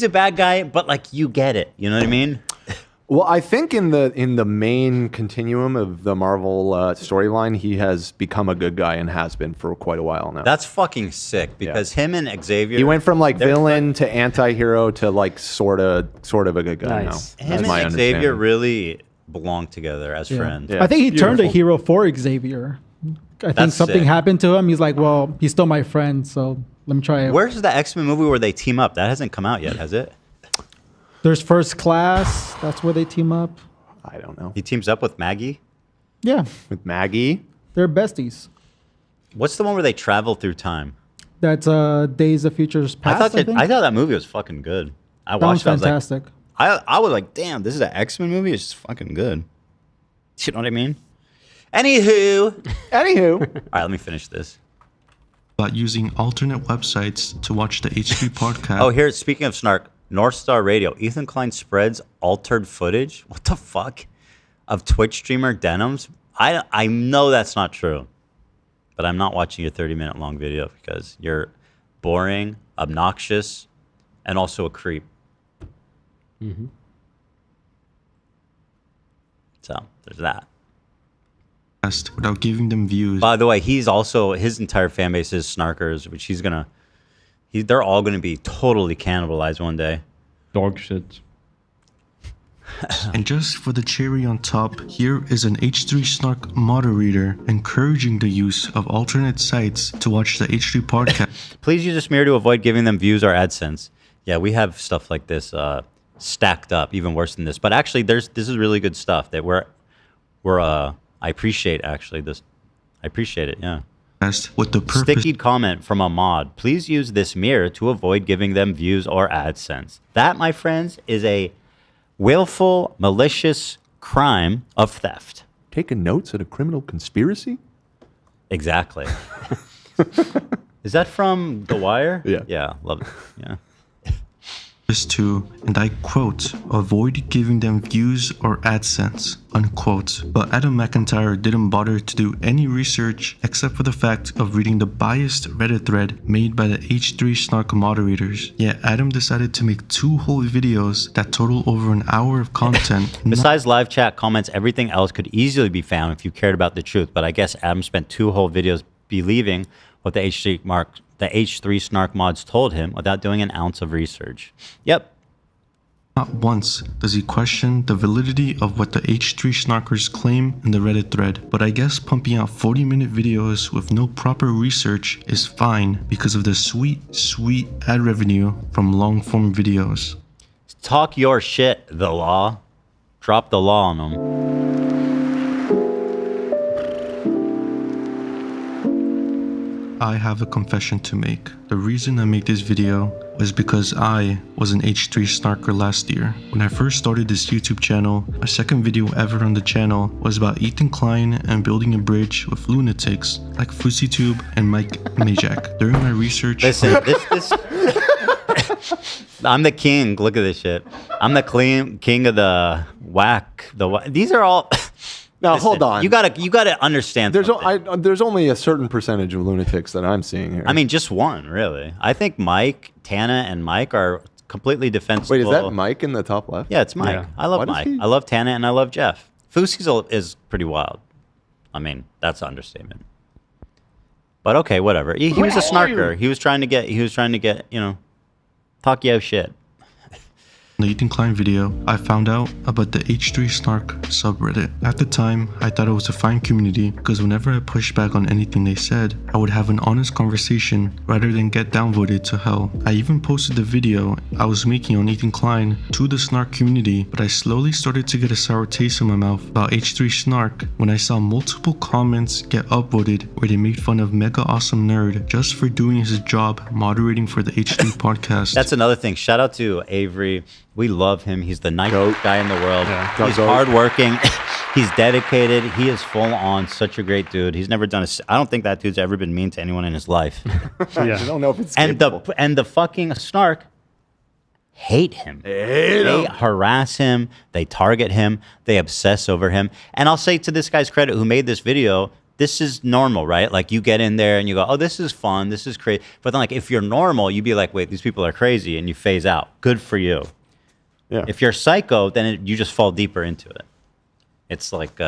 a bad guy, but like you get it. You know what I mean? Well, I think in the main continuum of the Marvel storyline, he has become a good guy and has been for quite a while now. That's fucking sick because him and Xavier. He went from like villain to anti-hero to like sort of a good guy Nice. now. Him That's my and Xavier understanding. really belong together as friends. Yeah. I think he turned a Beautiful. hero for Xavier. I think That's something sick. happened to him. He's like, well, he's still my friend, so let me try it. Where's the X-Men movie where they team up? That hasn't come out yet, has it? There's First Class. That's where they team up. I don't know. He teams up with Maggie. Yeah, With Maggie. they're besties. What's the one where they travel through time? That's Days of Futures Past. I think. thought that movie was fucking good. I That one's watched it. I was like, fantastic. I was like, damn, this is an X-Men movie. It's just fucking good. You know what I mean? Anywho. Anywho. All right, let me finish this. about using alternate websites to watch the H3 podcast. Oh, here, speaking of Snark, North Star Radio, Ethan Klein spreads altered footage. What the fuck? Of Twitch streamer Denims? I know that's not true. But I'm not watching your 30-minute long video because you're boring, obnoxious, and also a creep. Mm-hmm. So, there's that. Without giving them views. By the way, he's also, his entire fan base is Snarkers, which they're all gonna be totally cannibalized one day. Dog shit. And just for the cherry on top, here is an H3 Snark moderator encouraging the use of alternate sites to watch the H3 podcast. Please use a smear to avoid giving them views or AdSense. Yeah, we have stuff like this stacked up, even worse than this. But actually, this is really good stuff that I appreciate actually this. I appreciate it. Yeah. With the purpose. Sticky comment from a mod. Please use this mirror to avoid giving them views or AdSense. That, my friends, is a willful, malicious crime of theft. Taking notes at a criminal conspiracy? Exactly. Is that from The Wire? Yeah. Yeah, love it. Yeah. To, and I quote, avoid giving them views or AdSense, unquote. But Adam McIntyre didn't bother to do any research except for the fact of reading the biased Reddit thread made by the H3 Snark moderators. Yet Adam decided to make 2 whole videos that total over an hour of content. Besides live chat comments, everything else could easily be found if you cared about the truth. But I guess Adam spent 2 whole videos believing what the H3 Snark mods told him without doing an ounce of research. Yep. Not once does he question the validity of what the H3 Snarkers claim in the Reddit thread, but I guess pumping out 40-minute videos with no proper research is fine because of the sweet, sweet ad revenue from long-form videos. Talk your shit, the law. Drop the law on them. I have a confession to make. The reason I made this video was because I was an H3 Snarker last year. When I first started this YouTube channel, my second video ever on the channel was about Ethan Klein and building a bridge with lunatics like FouseyTube and Mike Majak. During my research... Listen, this I'm the king. Look at this shit. I'm the king of the whack. These are all... Now, Listen, hold on. You gotta understand. There's only a certain percentage of lunatics that I'm seeing here. I mean, just one, really. I think Mike, Tana, and Mike are completely defensible. Wait, is that Mike in the top left? Yeah, it's Mike. Yeah. I love Mike. I love Tana, and I love Jeff. Fousey's is pretty wild. I mean, that's an understatement. But okay, whatever. He was a snarker. He was trying to get, talk yo shit. In the Ethan Klein video, I found out about the H3 Snark subreddit. At the time, I thought it was a fine community because whenever I pushed back on anything they said, I would have an honest conversation rather than get downvoted to hell. I even posted the video I was making on Ethan Klein to the Snark community, but I slowly started to get a sour taste in my mouth about H3 Snark when I saw multiple comments get upvoted where they made fun of Mega Awesome Nerd just for doing his job moderating for the H3 podcast. That's another thing. Shout out to Avery. We love him. He's the nicest guy in the world. Yeah. He's hardworking. He's dedicated. He is full on. Such a great dude. He's never done I don't think that dude's ever been mean to anyone in his life. I don't know if it's and the fucking Snark hate him. They harass him. They target him. They obsess over him. And I'll say to this guy's credit who made this video, this is normal, right? Like you get in there and you go, oh, this is fun. This is crazy. But then like if you're normal, you'd be like, wait, these people are crazy, and you phase out. Good for you. Yeah. If you're psycho, then you just fall deeper into it. It's like,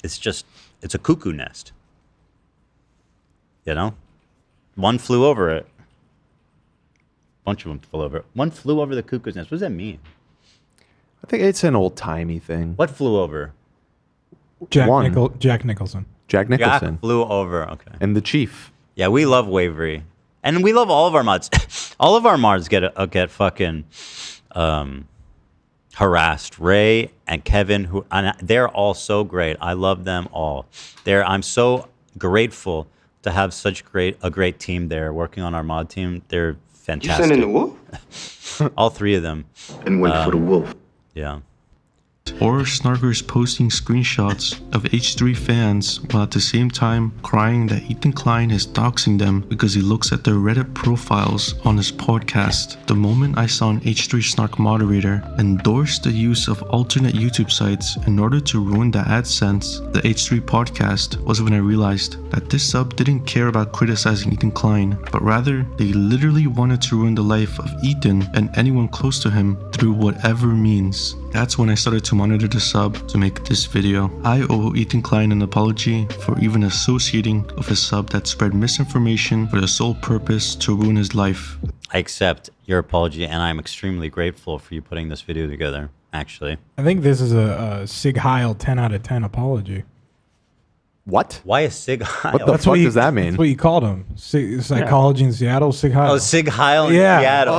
it's a cuckoo nest. You know? One flew over it. Bunch of them flew over it. One flew over the cuckoo's nest. What does that mean? I think it's an old-timey thing. What flew over? Jack Nicholson. Jack Nicholson. Jack flew over, okay. And the Chief. Yeah, we love Wavery. And we love all of our mods. All of our mods get fucking harassed. Ray and Kevin, they're all so great. I love them all. I'm so grateful to have such a great team there working on our mod team. They're fantastic. You sent in the wolf? All 3 of them. And went for the wolf. Yeah. Or Snarkers posting screenshots of H3 fans while at the same time crying that Ethan Klein is doxing them because he looks at their Reddit profiles on his podcast. The moment I saw an H3 Snark moderator endorse the use of alternate YouTube sites in order to ruin the AdSense, the H3 podcast, was when I realized that this sub didn't care about criticizing Ethan Klein, but rather they literally wanted to ruin the life of Ethan and anyone close to him through whatever means. That's when I started to monitor the sub to make this video. I owe Ethan Klein an apology for even associating with a sub that spread misinformation for the sole purpose to ruin his life. I accept your apology, and I'm extremely grateful for you putting this video together, actually. I think this is a Sig Heil 10 out of 10 apology. What? Why is Sig Heil? What the fuck does that mean? That's what you called him. Psychology in Seattle, Sig Heil. Oh, Sig Heil in Yeah. Seattle.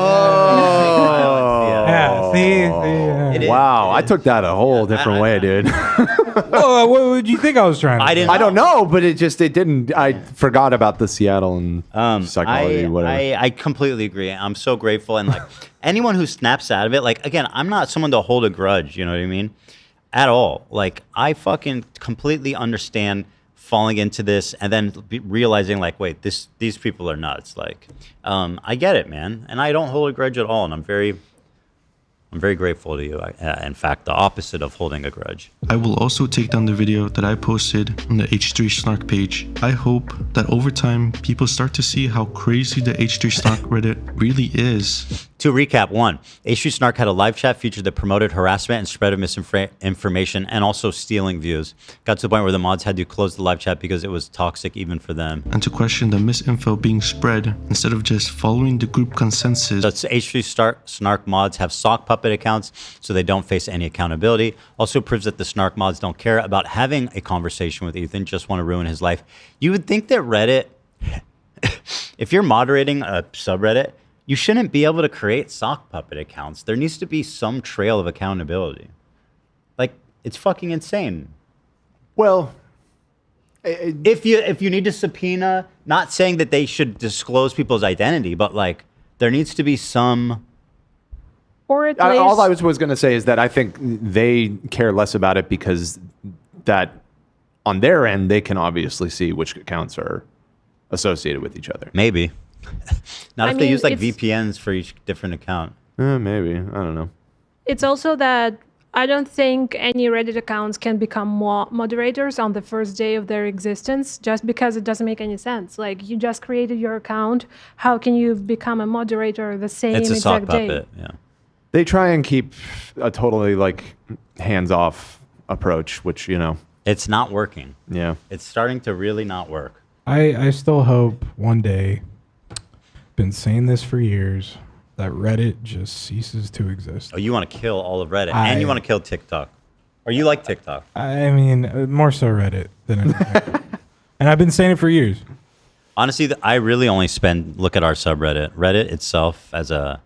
Yeah, see, Wow, I took that a whole different way, dude. Oh, what would you think I was trying to say? I don't know, but it didn't. I forgot about the Seattle and psychology, whatever. I completely agree. I'm so grateful. And like anyone who snaps out of it, like, again, I'm not someone to hold a grudge, you know what I mean? At all. Like, I fucking completely understand falling into this and then realizing like, wait, these people are nuts. Like, I get it, man. And I don't hold a grudge at all. And I'm very grateful to you. In fact, the opposite of holding a grudge. I will also take down the video that I posted on the H3 Snark page. I hope that over time, people start to see how crazy the H3 Snark Reddit really is. To recap, 1, H3 Snark had a live chat feature that promoted harassment and spread of misinformation and also stealing views. Got to the point where the mods had to close the live chat because it was toxic even for them. And to question the misinfo being spread instead of just following the group consensus. That's H3 Snark mods have sock puppet accounts so they don't face any accountability. Also proves that the Snark mods don't care about having a conversation with Ethan, just want to ruin his life. You would think that Reddit, if you're moderating a subreddit, you shouldn't be able to create sock puppet accounts. There needs to be some trail of accountability. Like, it's fucking insane. Well, if you need to subpoena, not saying that they should disclose people's identity, but like there needs to be some. Or at all least I was going to say is that I think they care less about it because that on their end they can obviously see which accounts are associated with each other. Maybe. Not if they use like it's- VPNs for each different account. Maybe. I don't know. It's also that I don't think any Reddit accounts can become moderators on the first day of their existence just because it doesn't make any sense. Like, you just created your account. How can you become a moderator the same It's a sock exact day? puppet, yeah. They try and keep a totally like hands-off approach, which, you know. It's not working. Yeah. It's starting to really not work. I still hope one day, been saying this for years, that Reddit just ceases to exist. Oh, you want to kill all of Reddit, and you want to kill TikTok. Or you like TikTok. I mean, more so Reddit than anything. And I've been saying it for years. Honestly, I really only look at our subreddit. Reddit itself as a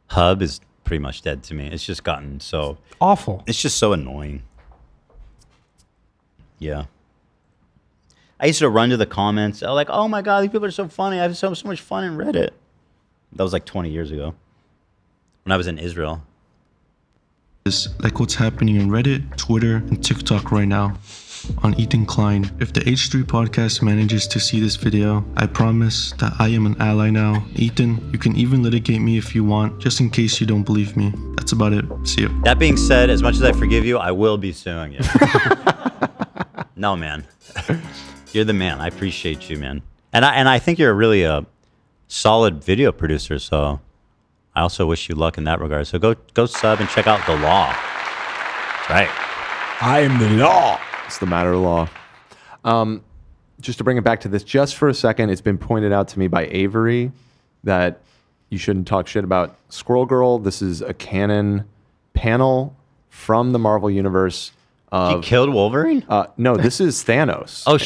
hub is pretty much dead to me. It's just gotten so awful. It's just so annoying. Yeah. I used to run to the comments. I was like, oh my God, these people are so funny. I have so much fun in Reddit. That was like 20 years ago when I was in Israel. Is like what's happening in Reddit, Twitter, and TikTok right now on Ethan Klein. If the H3 podcast manages to see this video, I promise that I am an ally now. Ethan, you can even litigate me if you want, just in case you don't believe me. That's about it. See you. That being said, as much as I forgive you, I will be suing you. No, man. You're the man. I appreciate you, man. And I think you're really a solid video producer, so I also wish you luck in that regard. So go sub and check out The Law. That's right. I am the law. It's the matter of law. Just to bring it back to this just for a second, it's been pointed out to me by Avery that you shouldn't talk shit about Squirrel Girl. This is a canon panel from the Marvel Universe. She killed Wolverine? No, this is Thanos. Oh,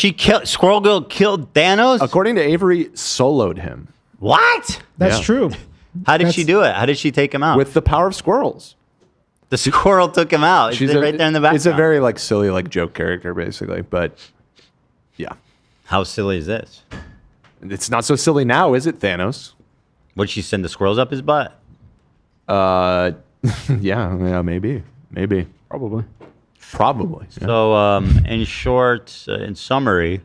Squirrel Girl killed Thanos? According to Avery, soloed him. What? That's Yeah. true. How did she do it? How did she take him out? With the power of squirrels. The squirrel took him out. She's right there in the background. It's a very like silly like joke character basically, but yeah. How silly is this? It's not so silly now, is it, Thanos? Would she send the squirrels up his butt? Yeah, maybe. Probably. Probably. Yeah. So, in short, in summary,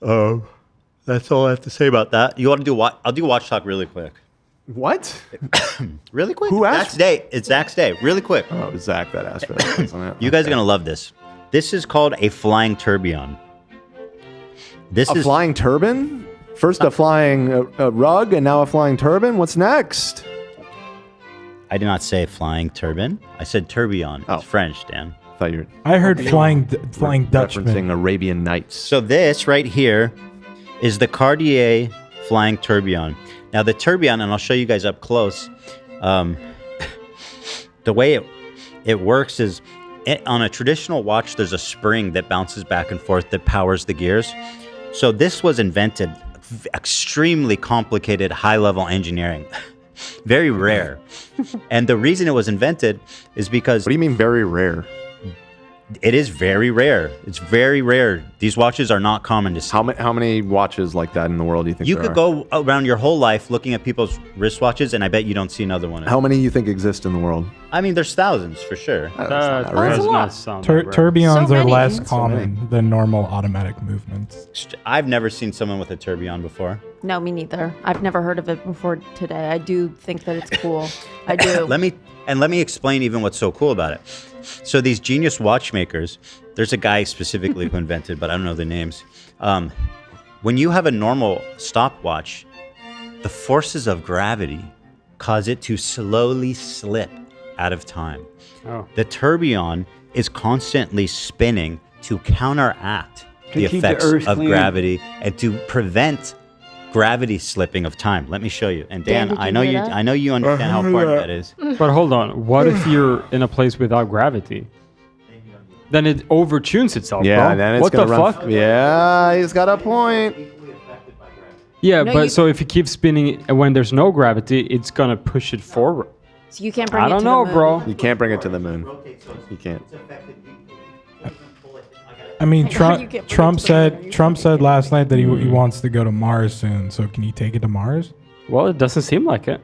that's all I have to say about that. You want to do what? I'll do watch talk really quick. What? Really quick? Who asked? Zach's day. It's Zach's day. Really quick. Oh, it was Zach that asked for that. Wasn't it? You guys are going to love this. This is called a flying tourbillon. This A is flying turban? First a flying rug and now a flying turban? What's next? I did not say flying turban. I said tourbillon. It's French, Dan. I heard flying Dutchman. Referencing Arabian Nights. So this right here is the Cartier flying tourbillon. Now the tourbillon, and I'll show you guys up close. The way it works is on a traditional watch, there's a spring that bounces back and forth that powers the gears. So this was invented, extremely complicated, high-level engineering. Very rare. And the reason it was invented is because... What do you mean very rare? It is very rare. It's very rare. These watches are not common to see. How many watches like that in the world do you think You there could are? go around your whole life looking at people's wristwatches, and I bet you don't see another one. How many you think exist in the world? I mean, there's thousands for sure. Tourbillons are less common than normal automatic movements. I've never seen someone with a tourbillon before. No, me neither. I've never heard of it before today. I do think that it's cool. I do. Let me explain even what's so cool about it. So these genius watchmakers, there's a guy specifically who invented, but I don't know the names. When you have a normal stopwatch, the forces of gravity cause it to slowly slip out of time. Oh. The tourbillon is constantly spinning to counteract the To keep the effects Earth of clean. gravity and to prevent gravity slipping of time. Let me show you. And Dan, Dan, did I you know hear you that? I know you understand how important that is. But hold on. What if you're in a place without gravity? Then it overtunes itself, Yeah, bro. then it's What gonna the run. fuck? Yeah, he's got a point. Yeah, No, but you- so if you keep spinning and when there's no gravity, it's gonna push it forward. So you can't bring I it don't to know, the moon. bro. You can't bring it to the moon. You can't. I mean, How you get Trump bullets to the moon? Are you Trump said last night that he wants to go to Mars soon. So can you take it to Mars? Well, it doesn't seem like it.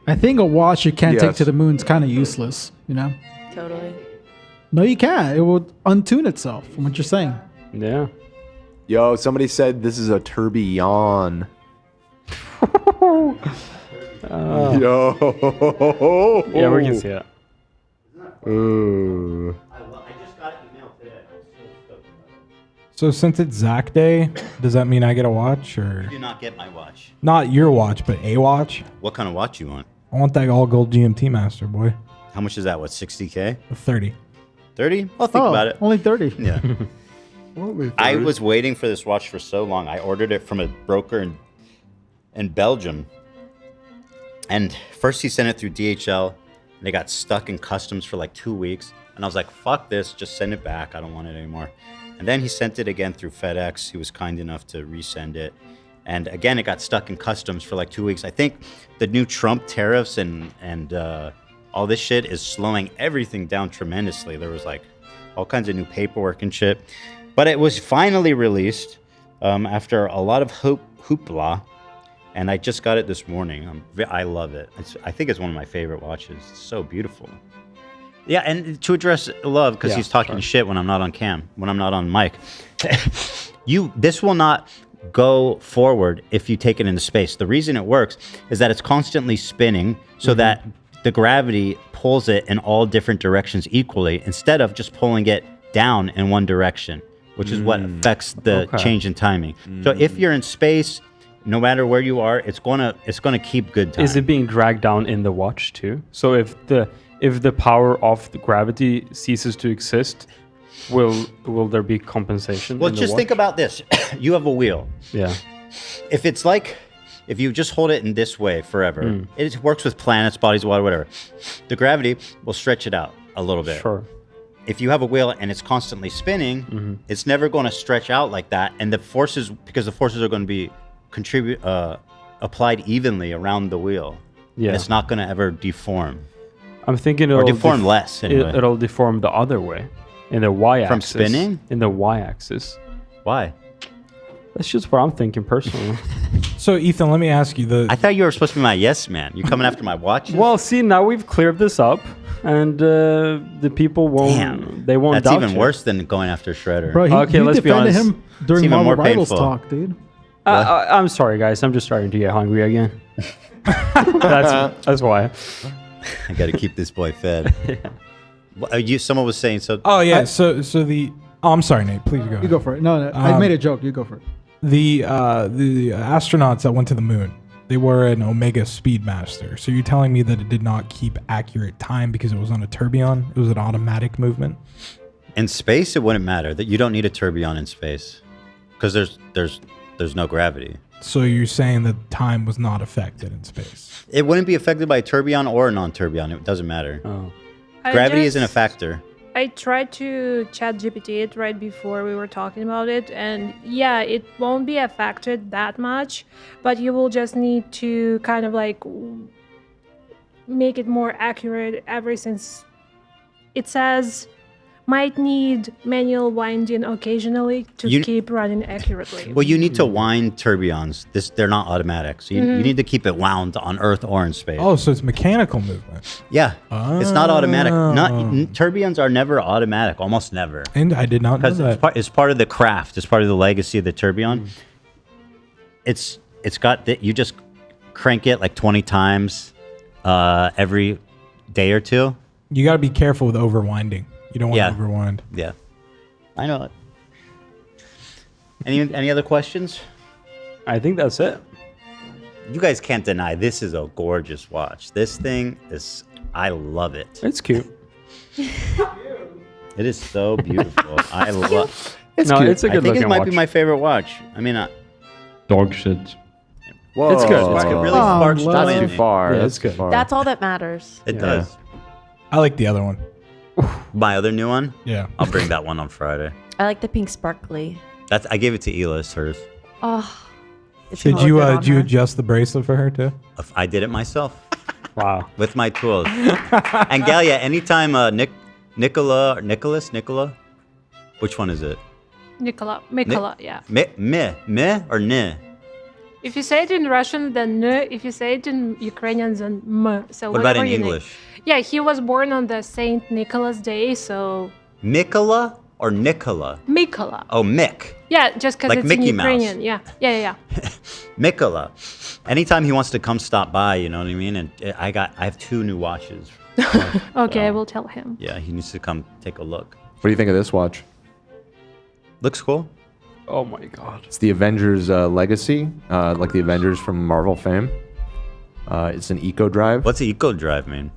I think a watch you can't take Yes. to the moon is kind of useless, you know? Totally. No, you can't. It will untune itself from what you're saying. Yeah. Yo, somebody said this is a tourbillon. Yo. Yeah, we can see it. Ooh. So since it's Zach Day, does that mean I get a watch or You do not get my watch. not your watch, but a watch? What kind of watch you want? I want that all gold GMT Master, boy. How much is that? What, 60K? 30. 30? I'll think about it. Only 30. Yeah. I was waiting for this watch for so long. I ordered it from a broker in Belgium. And first he sent it through DHL, and it got stuck in customs for like 2 weeks. And I was like, fuck this, just send it back. I don't want it anymore. And then he sent it again through FedEx. He was kind enough to resend it. And again, it got stuck in customs for like 2 weeks. I think the new Trump tariffs and all this shit is slowing everything down tremendously. There was like all kinds of new paperwork and shit. But it was finally released after a lot of hoopla. And I just got it this morning. I love it. I think it's one of my favorite watches. It's so beautiful. Yeah, and to address Love, because he's talking shit when I'm not on cam, when I'm not on mic. This will not go forward if you take it into space. The reason it works is that it's constantly spinning so that the gravity pulls it in all different directions equally instead of just pulling it down in one direction, which is what affects the change in timing. So if you're in space, no matter where you are, it's gonna keep good time. Is it being dragged down in the watch too? So if the power of the gravity ceases to exist, will there be compensation? Well, in the just think watch? about this. You have a wheel. Yeah. If you just hold it in this way forever, it works with planets, bodies, water, whatever. The gravity will stretch it out a little bit. Sure. If you have a wheel and it's constantly spinning, it's never going to stretch out like that. And because the forces are going to be applied evenly around the wheel. Yeah. And it's not going to ever deform. I'm thinking Or it'll deform less, anyway. It'll deform the other way, in the y-axis. From spinning? In the y-axis. Why? That's just what I'm thinking personally. So Ethan, let me ask you I thought you were supposed to be my yes man. You coming after my watches? Well, see, now we've cleared this up. and the people won't. They won't. That's doubt even you. worse than going after Shredder. Bro, Okay, you let's be defended honest. him during It's even Marvel more Rivals painful. talk, dude. I'm sorry, guys. I'm just starting to get hungry again. that's why. I got to keep this boy fed. Someone was saying so. Oh yeah. So I'm sorry, Nate. Please go. You ahead. go for it. No, I made a joke. You go for it. The astronauts that went to the moon, they were an Omega Speedmaster. So you're telling me that it did not keep accurate time because it was on a tourbillon? It was an automatic movement. In space, it wouldn't matter. That you don't need a tourbillon in space because there's no gravity. So you're saying that time was not affected in space? It wouldn't be affected by a tourbillon or a non-tourbillon. It doesn't matter. Oh. Gravity isn't a factor. I tried to chat GPT it right before we were talking about it, and yeah, it won't be affected that much, but you will just need to kind of like make it more accurate ever since it says might need manual winding occasionally to keep running accurately. Well, you need to wind tourbillons. They're not automatic, so you need to keep it wound on Earth or in space. Oh, so it's mechanical movement. Yeah, it's not automatic. Tourbillons are never automatic, almost never. And I did not know that. It's part of the craft. It's part of the legacy of the tourbillon. It's got that you just crank it like 20 times every day or two. You got to be careful with overwinding. You don't want to overwind. Yeah, I know it. Any other questions? I think that's it. You guys can't deny this is a gorgeous watch. This thing is, I love it. It's cute. It is so beautiful. I love. It's cute. It's a good I think it looking might watch. be my favorite watch. I mean, Dog shit. whoa, it's good. It's good. Really sparks joy That's in too me. far. Yeah, That's it's good. too far. That's all that matters. It does. I like the other one. My other new one. Yeah. I'll bring that one on Friday. I like the pink sparkly. I gave it to Elis, hers. Oh. It's Did gonna you look good on did you her. adjust the bracelet for her too? I did it myself. Wow. With my tools. And Galia, anytime Nicola, which one is it? Mikola, yeah. Me or ne? If you say it in Russian, then n. If you say it in Ukrainian, then m. So What about whatever in you name. English? Yeah, he was born on the Saint Nicholas Day, so Mikola or Nicola? Mikola. Oh, Mick. Yeah, just because Like it's Mickey in Mouse. Ukrainian. Yeah. Mikola. Anytime he wants to come stop by, you know what I mean? And I have 2 new watches. Okay, I will tell him. Yeah, he needs to come take a look. What do you think of this watch? Looks cool. Oh my god. It's the Avengers Legacy, like the Avengers from Marvel fame. It's an Eco Drive. What's an Eco Drive mean?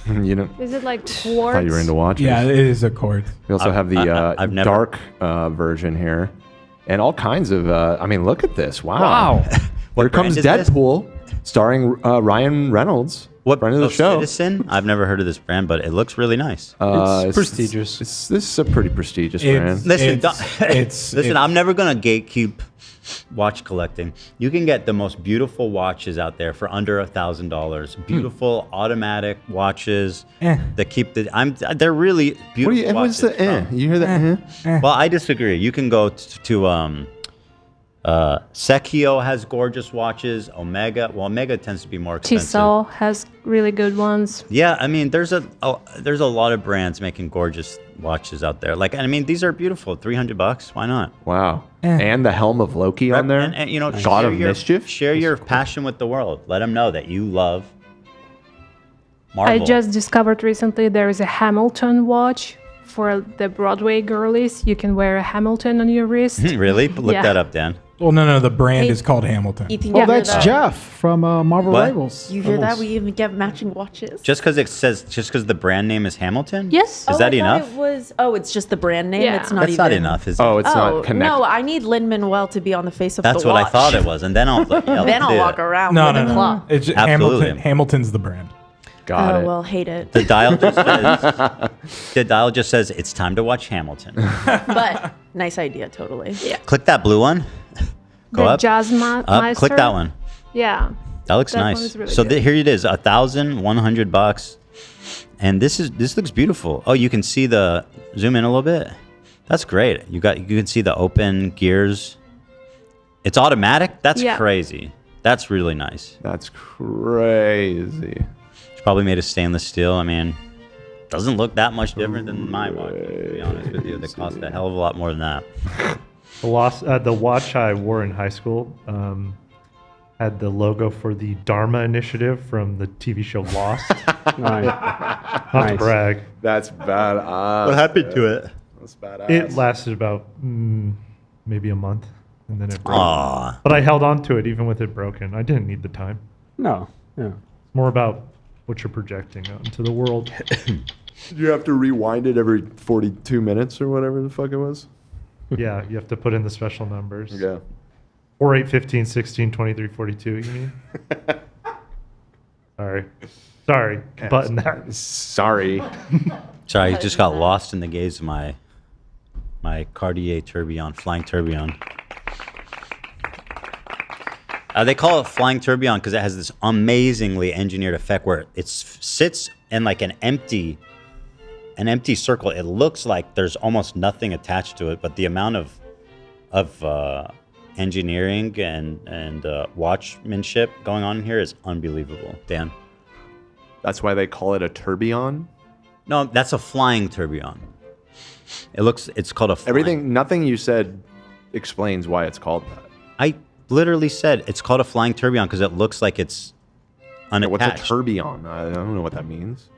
You know, Is it like I quartz? thought you were into watches. Yeah, it is a cord. We also have the I've never- dark version here, and all kinds of. I mean, look at this! Wow. Wow. Here comes brand is this? Deadpool, starring Ryan Reynolds. What friend of the oh, show? Citizen? I've never heard of this brand, but it looks really nice. It's prestigious. This is a pretty prestigious It's- brand. Listen, it's- listen. I'm never gonna gatekeep watch collecting. You can get the most beautiful watches out there for under $1,000. Beautiful automatic watches that keep the. They're really beautiful. What do you? And what's watches. the? You hear that? Well, I disagree. You can go to Sekio has gorgeous watches. Omega. Well, Omega tends to be more expensive. Tissot has really good ones. Yeah, I mean, there's a lot of brands making gorgeous watches out there. Like, I mean, these are beautiful. $300. Why not? Wow. And the helm of Loki on there. And you know, God of Mischief. Share your passion with the world. Let them know that you love Marvel. I just discovered recently there is a Hamilton watch for the Broadway girlies. You can wear a Hamilton on your wrist. Really? Look Yeah. that up, Dan. Well, no. The brand Hey, is called Hamilton. Ethan, Oh, you hear that's that? Jeff from Marvel What? Rivals. You hear that? We even get matching watches. Just because the brand name is Hamilton? Yes. Is that I thought enough? It was. Oh, it's just the brand name. Yeah. It's not That's even. not enough, is it? Oh, it's not connected. No, I need Lin-Manuel to be on the face of That's the what watch. I thought it was, and then I'll Then I'll walk around No, with no, a no. clock. It's just Absolutely. Hamilton's the brand. Got Oh it. well, hate it. The dial just says it's time to watch Hamilton. But nice idea, totally. Yeah. Click that blue one. Go The up. Jazz Up. Meister. Click that one. Yeah. That looks That one nice. is really So good. here it is, $1,100, and this looks beautiful. Oh, you can see the zoom in a little bit. That's great. You can see the open gears. It's automatic. That's Yeah. crazy. That's really nice. That's crazy. It's probably made of stainless steel. I mean, Doesn't look that much different than my watch, to be honest with you. They cost a hell of a lot more than that. The watch I wore in high school had the logo for the Dharma Initiative from the TV show Lost. Not to brag. That's badass. What happened to it? That's badass. It lasted about maybe a month, and then it broke. Aw. But I held on to it even with it broken. I didn't need the time. No. Yeah. It's more about what you're projecting out into the world. You have to rewind it every 42 minutes or whatever the fuck it was? Yeah, you have to put in the special numbers. Yeah. 4, 8, 15, 16, 23, 42, you mean? Sorry. Button that. Sorry. Sorry, I just got lost in the gaze of my Cartier tourbillon, flying tourbillon. They call it flying tourbillon because it has this amazingly engineered effect where it sits in like an empty circle. It looks like there's almost nothing attached to it, but the amount of engineering and watchmanship going on here is unbelievable. Dan, that's why they call it a tourbillon. No, that's a flying tourbillon. It's called a flying. Nothing you said explains why it's called that. I literally said it's called a flying tourbillon because it looks like it's unattached. What's a tourbillon? I don't know what that means.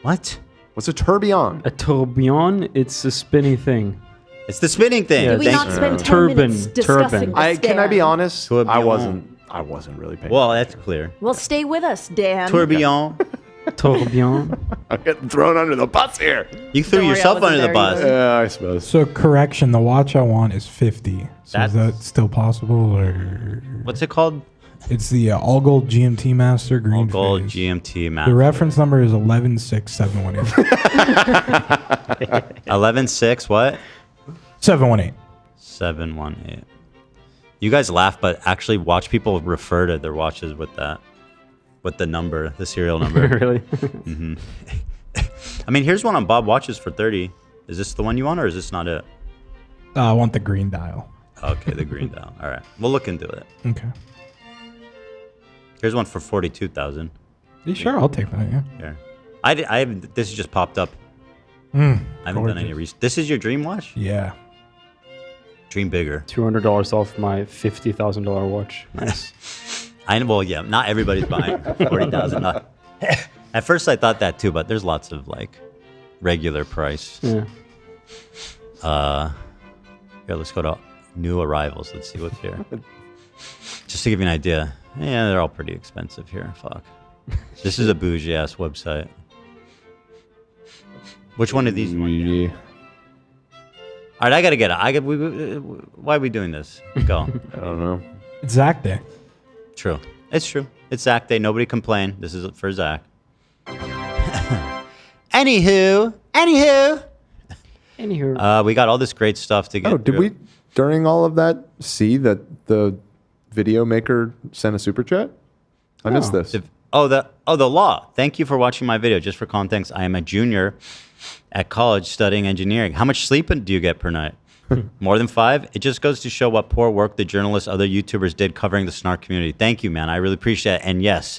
What? What's a tourbillon? A tourbillon, it's a spinning thing. It's the spinning thing. Did we not spend 10 minutes discussing this, Can I be Dan? honest? I wasn't really paying. Well, that's clear. Well, stay with us, Dan. Tourbillon. Tourbillon. I'm getting thrown under the bus here. You threw yourself under the bus. Yeah, I suppose. So correction, the watch I want is 50. So is that still possible, or what's it called? It's the All Gold GMT Master Green All Gold Phase. GMT Master. The reference number is 116718. 11.6 what? 718. 718. You guys laugh, but actually watch people refer to their watches with that. With the number, the serial number. Really? Mm-hmm. I mean, here's one on Bob Watches for 30. Is this the one you want, or is this not it? I want the green dial. Okay, the green dial. All right, we'll look into it. Okay. Here's one for 42,000. You sure? I'll take that. Yeah. Here, this just popped up. I haven't done any research. This is your dream watch? Yeah. Dream bigger. $200 off my $50,000 watch. Nice. Yeah, not everybody's buying $40,000. At first I thought that too, but there's lots of like regular price. Yeah. Here, let's go to new arrivals. Let's see what's here. Just to give you an idea. Yeah, they're all pretty expensive here. Fuck. This is a bougie ass website. Which one of these? All right, I gotta get it. Why are we doing this? Go. I don't know. It's Zach Day. True. It's true. It's Zach Day. Nobody complain. This is for Zach. Anywho. We got all this great stuff to get. Oh, did we during all of that see that the video maker sent a super chat? I missed this. The law. Thank you for watching my video. Just for context, I am a junior at college studying engineering. How much sleep do you get per night? More than 5? It just goes to show what poor work the journalists, other YouTubers did covering the snark community. Thank you, man. I really appreciate it. And yes,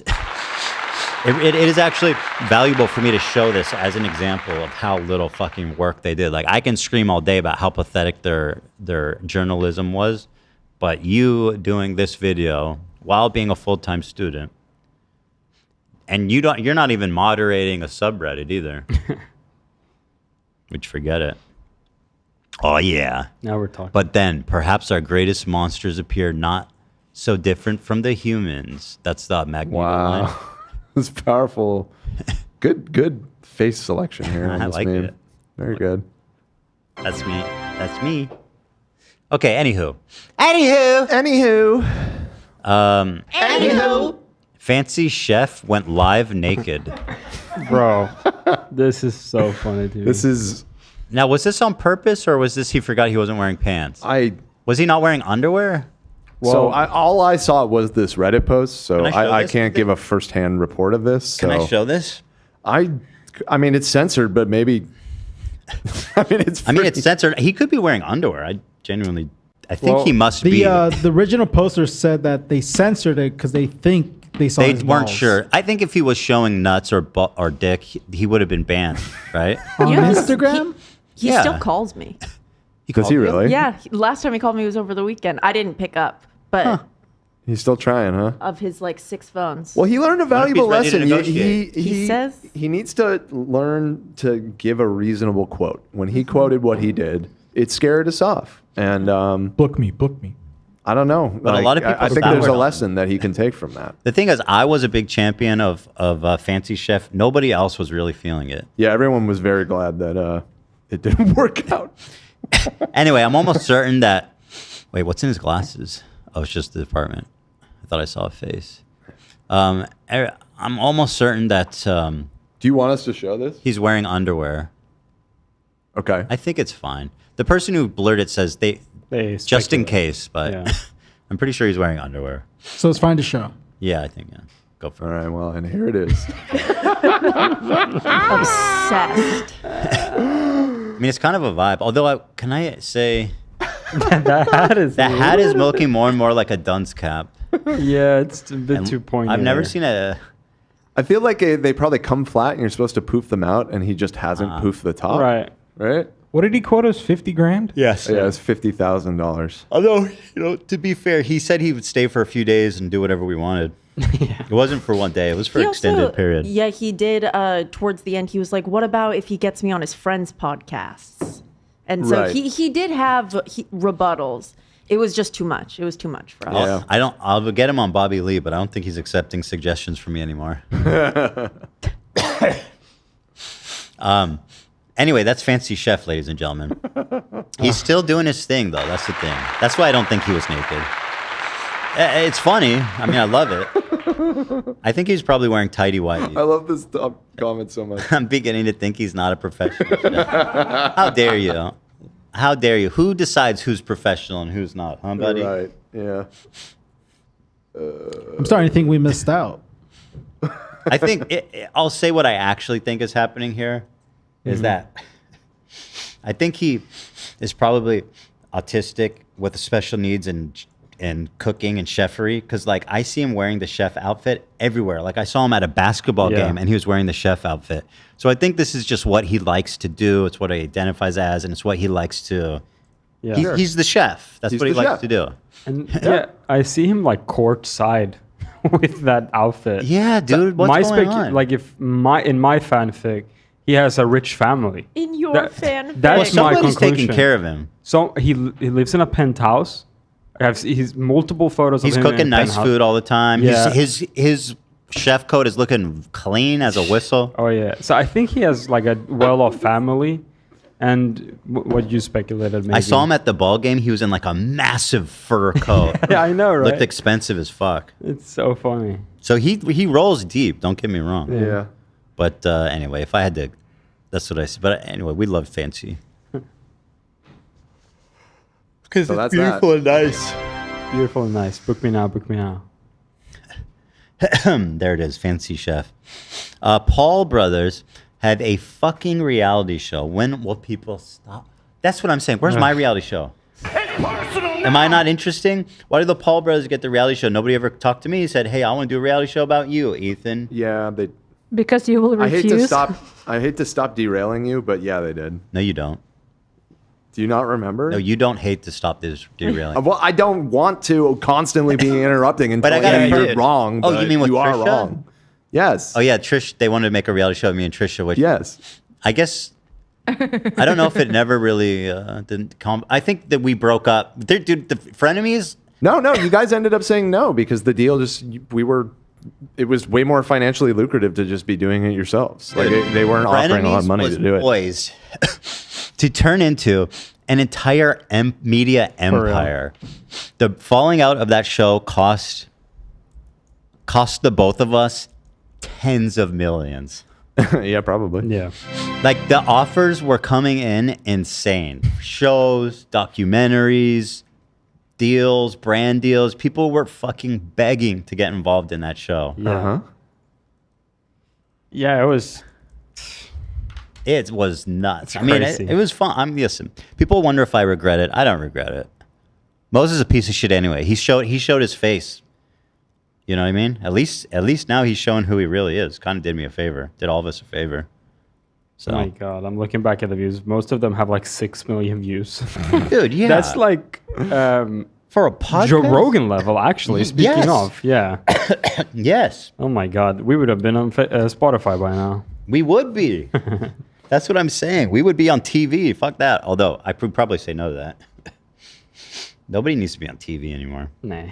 it is actually valuable for me to show this as an example of how little fucking work they did. Like, I can scream all day about how pathetic their journalism was, but you doing this video while being a full-time student, and you're not even moderating a subreddit either. Which, forget it. Oh, yeah. Now we're talking. But then, perhaps our greatest monsters appear not so different from the humans. That's the Magneto line. Wow. That's powerful. Good face selection here. On I this like meme. it. Very good. That's me. Okay, anywho. Fancy Chef went live naked. Bro, this is so funny, dude. Now, was this on purpose, or was this he forgot he wasn't wearing pants? Was he not wearing underwear? So all I saw was this Reddit post, so Can I show I this? can't give a firsthand report of this. Can I so show this? I mean, it's censored, but maybe. it's censored. He could be wearing underwear. I think he must be. The original poster said that they censored it because they think they saw They his weren't balls. sure. I think if he was showing nuts or dick, he would have been banned, right? On You know, Instagram? He Yeah. still calls me. Does he really? Yeah, last time he called me was over the weekend. I didn't pick up, but He's still trying, huh? of his like 6 phones. Well, he learned a valuable ready to lesson. negotiate? He says he needs to learn to give a reasonable quote. When he quoted what he did, it scared us off. And book me. I don't know. But a lot of people I think there's soured a on lesson that he can take from that. The thing is, I was a big champion of Fancy Chef. Nobody else was really feeling it. Yeah, everyone was very glad that it didn't work out. Anyway, I'm almost certain that. Wait, what's in his glasses? Oh, it's just the department. I thought I saw a face. I'm almost certain that. Do you want us to show this? He's wearing underwear. Okay. I think it's fine. The person who blurred it says they just in case, but I'm pretty sure he's wearing underwear. So it's fine to show. Yeah, I think. Yeah. Go for it. All right, well, and here it is. Obsessed. I mean, it's kind of a vibe. Although, can I say that hat is looking more and more like a dunce cap. Yeah, it's a bit too pointy. I've never there. seen a. I feel like they probably come flat and you're supposed to poof them out, and he just hasn't poofed the top. Right. Right? What did he quote us? 50 grand? Yes. Yeah, it's $50,000. Although, to be fair, he said he would stay for a few days and do whatever we wanted. It wasn't for one day. It was for He an extended also- period. Yeah, he did. Towards the end, he was like, "What about if he gets me on his friends' podcasts?" And so Right. he did have rebuttals. It was just too much. It was too much for us. I'll get him on Bobby Lee, but I don't think he's accepting suggestions from me anymore. Anyway, that's Fancy Chef, ladies and gentlemen. He's still doing his thing, though. That's the thing. That's why I don't think he was naked. It's funny. I mean, I love it. I think he's probably wearing tidy whities. I love this comment so much. I'm beginning to think he's not a professional. How dare you? How dare you? Who decides who's professional and who's not, huh, buddy? Right, yeah. I'm starting to think we missed out. I think I'll say what I actually think is happening here is Mhm. that I think he is probably autistic with special needs and cooking and chefery, because like I see him wearing the chef outfit everywhere. Like I saw him at a basketball Yeah. game and he was wearing the chef outfit. So I think this is just what he likes to do. It's what he identifies as, and it's what he likes to. Yeah. He's the chef. That's He's what he the likes chef. to do. And yeah, I see him like courtside with that outfit. Yeah, dude, what's my going on? Like if in my fanfic, he has a rich family. In your fanfic. That's my somebody's conclusion. taking care of him. So he lives in a penthouse. He's multiple photos He's of him. cooking in a nice penthouse. food all the time. Yeah. His chef coat is looking clean as a whistle. Oh yeah. So I think he has like a well-off family, and what you speculated. Maybe I saw him at the ball game. He was in like a massive fur coat. Yeah, I know, right? Looked expensive as fuck. It's so funny. So he rolls deep. Don't get me wrong. Yeah. But anyway, if I had to, that's what I said. But anyway, we love Fancy. Because So that's beautiful and nice. Beautiful and nice. Book me now. Book me now. There it is, Fancy Chef. Paul Brothers have a fucking reality show. When will people stop? That's what I'm saying. Where's my reality show? Am I not interesting? Why did the Paul Brothers get the reality show? Nobody ever talked to me. He said, "Hey, I want to do a reality show about you, Ethan." Yeah, they. Because you will I refuse. hate to stop derailing you, but yeah, they did. No, you don't. Do you not remember? No, you don't hate to stop this derailing. Well, I don't want to constantly be interrupting and But I telling gotta you admit- you're wrong. Oh, but you mean with you are Trisha? wrong? Yes. Oh yeah, Trish. They wanted to make a reality show of me and Trisha. Which yes, I guess I don't know if it never really didn't come. I think that we broke up. Dude, the frenemies. No, you guys ended up saying no because the deal it was way more financially lucrative to just be doing it yourselves. Like they weren't offering a lot of money was to do it. Poised to turn into an entire media empire. The falling out of that show cost the both of us tens of millions. Yeah, probably. Yeah. Like the offers were coming in insane. Shows, documentaries, deals, brand deals. People were fucking begging to get involved in that show. Yeah. Yeah, it was. It was nuts. It's I mean, crazy. it was fun. Listen, people wonder if I regret it. I don't regret it. Moses is a piece of shit anyway. He showed his face You know what I mean? At least now he's showing who he really is. Kind of did me a favor. Did all of us a favor. So. Oh my God, I'm looking back at the views. Most of them have like 6 million views. Dude, yeah. That's like for a podcast? Joe Rogan level, actually. Speaking of, yeah. Yes. Oh my God, we would have been on Spotify by now. We would be. That's what I'm saying. We would be on TV. Fuck that. Although I would probably say no to that. Nobody needs to be on TV anymore. Nah.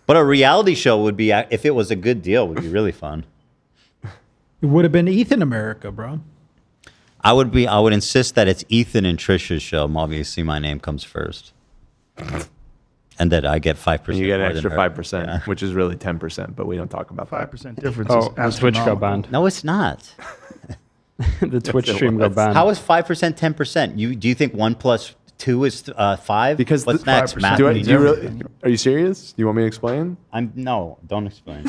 But a reality show would be, if it was a good deal, would be really fun. It would have been Ethan America, bro. I would insist that it's Ethan and Trisha's show. Obviously, my name comes first. And that I get 5%. You get an more extra than her. 5%, which is really 10%, but we don't talk about 5% difference. Oh, and Twitch got banned. No, it's not. The Twitch stream got banned. How is 5% 10%? Do you think 1 plus 2 is 5? Because what's next? Math do means you really, everything. are you serious? Do you want me to explain? No, don't explain.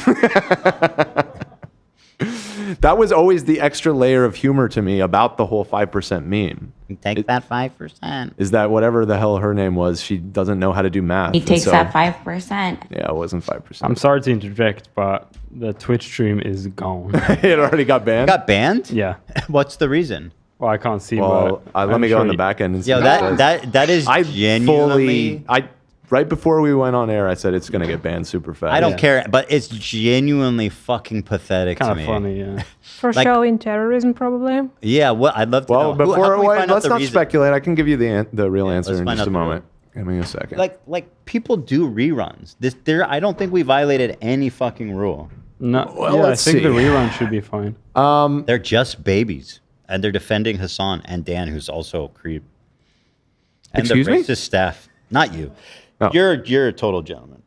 That was always the extra layer of humor to me about the whole 5% meme. Take that 5%. Is that whatever the hell her name was, she doesn't know how to do math. He and takes so- that 5%. Yeah, it wasn't 5%. I'm sorry to interject, but the Twitch stream is gone. It already got banned? Got banned? Yeah. What's the reason? Well, I can't see. Well, but let I'm me go sure on the you- back end and see. Yo, what it that is I genuinely. right before we went on air, I said it's gonna get banned super fast. I don't care, but it's genuinely fucking pathetic to Kind me. of funny, yeah. For Like- showing terrorism, probably. Yeah, well, I'd love to know. Well, How can we find out let's the not reason? speculate. I can give you the real answer let's in find just out a the moment. Give me a second. Like people do reruns. I don't think we violated any fucking rule. No, Well, yeah, I let's think see. the rerun should be fine. They're just babies, and they're defending Hasan and Dan, who's also a creep. And Excuse the me? racist staff. Not you. Oh. You're a total gentleman.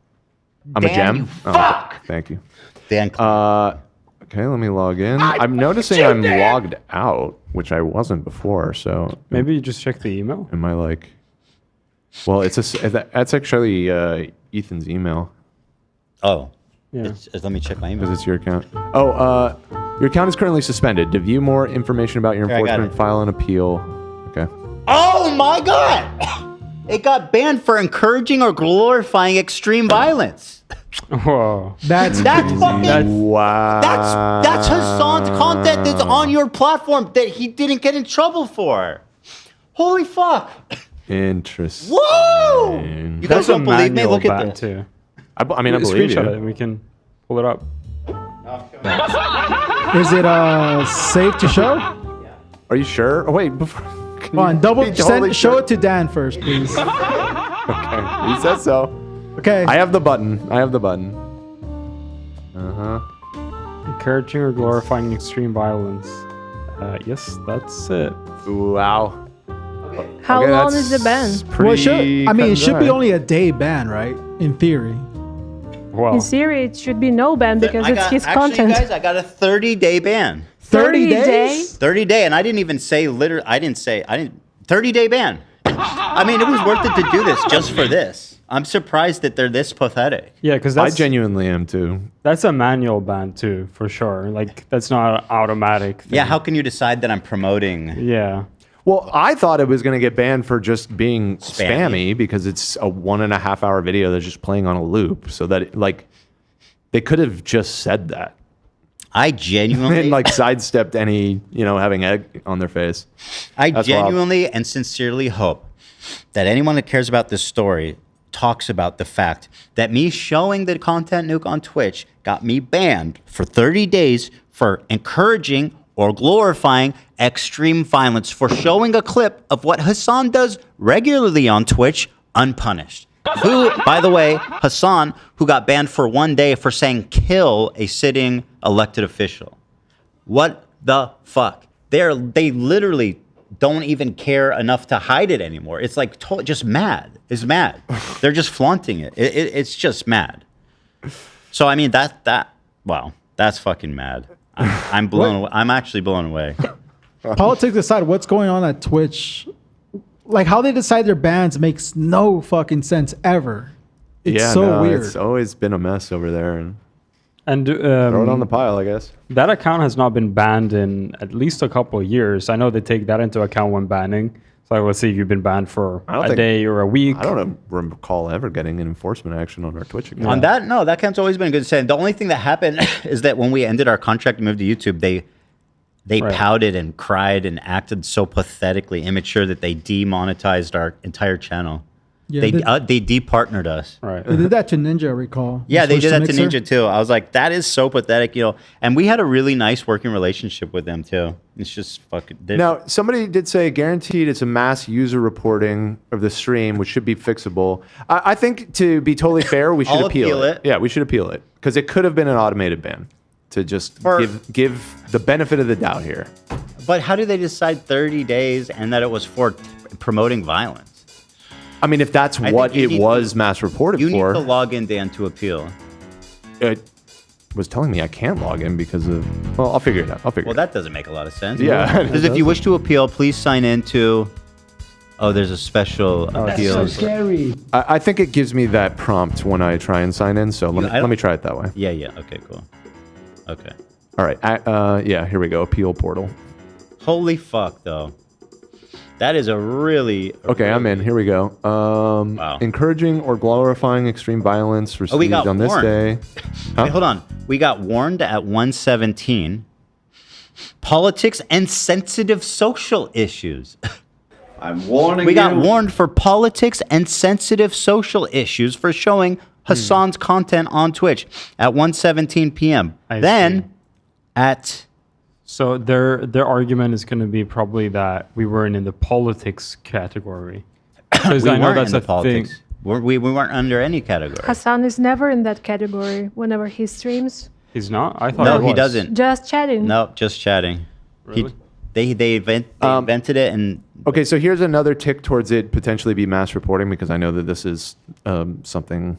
I'm a Dan, gem. you Oh, fuck! thank you. Dan. Okay, let me log in. I'm noticing I'm logged out, which I wasn't before. So Maybe you just check the email. am I like? Well, that's actually Ethan's email. Oh. Yeah. Let me check my email. Because it's your account. Oh, your account is currently suspended. To view more information about your Here, I got enforcement, it. file an appeal. Okay. Oh my god! It got banned for encouraging or glorifying extreme violence. Whoa. That's fucking. Wow. That's Hasan's content that's on your platform that he didn't get in trouble for. Holy fuck! Interesting. Whoa! You guys don't believe me? Look at this. Too. I mean, I believe you. Screenshot it. We can pull it up. Is it safe to show? Are you sure? Oh, wait, before. Come on, show it to Dan first, please. Okay, he says so. Okay. I have the button. Encouraging or glorifying extreme violence. Yes, that's it. Wow. How Okay, long that's is the ban? Well, it should, pretty I mean, it cut should and be dry. only a day ban, right? In theory. Well, In theory, it should be no ban because it's his Actually, content. guys, I got a 30-day ban. 30 days? 30 day, and I didn't even say 30-day ban. I mean, it was worth it to do this just for this. I'm surprised that they're this pathetic. yeah, because I that's genuinely am too. that's a manual ban too, for sure. Like that's not an automatic thing. Yeah, how can you decide that I'm promoting? Yeah. Well, I thought it was going to get banned for just being Spammy. spammy because it's a 1.5 hour video that's just playing on a loop. So that they could have just said that I genuinely and like sidestepped any having egg on their face. I That's wild. genuinely and sincerely hope that anyone that cares about this story talks about the fact that me showing the content nuke on Twitch got me banned for 30 days for encouraging or glorifying extreme violence, for showing a clip of what Hasan does regularly on Twitch unpunished. Who, by the way, Hasan, who got banned for 1 day for saying kill a sitting elected official. What the fuck? They literally don't even care enough to hide it anymore. It's like just mad. It's mad. They're just flaunting it. It's just mad. So I mean wow, that's fucking mad. I'm blown away. I'm actually blown away. Politics aside, what's going on at Twitch? Like how they decide their bans makes no fucking sense ever. It's weird. It's always been a mess over there. And And throw it on the pile, I guess. that account has not been banned in at least a couple of years. I know they take that into account when banning. So let's say you've been banned for I don't a think- day or a week. I don't recall ever getting an enforcement action on our Twitch account. On that, no, that camp's always been good to say. The only thing that happened is that when we ended our contract and moved to YouTube, they pouted and cried and acted so pathetically immature that they demonetized our entire channel. Yeah, they departnered us. Right. They did that to Ninja, I recall. Yeah, they Switched did that to Mixer. Ninja too. I was like, that is so pathetic, And we had a really nice working relationship with them too. It's just fucking. Now, somebody did say, guaranteed it's a mass user reporting of the stream, which should be fixable. I think to be totally fair, we should I'll appeal it. Yeah, we should appeal it because it could have been an automated ban to just give the benefit of the doubt here. But how did they decide 30 days and that it was for promoting violence? I mean, if that's what it was mass reported You need for. to log in, Dan, to appeal. It was telling me I can't log in because of. Well, I'll figure it out. Well, that doesn't make a lot of sense. Yeah. Because if you wish to appeal, please sign in to. Oh, there's a special appeal. scary. I think it gives me that prompt when I try and sign in. So let me try it that way. Yeah. Okay. Cool. Okay. All right. Yeah. Here we go. Appeal portal. Holy fuck, though. That is a really. Okay, I'm in. Here we go. Wow. Encouraging or glorifying extreme violence received we got on this warned. day. Wait, hold on. We got warned at 117. Politics and sensitive social issues. I'm warning We got you. warned for politics and sensitive social issues for showing Hasan's content on Twitch at 1:17 p.m. Then at So their argument is going to be probably that we weren't in the politics category. Because we I know weren't that's in the a politics. thing. We weren't under any category. Hasan is never in that category whenever he streams. He's not? I thought No, he he was. doesn't. Just chatting. No, just chatting. Really? They invented it and Okay, so here's another tick towards it potentially be mass reporting because I know that this is something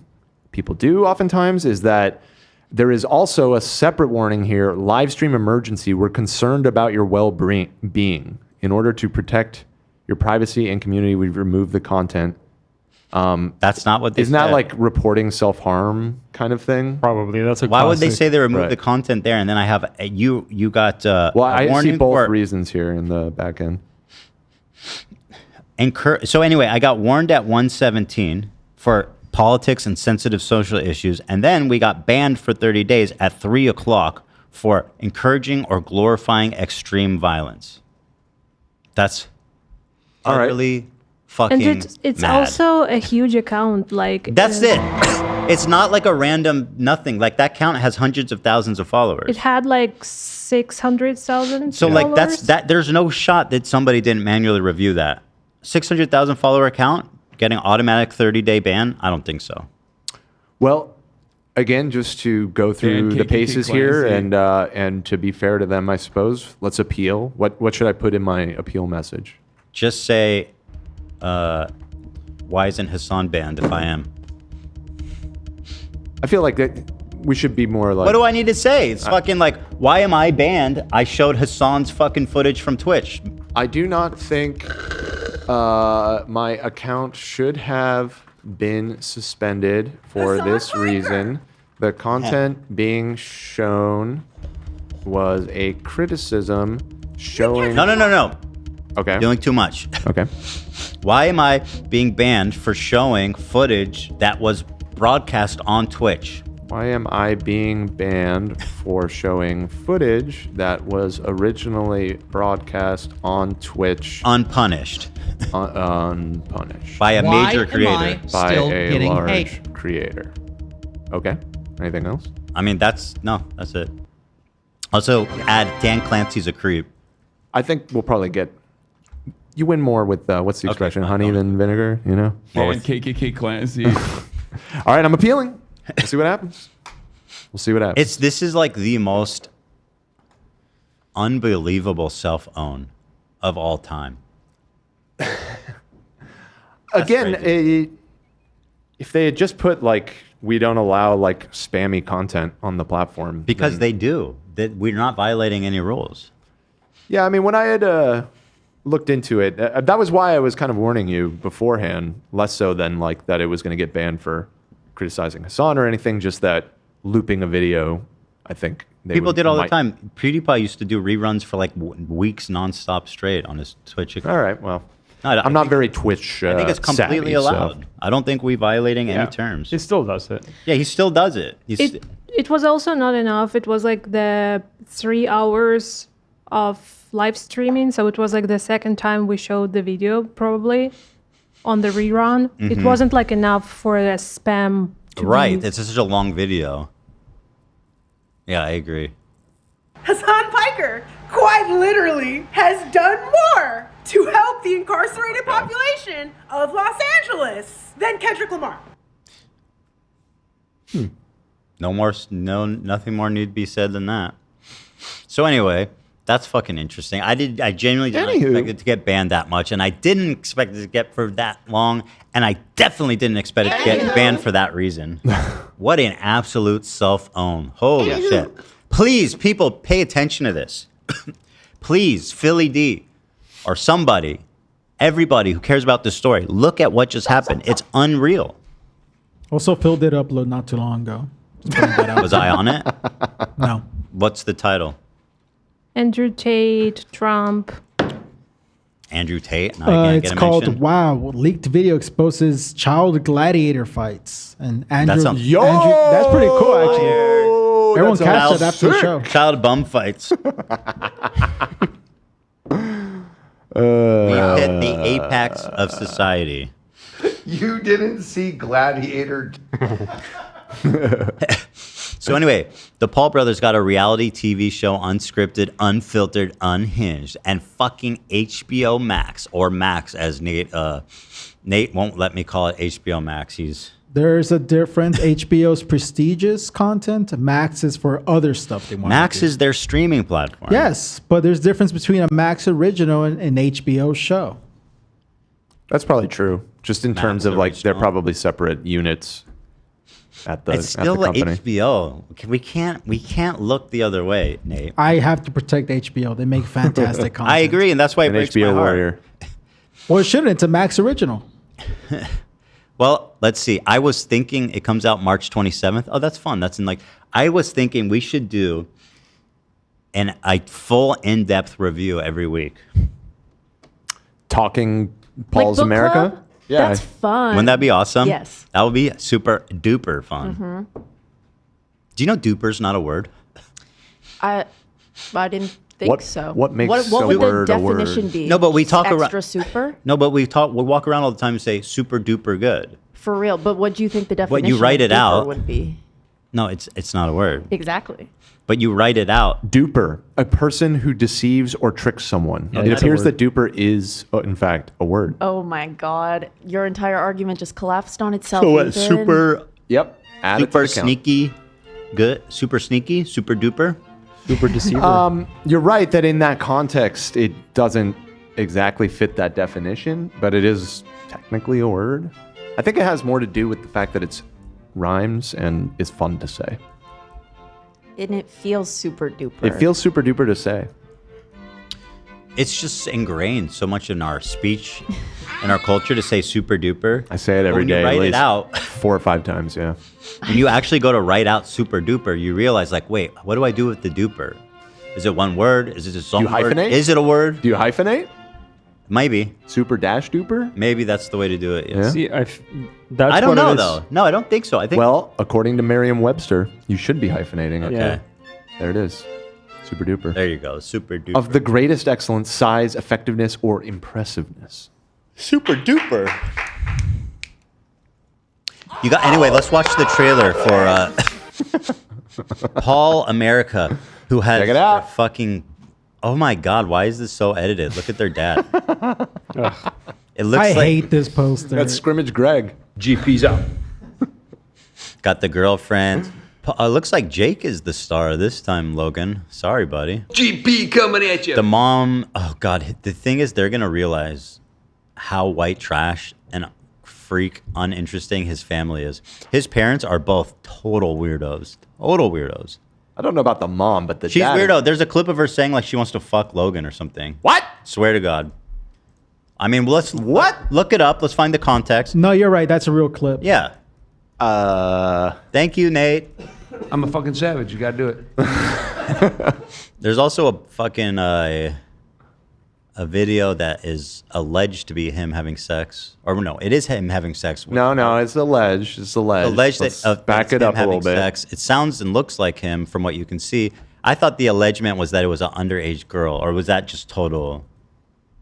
people do oftentimes is that there is also a separate warning here, live stream emergency. We're concerned about your well-being. In order to protect your privacy and community, we've removed the content. That's not what they Isn't that said. like reporting self-harm kind of thing? Probably. That's a Why would they classic. say they removed Right. the content there and then I have you got Well, a I see warning both for reasons here in the back end. So anyway, I got warned at 117 for politics and sensitive social issues, and then we got banned for 30 days at 3 o'clock for encouraging or glorifying extreme violence. That's All right. utterly fucking And it's mad. also a huge account. Like That's it. It's not like a random nothing. Like that count has hundreds of thousands of followers. It had like 600,000. So like that's followers. that. There's no shot that somebody didn't manually review that. 600,000 follower account getting automatic 30-day ban. I don't think so. Well, again, just to go through the KKK paces here clancy. and to be fair to them, I suppose, let's appeal. What should I put in my appeal message? Just say, why isn't Hasan banned if I am? I feel like that we should be more like. What do I need to say? It's fucking like, why am I banned? I showed Hasan's fucking footage from Twitch. I do not think my account should have been suspended for this reason. The content being shown was a criticism showing. No. Okay. You're doing too much. Okay. Why am I being banned for showing footage that was broadcast on Twitch? Why am I being banned for showing footage that was originally broadcast on Twitch? Unpunished. Unpunished. By a Why major am creator. I By still a getting large hate? Creator. Okay. Anything else? I mean, that's it. Also, add Dan Clancy's a creep. I think we'll probably get. You win more with what's the expression? Honey than vinegar. You know. Dan KKK Clancy. All right, I'm appealing. We'll see what happens. We'll see what happens. This is like the most unbelievable self-own of all time. Again, if they had just put like we don't allow like spammy content on the platform Because then- they do. That we're not violating any rules. Yeah, I mean, when I had looked into it, that was why I was kind of warning you beforehand, less so than like that it was going to get banned for criticizing Hasan or anything, just that looping a video, I think. People did all the time. PewDiePie used to do reruns for like weeks nonstop straight on his Twitch account. All right, well. No, I'm not very Twitch. I think it's completely savvy, so- allowed. I don't think we're violating Yeah. any terms. He still does it. Yeah, he still does it. It was also not enough. It was like the 3 hours of live streaming. So it was like the second time we showed the video, probably on the rerun. It Mhm. wasn't like enough for a spam. Right. It's such a long video. Yeah, I agree. Hasan Piker quite literally has done more to help the incarcerated population of Los Angeles than Kendrick Lamar. Nothing more need to be said than that. So anyway, that's fucking interesting. I genuinely didn't expect it to get banned that much, and I didn't expect it to get for that long, and I definitely didn't expect it to get banned for that reason. What an absolute self-own. Holy shit. Please, people, pay attention to this. Please, Philly D, or somebody, everybody who cares about this story, look at what just happened. It's unreal. Also, Phil did upload not too long ago. Just putting that out Was there. I on it? No. What's the title? Andrew Tate, Trump. Andrew Tate? No, I can't It's get a called mention. "Wow." Leaked video exposes child gladiator fights, and Andrew. sounds- Andrew, that's pretty cool, actually. Everyone catch that after the show. Child bum fights. We hit the apex of society. You didn't see Gladiator. So anyway, the Paul brothers got a reality TV show, unscripted, unfiltered, unhinged, and fucking HBO Max, or Max as Nate won't let me call it HBO Max. There's a difference. HBO's prestigious content. Max is for other stuff they want. Max is their streaming platform. Yes, but there's difference between a Max original and an HBO show. That's probably true. Just in terms of like, they're probably separate units at the, It's still at the company. HBO. We can't look the other way, Nate. I have to protect HBO. They make fantastic content. I agree, and that's why it breaks my heart. Well, it shouldn't. It's a Max original. Well, let's see. I was thinking it comes out March 27th. Oh, that's fun. That's in like, I was thinking we should do a full in-depth review every week. Talking Paul's book America? club? That's fun. Wouldn't that be awesome? Yes. That would be super duper fun. Mhm. Do you know duper's not a word? I didn't think What- so. what makes what a would word the a word? definition be? No, but we Just talk around- extra super No, but we walk around all the time and say super duper good. for real. But what do you think the definition? But you write of it duper out. would be No, it's not a word. exactly. But you write it out. Duper, a person who deceives or tricks someone. Yeah, it that's a appears word. that duper is, in fact, a word. Oh my god, your entire argument just collapsed on itself. So what? Ethan. Super. Yep. Add it to Super the count. sneaky. Good. Super sneaky. Super duper. Super deceiver. You're right that in that context, it doesn't exactly fit that definition, but it is technically a word. I think it has more to do with the fact that it's rhymes and is fun to say. And it feels super duper. It feels super duper to say. It's just ingrained so much in our speech, in our culture to say super duper. I say it But every when day. You at write it least out. 4 or 5 times, yeah. When you actually go to write out super duper, you realize like, wait, what do I do with the duper? Is it one word? Is it just Do some you word? hyphenate? Is it a word? Do you hyphenate? Maybe. Super dash duper? Maybe that's the way to do it. Yes. Yeah. See, that's I don't what know it is. though. No, I don't think so. I think. Well, according to Merriam-Webster, you should be hyphenating. Okay. Yeah. There it is. Super duper. There you go. Super duper. Of the greatest excellence, size, effectiveness, or impressiveness. Super duper. You got anyway. Let's watch the trailer for Paul America, who has Check it out. fucking. Oh my God! Why is this so edited? Look at their dad. It looks I like hate this poster. That's Scrimmage Greg. GP's up. Got the girlfriend. Looks like Jake is the star this time, Logan. Sorry, buddy. GP coming at you. The mom. Oh God. The thing is, they're gonna realize how white trash and freak uninteresting his family is. His parents are both total weirdos. Total weirdos. I don't know about the mom, but the She's dad. weirdo. There's a clip of her saying like she wants to fuck Logan or something. What? Swear to God. I mean, look it up. Let's find the context. No, you're right. That's a real clip. Yeah. Thank you, Nate. I'm a fucking savage. You gotta do it. There's also a fucking a video that is alleged to be him having sex, or no, it is him having sex. With No, it's alleged. It's alleged. Alleged Let's that back it him up a little having bit. sex. It sounds and looks like him from what you can see. I thought the allegement was that it was an underage girl, or was that just total?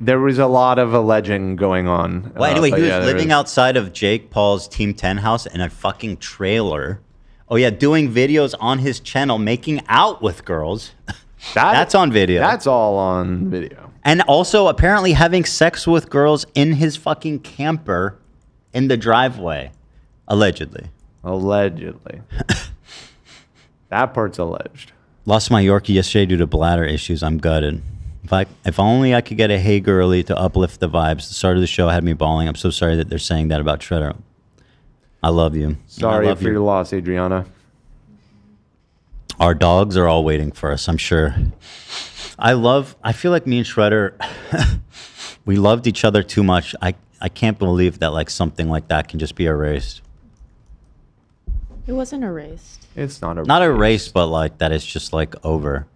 There was a lot of alleging going on. Well, anyway, but he was yeah, there living is. outside of Jake Paul's Team 10 house in a fucking trailer. Oh yeah, doing videos on his channel, making out with girls. That's on video. That's all on video. And also apparently having sex with girls in his fucking camper in the driveway. Allegedly. Allegedly. That part's alleged. Lost my Yorkie yesterday due to bladder issues. I'm gutted. If only I could get a hey girly to uplift the vibes. The start of the show had me bawling. I'm so sorry that they're saying that about Shredder. I love you. Sorry I love for your loss, Adriana. Our dogs are all waiting for us, I'm sure. I feel like me and Shredder, we loved each other too much. I can't believe that like something like that can just be erased. It wasn't erased. It's not erased. Not erased, but like that it's just like over.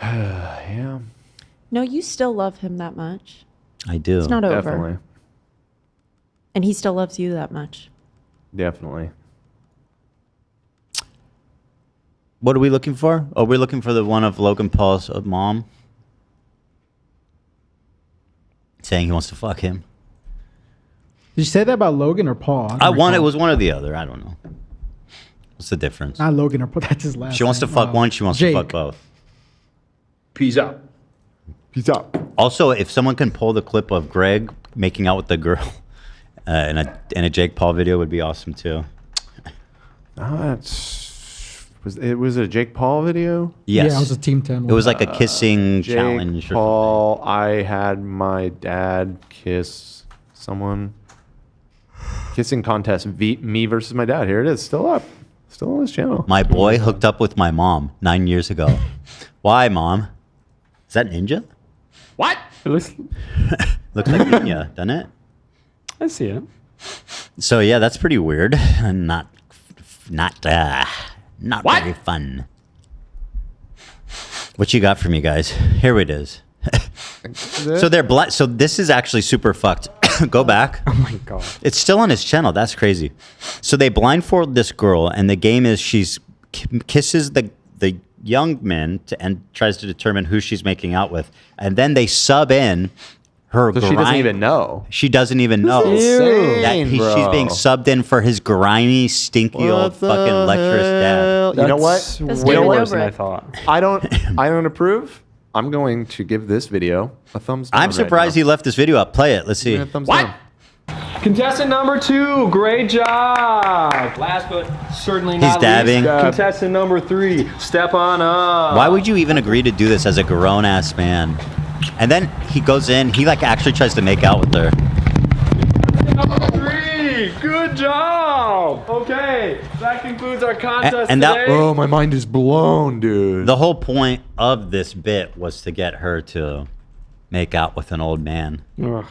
Yeah. No, you still love him that much. I do. It's not over. Definitely. And he still loves you that much. Definitely. What are we looking for? Oh, we're looking for the one of Logan Paul's mom saying he wants to fuck him. Did you say that about Logan or Paul? It was one or the other. I don't know. What's the difference? Not Logan or Paul. That's his last. She wants to name. fuck one. She wants Jake. to fuck both. Peace out. Peace out. Also, if someone can pull the clip of Greg making out with the girl in a Jake Paul video, would be awesome too. It was a Jake Paul video? Yes. Yeah, it was a Team 10 one. It was like a kissing Jake challenge. Paul, I had my dad kiss someone. Kissing contest, me versus my dad. Here it is, still up. Still on his channel. My boy hooked up with my mom 9 years ago. Why, Mom? Is that Ninja? What? Looks like Ninja, doesn't it? I see it. So yeah, that's pretty weird and not very fun. What you got for me, guys? Here it is. So they're blind. So this is actually super fucked. Go back. Oh my god. It's still on his channel. That's crazy. So they blindfold this girl, and the game is she's kisses the young men and tries to determine who she's making out with, and then they sub in her. So she doesn't even know. She doesn't even know that she's being subbed in for his grimy, stinky old fucking lecherous dad. You know what? That's You know getting what? over it. I thought. I don't approve. I'm going to give this video a thumbs down. I'm surprised he left this video up. Play it. Let's see. Thumbs down. Contestant number 2, great job. Last but certainly not He's dabbing. least, contestant number 3, step on up. Why would you even agree to do this as a grown-ass man? And then he goes in, he like actually tries to make out with her. Number 3, good job. Okay, that concludes our contest And that- today. Oh, my mind is blown, dude. The whole point of this bit was to get her to make out with an old man. Ugh.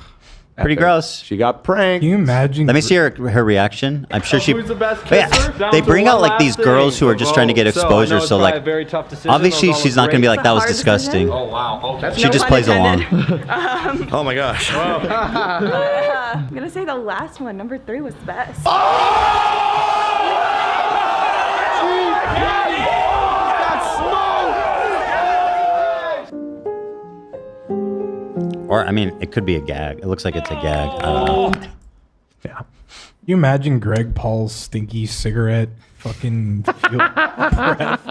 Pretty gross. She got pranked. Can you imagine? Let me see her reaction. I'm sure she. Who's the best But yeah, kisser? Down they to bring one out like last these girls who are just trying to get thing. So, I exposure. know it's So probably like, a very tough decision. obviously Those all she's look not going to be great. like that was hard disgusting. decision? Oh, wow. Okay. She just plays along. Oh my gosh. I'm gonna say the last one, number 3, was the best. Or I mean, it could be a gag. It looks like it's a gag. I don't know. Yeah. You imagine Greg Paul's stinky cigarette fucking breath.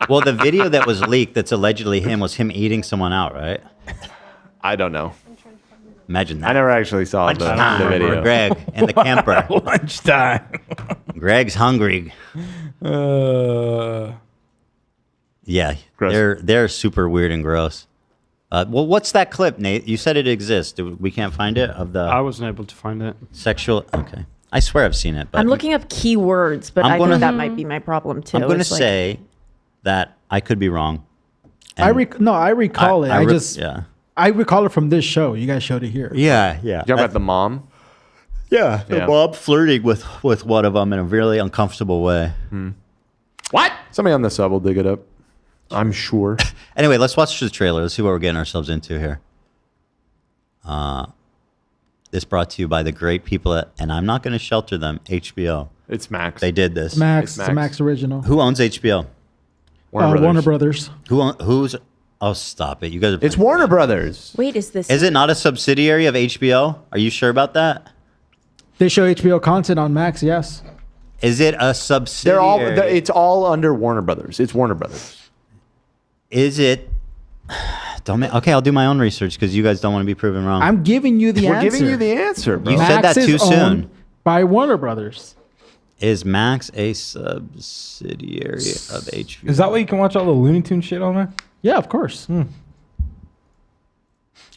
Well, the video that was leaked that's allegedly him was him eating someone out, right? I don't know. Imagine that. I never actually saw the video. For Greg and the camper. Lunchtime. Greg's hungry. Yeah, Gross. they're super weird and gross. Well, what's that clip, Nate? You said it exists. We can't find it of the I wasn't able to find it. sexual. Okay, I swear I've seen it. But I'm looking up keywords, but I'm I gonna- think that might be my problem too. I'm going to It's like- say that I could be wrong. I recall it. Yeah. I recall it from this show. You guys showed it here. Yeah. You talking about the mom? Yeah, Yeah. Bob flirting with one of them in a really uncomfortable way. What? Somebody on the sub will dig it up. I'm sure. Anyway, let's watch the trailer. Let's see what we're getting ourselves into here. This brought to you by the great people at, and I'm not going to shelter them, HBO. It's Max. They did this. Max. It's a Max original. Who owns HBO? Warner Brothers. Who's? Oh, stop it! You guys are. It's Warner Brothers. Wait, is this? Is it not a subsidiary of HBO? Are you sure about that? They show HBO content on Max. Yes. Is it a subsidiary? It's all under Warner Brothers. It's Warner Brothers. Is it? Okay, I'll do my own research because you guys don't want to be proven wrong. I'm giving you the answer. We're giving you the answer, bro. You said that too soon. By Warner Brothers. Is Max a subsidiary of HBO? Is that why you can watch all the Looney Tunes shit on there? Yeah, of course.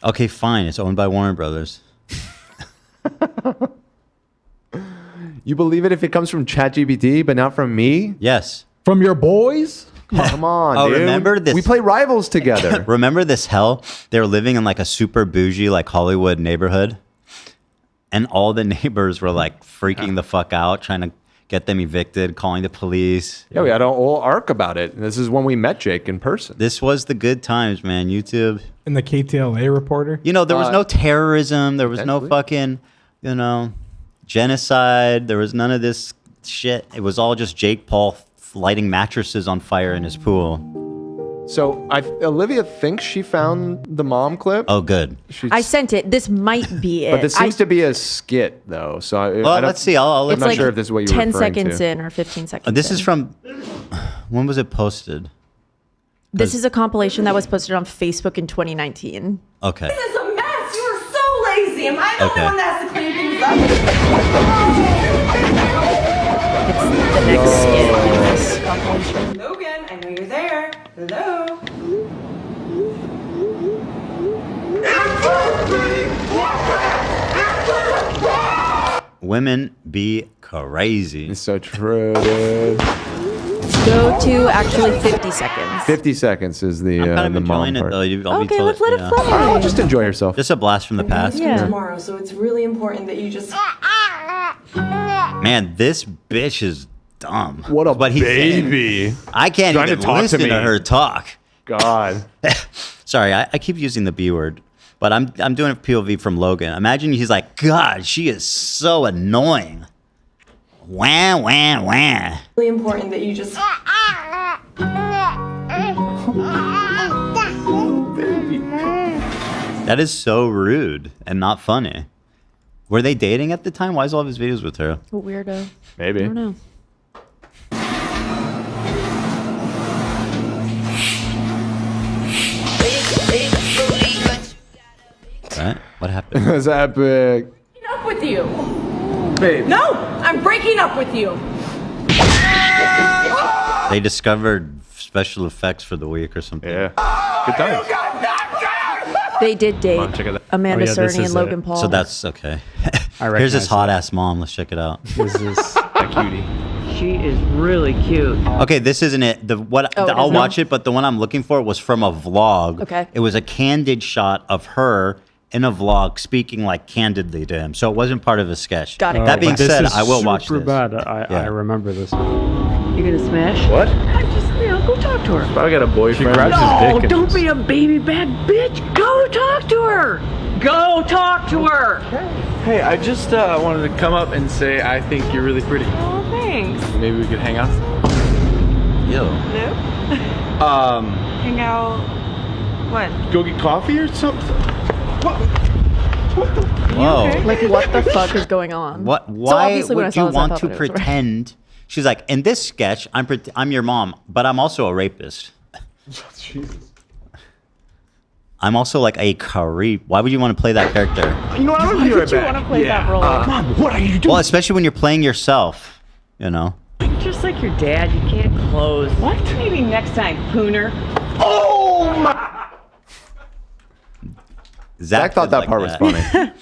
Okay, fine. It's owned by Warner Brothers. You believe it if it comes from ChatGPT, but not from me? Yes. From your boys? Come on, Oh, dude. remember this? We play Rivals together. Remember this hell? They were living in like a super bougie, like Hollywood neighborhood. And all the neighbors were like freaking the fuck out, trying to get them evicted, calling the police. Yeah, we had a whole arc about it. And this is when we met Jake in person. This was the good times, man. YouTube. In the KTLA reporter? You know, there was no terrorism. There was no fucking, genocide. There was none of this shit. It was all just Jake Paul lighting mattresses on fire in his pool. So Olivia thinks she found the mom clip. Oh, good. I sent it. This might be it. But this seems to be a skit, though. So let's see. I'm It's not like sure if this is what you're 10 referring seconds to. in or 15 seconds This in. is from, when was it posted? This is a compilation that was posted on Facebook in 2019. Okay. This is a mess. You are so lazy. Am I the Okay. only one that has to clean things up? It's the next skit in this compilation. Logan, I know you're there. Hello. Women be crazy. It's so true, dude. Go to actually 50 seconds. 50 seconds is the I'm kind of the mom enjoying it part. though. I'll be Okay, told- let's let it yeah. play. Oh, just enjoy yourself. Just a blast from the past. Tomorrow, so it's really important that you just. Man, this bitch is dumb. What a he's saying. baby. I can't Trying even to talk to listen to, me. her talk. God. Sorry, I keep using the B word, but I'm doing a POV from Logan. Imagine he's like, God, she is so annoying. Wah, wah, wah. Really important that you just. That is so rude and not funny. Were they dating at the time? Why is all of his videos with her? What weirdo. Maybe. I don't know. Right? What happened? That's epic. Breaking up with you. Babe. No, I'm breaking up with you. They discovered special effects for the week or something. Yeah. Good times. They did date check it out. Amanda Oh, yeah, this Cerny and is Logan it. Paul. So that's okay. I Here's his recognize hot ass mom. Let's check it out. This is a cutie. She is really cute. Okay, this isn't it. I'll watch it, but the one I'm looking for was from a vlog. Okay. It was a candid shot of her in a vlog speaking like candidly to him. So it wasn't part of a sketch. Got it. That being This said, is I will watch super this. bad. I Yeah. remember this. You gonna smash? What? I just, go talk to her. Probably got a boyfriend. No, don't be a baby bad bitch. Go talk to her. Go talk to her. Hey, I just wanted to come up and say I think you're really pretty. Oh, thanks. Maybe we could hang out. Yo. No? Hang out. What? Go get coffee or something? Whoa. Like, what the fuck is going on? What? So Why obviously when I would saw you this, I want thought to that it was right. pretend? She's like, in this sketch, I'm your mom, but I'm also a rapist. Jesus. I'm also like a creep. Why would you want to play that character? You know what? I'm gonna be right back. want to play that role? Mom, what are you doing? Well, especially when you're playing yourself, you know. Just like your dad, you can't close. What? Maybe next time, Pooner. Oh my! Zach thought did that part was funny.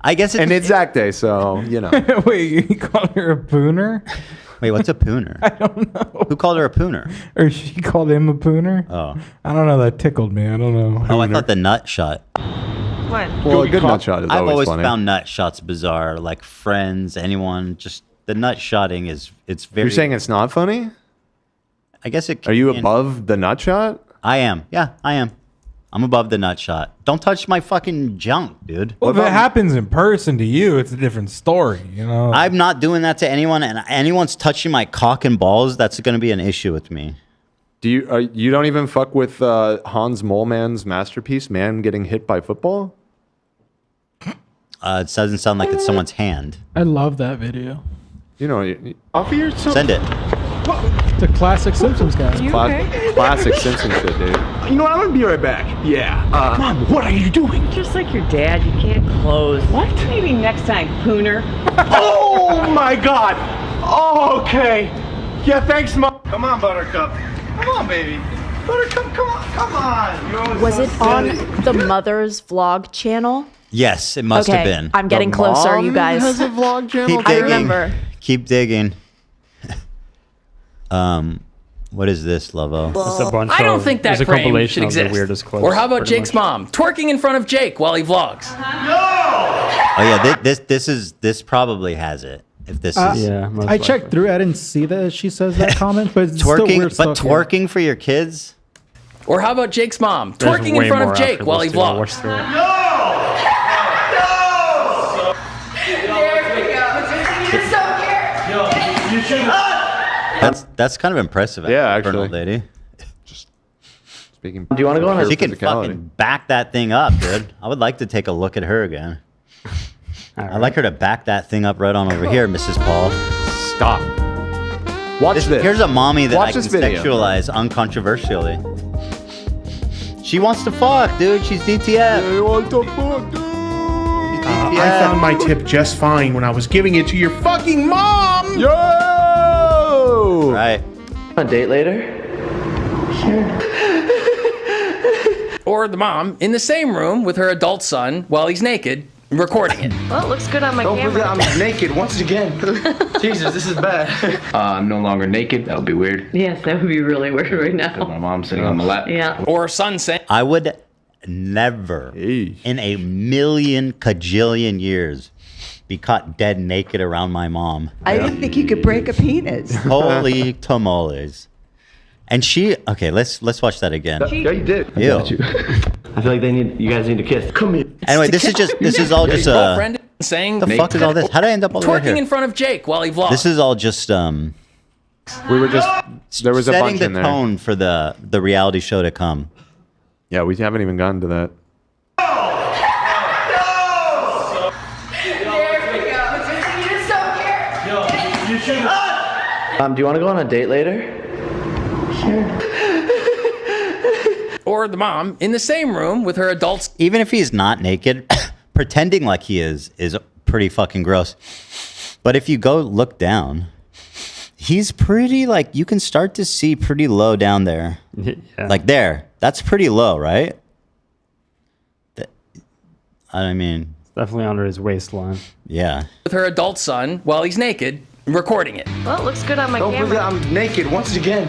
I guess And it's Zach Day, so, you know. Wait, you called her a pooner? Wait, what's a pooner? I don't know. Who called her a pooner? Or she called him a pooner? Oh. I don't know. That tickled me. I don't know. Oh, I Pooner. thought the nut shot. What? Well, a good nut shot is I've always funny. found nut shots bizarre. Like Friends, anyone, just the nut shotting it's very. You're saying it's not funny? I guess it. Are you can- above the nut shot? I am. Yeah, I am. I'm above the nut shot. Don't touch my fucking junk, dude. Well, if it happens in person to you, it's a different story, you know? I'm not doing that to anyone, and anyone's touching my cock and balls, that's going to be an issue with me. Do you you don't even fuck with Hans Moleman's masterpiece, Man Getting Hit by Football? It doesn't sound like it's someone's hand. I love that video. You know, Offer your Send it. It's a classic Simpsons guy. Classic Simpsons shit, dude. You know what? I'm gonna be right back. Yeah. Mom, what are you doing? Just like your dad, you can't close. What? Maybe next time, Pooner. Oh my God. Oh, okay. Yeah, thanks, Mom. Come on, Buttercup. Come on, baby. Buttercup, come on. Was it on the mother's vlog channel? Yes, it must have been. I'm getting closer, you guys. Has a vlog channel. Keep I digging. remember. Keep digging. What is this, Lovo? It's a bunch I don't of- think that it's a frame compilation should of the exist. weirdest clips, Or how about pretty Jake's much. mom twerking in front of Jake while he vlogs? Oh yeah, this probably has it. If this is I checked through. I didn't see that she says that comment, but it's still twerking, weird but stuff. twerking for your kids. Or how about Jake's mom There's twerking in way front of more Jake after while this, he too. I'll watch vlogs? through it. That's kind of impressive. Yeah, actually, actually. lady. Speaking. Do you want to go on a She can fucking back that thing up, dude. I would like to take a look at her again. I'd like her to back that thing up right on over here, Mrs. Paul. Stop. Watch this. Here's a mommy that Watch I can this video. sexualize uncontroversially. She wants to fuck, dude. She's DTF. I found my tip just fine when I was giving it to your fucking mom. Yo! Right. On a date later? Or the mom in the same room with her adult son while he's naked, recording it. Well, it looks good on my Don't camera. forget I'm naked once again. Jesus, this is bad. I'm no longer naked. That would be weird. Yes, that would be really weird right now. My mom's sitting on my lap. Yeah. Or son saying, I would never in a million kajillion years be caught dead naked around my mom. I didn't think you could break a penis. Holy tamales. And she, okay, let's watch that again. Yeah, you did. Ew. I feel like you guys need to kiss. Come here. Anyway, this is all just girlfriend saying, the fuck is all this? How did I end up all the way twerking here? in front of Jake while he vlogs. This is all just We were just there was a setting bunch the in there. tone for the reality show to come. Yeah, we haven't even gotten to that. Do you want to go on a date later? Or the mom in the same room with her adults. Even if he's not naked, pretending like he is pretty fucking gross. But if you go look down, he's pretty, like, you can start to see pretty low down there. Yeah. Like there. That's pretty low, right? I mean, It's definitely under his waistline. yeah. With her adult son while he's naked, recording it. Well, it looks good on my Don't camera. forget I'm naked once again.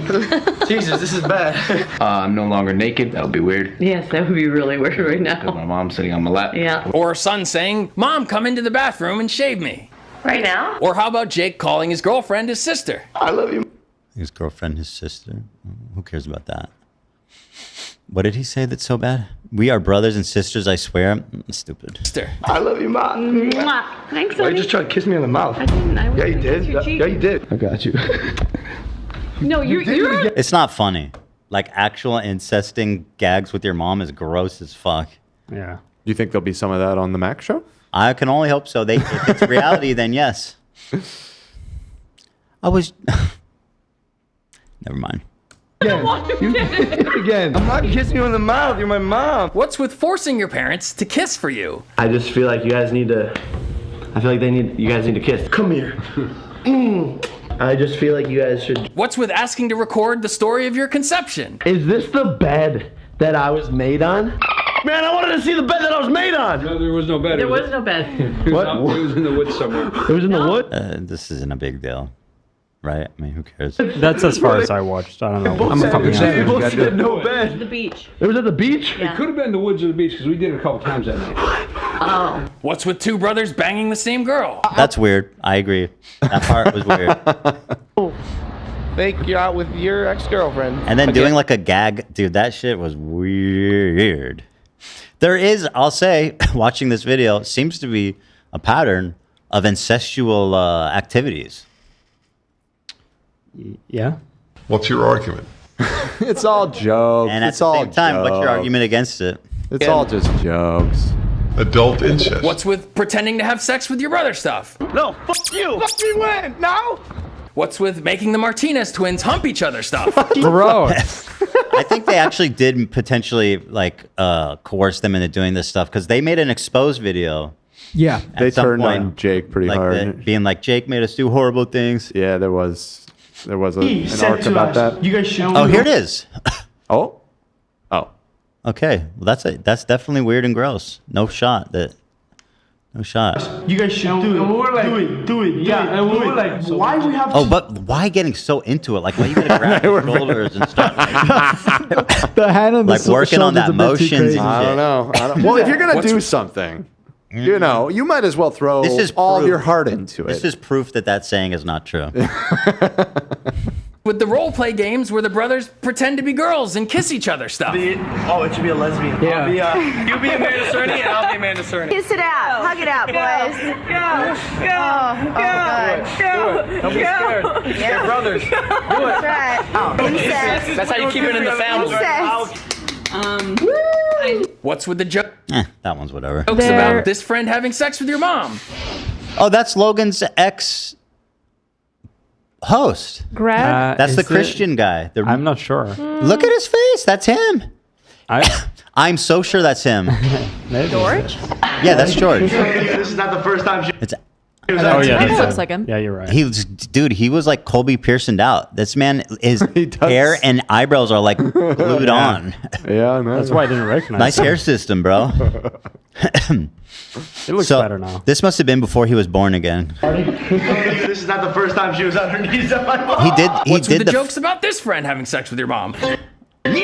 Jesus, this is bad. I'm no longer naked. That would be weird. Yes, that would be really weird right now. My mom's sitting on my lap. Yeah. Or son saying, Mom, come into the bathroom and shave me. Right now? Or how about Jake calling his girlfriend his sister? I love you. His girlfriend, his sister. Who cares about that? What did he say that's so bad? We are brothers and sisters, I swear. Stupid. Sister. I love you, Mom. Mwah. Thanks, Why you honey. just try to kiss me on the mouth? I didn't. I was Yeah, you gonna did. kiss your cheek. Yeah, you did. I got you. No, you're It's not funny. Like, actual incesting gags with your mom is gross as fuck. Yeah. Do you think there'll be some of that on the Mac show? I can only hope so. If it's reality, then yes. I was... Never mind. Again. I'm not kissing you in the mouth. You're my mom. What's with forcing your parents to kiss for you? I just feel like you guys need to. I feel like you guys need to kiss. Come here. I just feel like you guys should. What's with asking to record the story of your conception? Is this the bed that I was made on? Man, I wanted to see the bed that I was made on. No, there was no bed. There was no bed. What? It was in the woods somewhere. It was in the wood. This isn't a big deal. Right? I mean, who cares? That's as far as I watched. I don't know. I'm a fucking You both savage. said no bed. The beach. It was at the beach. It could have been the woods or the beach because we did it a couple times that night. Oh. What's with two brothers banging the same girl? That's weird. I agree. That part was weird. think you're out with your ex-girlfriend. And then Again. doing like a gag, dude, that shit was weird. There is, I'll say, watching this video, seems to be a pattern of incestual activities. Yeah. What's your argument? It's all jokes. And at it's the all same time, what's your jokes. argument against it? It's all just jokes. Adult incest. What's with pretending to have sex with your brother stuff? No, fuck you. Fuck me when? Now? What's with making the Martinez twins hump each other stuff? Gross. I think they actually did potentially like coerce them into doing this stuff because they made an exposed video. Yeah. They some turned point, on Jake pretty like hard. being like, Jake made us do horrible things. Yeah, there was an said arc to about us, that. "You guys should Oh, here it is. Oh. Okay, well that's definitely weird and gross. No shot. You You guys should do it. And we were like, do it. Yeah, and we were like, why we have Oh, but why getting so into it? Like, why you gonna grab your shoulders and start The hand on the like working on that motions? I don't know. Well, if you're gonna do something, you know, you might as well throw This is all proof. your heart into it. This is proof that saying is not true. With the role play games where the brothers pretend to be girls and kiss each other stuff. it should be a lesbian. Yeah. You be Amanda Cerny and I'll be Amanda Cerny. Kiss it out. Hug it out, boys. Go. Don't be scared. Yeah. They're brothers. Do it. That's right. Incest. That's how you keep it in the family. Incest. What's with the joke? That one's whatever. Jokes about this friend having sex with your mom. Oh, that's Logan's ex host. Greg? That's the is it- Christian guy. I'm not sure. Look at his face. That's him. I'm so sure that's him. George? Yeah, that's George. This is not the first time It's Oh yeah, He that's looks it. like him. Yeah, you're right. he was like Colby Pearsoned out. This man, his hair and eyebrows are like glued on. Yeah, man. That's why I didn't recognize. Nice him. hair system, bro. It looks better now. This must have been before he was born again. This is not the first time she was on her knees on my mom. He did. He What's with did the jokes about this friend having sex with your mom? I'm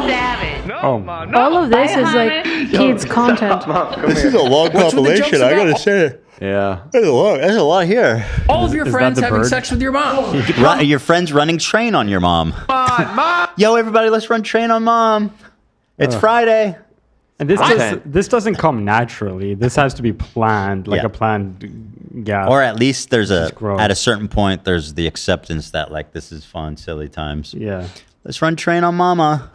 savage. All of this is like kids content. This is a long What's with the jokes compilation. I gotta about- say. Yeah. There's a lot here. All of your Is that friends the having bird? sex with your mom. Your friend's running train on your mom. Mom. Yo, everybody, let's run train on mom. It's Friday. And this doesn't come naturally. This has to be planned, like Yeah. a planned gap. Or at least there's Just grow. at a certain point, there's the acceptance that like this is fun, silly times. Yeah. Let's run train on mama.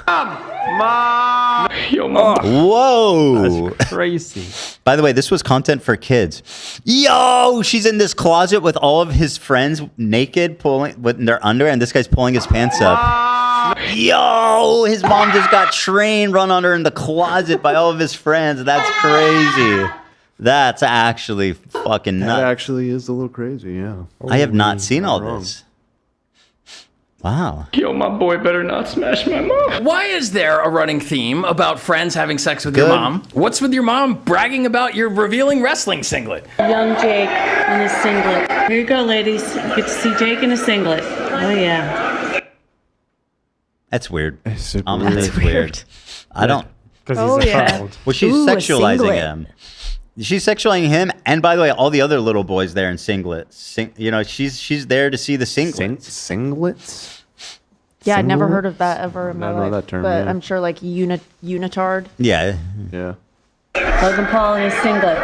Mom. Yo, mom. Whoa. That's crazy. By the way, this was content for kids. Yo, she's in this closet with all of his friends naked, pulling with their under, and this guy's pulling his pants up. Yo, his mom just got train run on her in the closet by all of his friends. That's crazy. That's actually fucking That nuts. actually is a little crazy, yeah. I have not seen all this. Wow. Yo, my boy better not smash my mom. Why is there a running theme about friends having sex with your Good. mom? What's with your mom bragging about your revealing wrestling singlet? Young Jake in a singlet. Here you go, ladies. You get to see Jake in a singlet. Oh, yeah. That's weird. It's super I'm gonna say it's weird. I don't. Because Oh, he's a yeah. child. Well, she's Ooh, a sexualizing singlet. him. She's sexualizing him, and by the way, all the other little boys there in singlets. You know, she's there to see the singlets. Singlets? Yeah, I'd never Singlet? heard of that ever in my Never heard life. that term, but yeah. I'm sure like unitard. Yeah. Yeah. Logan Paul in a singlet.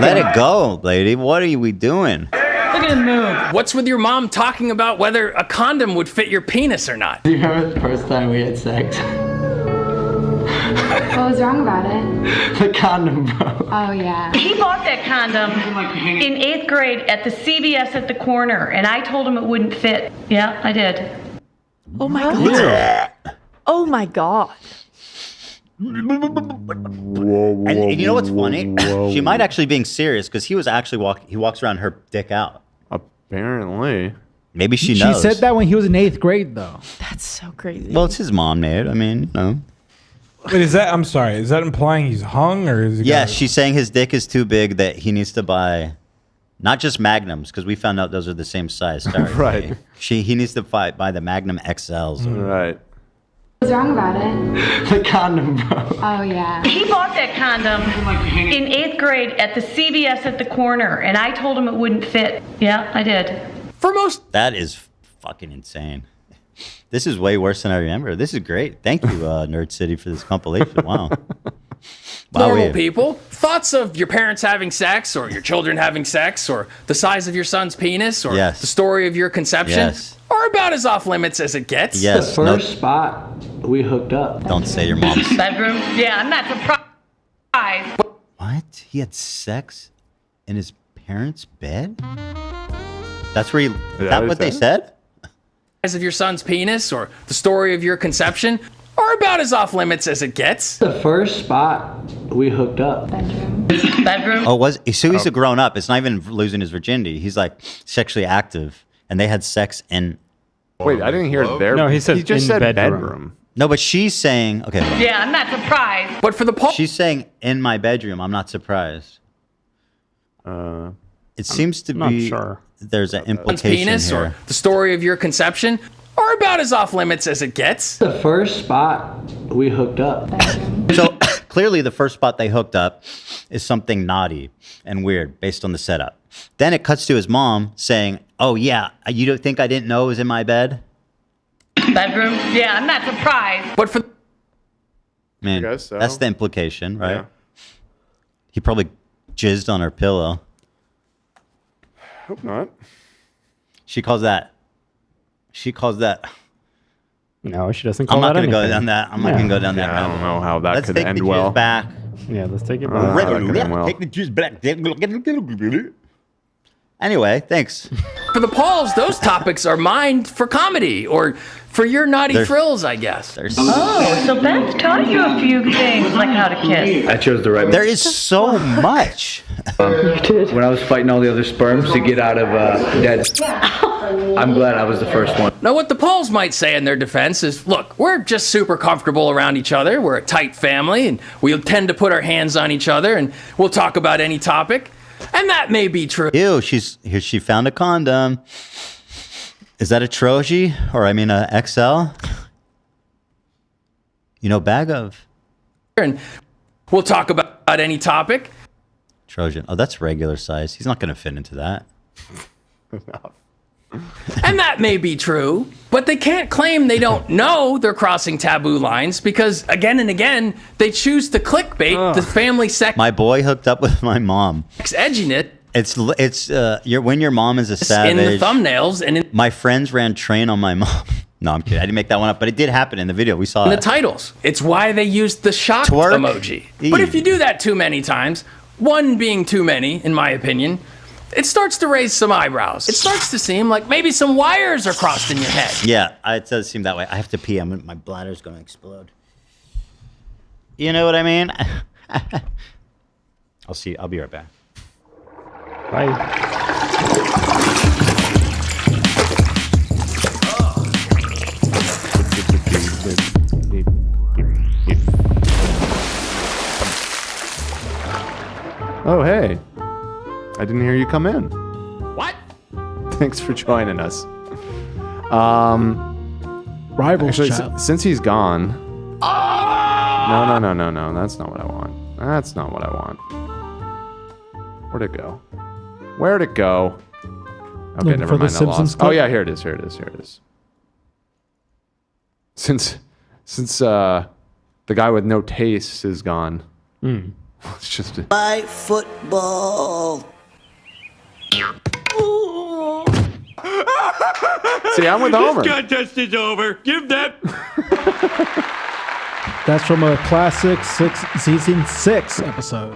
Let it go, lady. What are we doing? Look at him move. What's with your mom talking about whether a condom would fit your penis or not? Do you remember the first time we had sex? What was wrong about it? The condom, bro. Oh, yeah. He bought that condom in 8th grade at the CVS at the corner, and I told him it wouldn't fit. Yeah, I did. Oh my god. Oh my god. And you know what's funny? She might actually being serious because he was actually he walks around her dick out. Apparently. Maybe she She knows. said that when he was in 8th grade, though. That's so crazy. Well, it's his mom, Nate. I mean, you know. Wait, is that? I'm sorry. Is that implying he's hung or is he? Yeah, she's saying his dick is too big that he needs to buy, not just Magnums, because we found out those are the same size. Sorry, Right. He needs to buy the Magnum XLs. Right. What's wrong about it? The condom, bro. Oh, yeah. He bought that condom in 8th grade at the CVS at the corner, and I told him it wouldn't fit. Yeah, I did. That is fucking insane. This is way worse than I remember. This is great. Thank you, Nerd City, for this compilation. Wow. Normal people, thoughts of your parents having sex, or your children having sex, or the size of your son's penis, or the story of your conception, are about as off limits as it gets. The first spot we hooked up. Don't say your mom's. Bedroom? Yeah, I'm not surprised. What? He had sex in his parents' bed? That's where he. Is that what they said? Size of your son's penis, or the story of your conception, are about as off limits as it gets. The first spot we hooked up. Bedroom? Oh, so he's a grown up. It's not even losing his virginity. He's like sexually active, and they had sex in. Wait, I didn't hear their. No, he said just in said bedroom. No, but she's saying okay. Yeah, I'm not surprised. But for the she's saying in my bedroom. I'm not surprised. It seems to not be. sure. There's an implication penis, here. or the story of your conception, are about as off limits as it gets. The first spot we hooked up. So clearly, the first spot they hooked up is something naughty and weird based on the setup. Then it cuts to his mom saying, "Oh yeah, you don't think I didn't know it was in my bed?" Bedroom? Yeah, I'm not surprised. But for Man, guess so. that's the implication, right? Yeah. He probably jizzed on her pillow. Hope not. She calls that. No, she doesn't call I'm not that going to go anything. down that. I'm not going to go down that. I don't know how that Let's could take end the well. jizz back. Yeah, let's take it How back. that could end well. Take the jizz back. Anyway, thanks. For the Pauls, those topics are mined for comedy, or for your naughty frills, I guess. Oh, so Beth taught you a few things, like how to kiss. I chose the right. There is so much. When I was fighting all the other sperms to get out of dead, I'm glad I was the first one. Now, what the Pauls might say in their defense is, look, we're just super comfortable around each other. We're a tight family, and we tend to put our hands on each other, and we'll talk about any topic. And that may be true. Ew, she found a condom. Is that a Troji? Or I mean a XL? You know, bag of. And we'll talk about any topic. Trojan. Oh, that's regular size. He's not going to fit into that. And that may be true, but they can't claim they don't know they're crossing taboo lines because again and again, they choose to clickbait the family sex. My boy hooked up with my mom. Edginess. It's when your mom is a savage. In the thumbnails and in my friends ran train on my mom. No, I'm kidding. I didn't make that one up, but it did happen in the video. We saw the it. titles. It's why they used the shock Twerk. emoji. But if you do that too many times, one being too many, in my opinion, it starts to raise some eyebrows. It starts to seem like maybe some wires are crossed in your head. Yeah, it does seem that way. I have to pee. My bladder's going to explode. You know what I mean? I'll be right back. Bye. Oh, hey. I didn't hear you come in. What? Thanks for joining us. Rivals Actually, chat. since he's gone. No. That's not what I want. That's not what I want. Where'd it go? Where'd it go? Okay, Looking never for the mind. I Simpsons lost. clip? Oh yeah, here it is. Since the guy with no taste is gone. It's just My football. See, I'm with Homer. This contest is over. Give that. That's from a classic season 6 episode.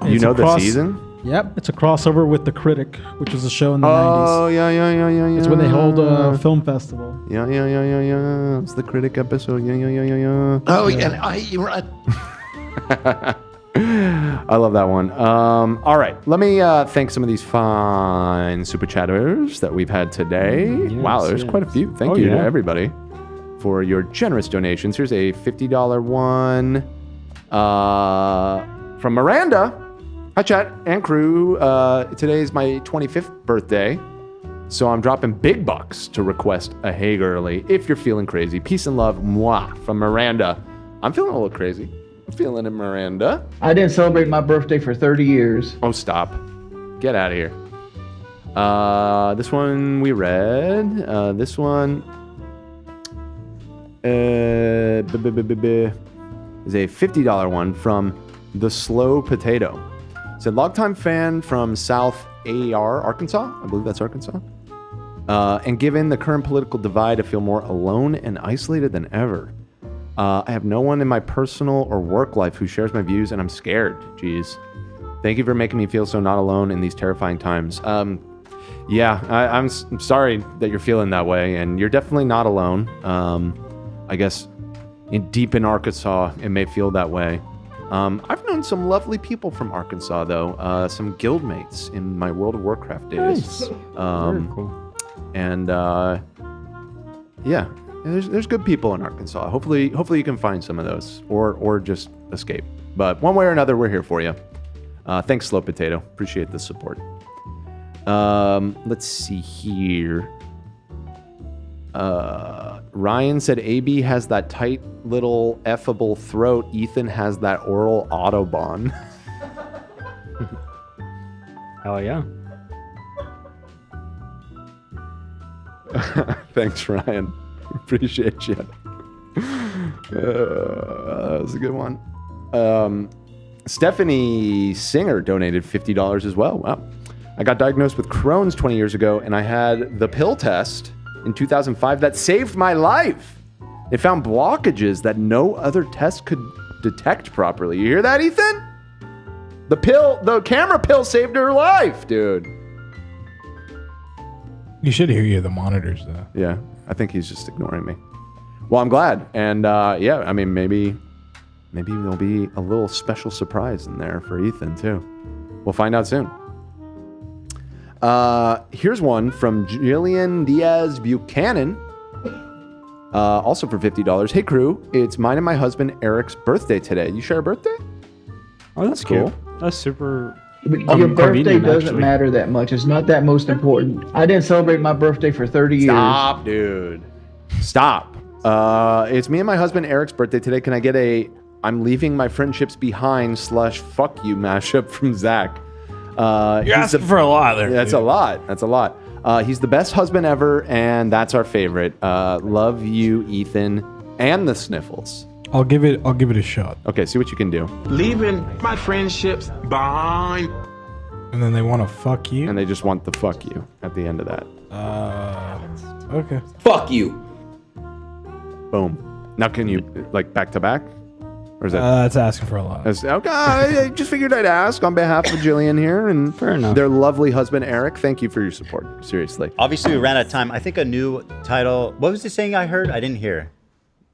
You It's know a the season? Yep, it's a crossover with The Critic, which was a show in the 90s. Oh, yeah. It's when they hold a film festival. Yeah. It's the Critic episode. Yeah. Oh, yeah. You're right. I love that one. All right, let me thank some of these fine super chatters that we've had today. Wow, there's quite a few. Thank you to everybody for your generous donations. Here's a $50 one from Miranda. Hi, chat and crew. Today is my 25th birthday. So I'm dropping big bucks to request a hey girly if you're feeling crazy. Peace and love, mwah, from Miranda. I'm feeling a little crazy. I'm feeling it, Miranda. I didn't celebrate my birthday for 30 years. Oh, stop. Get out of here. This one we read. This one is a $50 one from The Slow Potato. It's a longtime fan from South AR, Arkansas. I believe that's Arkansas. And given the current political divide, I feel more alone and isolated than ever. I have no one in my personal or work life who shares my views, and I'm scared. Jeez. Thank you for making me feel so not alone in these terrifying times. Yeah, I'm sorry that you're feeling that way, and you're definitely not alone. I guess deep in Arkansas, it may feel that way. I've known some lovely people from Arkansas, though. Some guildmates in my World of Warcraft days. Nice. Very cool. And yeah, there's good people in Arkansas. Hopefully you can find some of those, or just escape. But one way or another, we're here for you. Thanks, Slow Potato. Appreciate the support. Let's see here. Ryan said AB has that tight little effable throat. Ethan has that oral Autobahn. Hell yeah. Thanks, Ryan. Appreciate you. That was a good one. Stephanie Singer donated $50 as well. Wow. I got diagnosed with Crohn's 20 years ago, and I had the pill test in 2005 that saved my life. It found blockages that no other test could detect properly. You hear that, Ethan? The camera pill saved her life, dude. You should hear you the monitors, though. Yeah, I think he's just ignoring me. Well, I'm glad. And yeah, I mean, maybe there'll be a little special surprise in there for Ethan, too. We'll find out soon. Here's one from Jillian Diaz Buchanan. Also for $50. Hey, crew. It's mine and my husband Eric's birthday today. You share a birthday? Oh, that's cool. That's super... Your birthday doesn't actually. matter that much. It's not that most important. I didn't celebrate my birthday for 30 years. Stop, dude. Stop. It's me and my husband Eric's birthday today. Can I get a I'm leaving my friendships behind / fuck you mashup from Zach? You're asking for a lot there. That's a lot. That's a lot. He's the best husband ever, and that's our favorite. Love you, Ethan, and the sniffles. I'll give it a shot. Okay, see what you can do. Leaving my friendships behind. And then they want to fuck you? And they just want the fuck you at the end of that. Okay. Fuck you. Boom. Now can you, like, back to back? Or is that... That's asking for a lot. Okay, I just figured I'd ask on behalf of Jillian here and Fair enough. Their lovely husband, Eric. Thank you for your support. Seriously. Obviously, we ran out of time. I think a new title... What was the saying I heard? I didn't hear.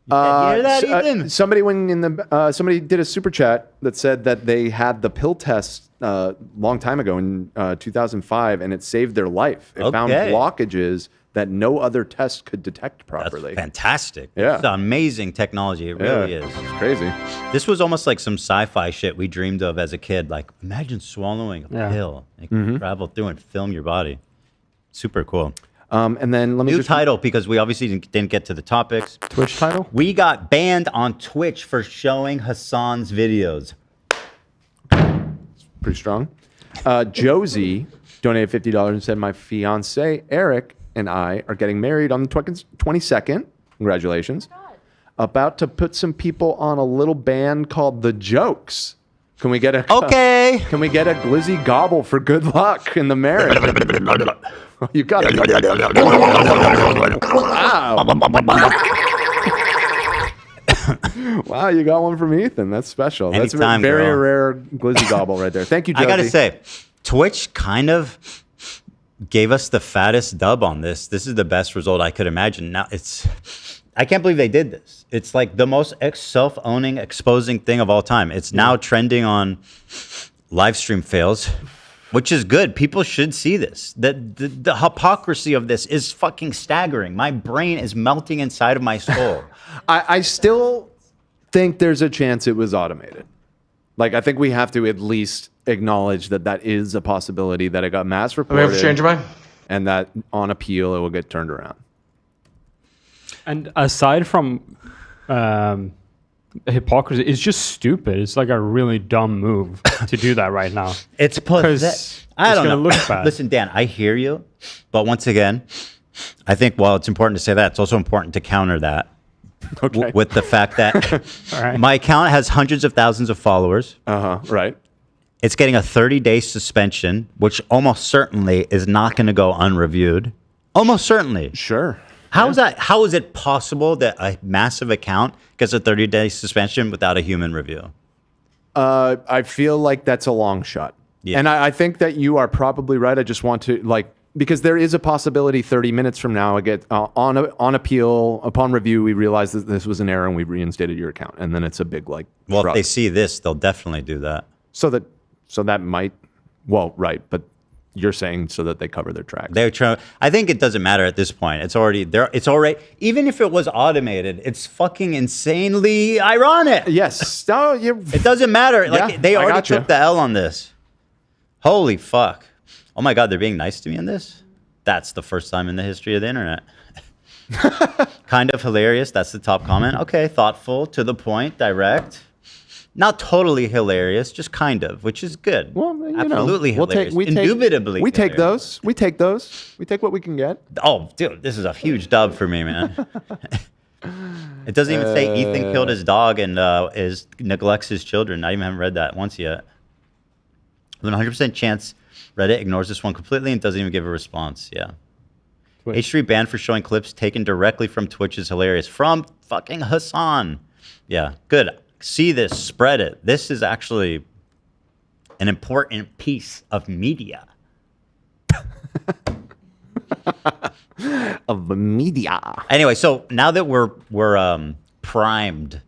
You hear that, Ethan? Somebody did a super chat that said that they had the pill test long time ago in 2005, and it saved their life. It found blockages that no other test could detect properly. That's fantastic. Yeah. It's amazing technology. It really is. It's crazy. This was almost like some sci-fi shit we dreamed of as a kid. Like, imagine swallowing a pill. You can travel through and film your body. Super cool. And then let me New title, because we obviously didn't get to the topics. Twitch title? We got banned on Twitch for showing Hasan's videos. Pretty strong. Josie donated $50 and said, my fiance, Eric, and I are getting married on the 22nd. Congratulations. About to put some people on a little band called The Jokes. Can we get a Can we get a glizzy gobble for good luck in the marriage? You got it. Wow. Wow, you got one from Ethan. That's special. Anytime, That's a very girl. rare glizzy gobble right there. Thank you, Josie. I gotta say, Twitch kind of gave us the fattest dub on this. This is the best result I could imagine. Now I can't believe they did this. It's like the most self-owning, exposing thing of all time. It's now trending on live stream fails, which is good. People should see this. The hypocrisy of this is fucking staggering. My brain is melting inside of my soul. I still think there's a chance it was automated. Like, I think we have to at least acknowledge that that is a possibility, that it got mass reported. Have you ever changed your mind? and that on appeal it will get turned around. And aside from hypocrisy, it's just stupid. It's like a really dumb move to do that right now. It's because I don't know. Look bad. Listen, Dan, I hear you, but once again, I think while it's important to say that, it's also important to counter that with the fact that my account has hundreds of thousands of followers. Right. It's getting a 30-day suspension, which almost certainly is not going to go unreviewed. Almost certainly. Sure. How is that? How is it possible that a massive account gets a 30-day suspension without a human review? I feel like that's a long shot. Yeah. And I think that you are probably right. I just want to because there is a possibility 30 minutes from now, on appeal, upon review, we realize that this was an error and we reinstated your account. And then it's a big Well, if they see this, they'll definitely do that. So that might, right. But you're saying so that they cover their tracks. I think it doesn't matter at this point. It's already there. It's already, even if it was automated, it's fucking insanely ironic. Yes. No, it doesn't matter. Like they already took the L on this. Holy fuck. Oh my God, they're being nice to me in this? That's the first time in the history of the internet. Kind of hilarious. That's the top comment. Okay, thoughtful, to the point, direct. Not totally hilarious, just kind of, which is good. Well, absolutely hilarious. Indubitably. We take those. We take those. We take what we can get. Oh, dude, this is a huge dub for me, man. It doesn't even say Ethan killed his dog and neglects his children. I even haven't read that once yet. With 100% chance, Reddit ignores this one completely and doesn't even give a response. Yeah. H3 banned for showing clips taken directly from Twitch is hilarious. From fucking Hasan. Yeah, good. See this, spread it. This is actually an important piece of media. Of media. Anyway, so now that we're primed.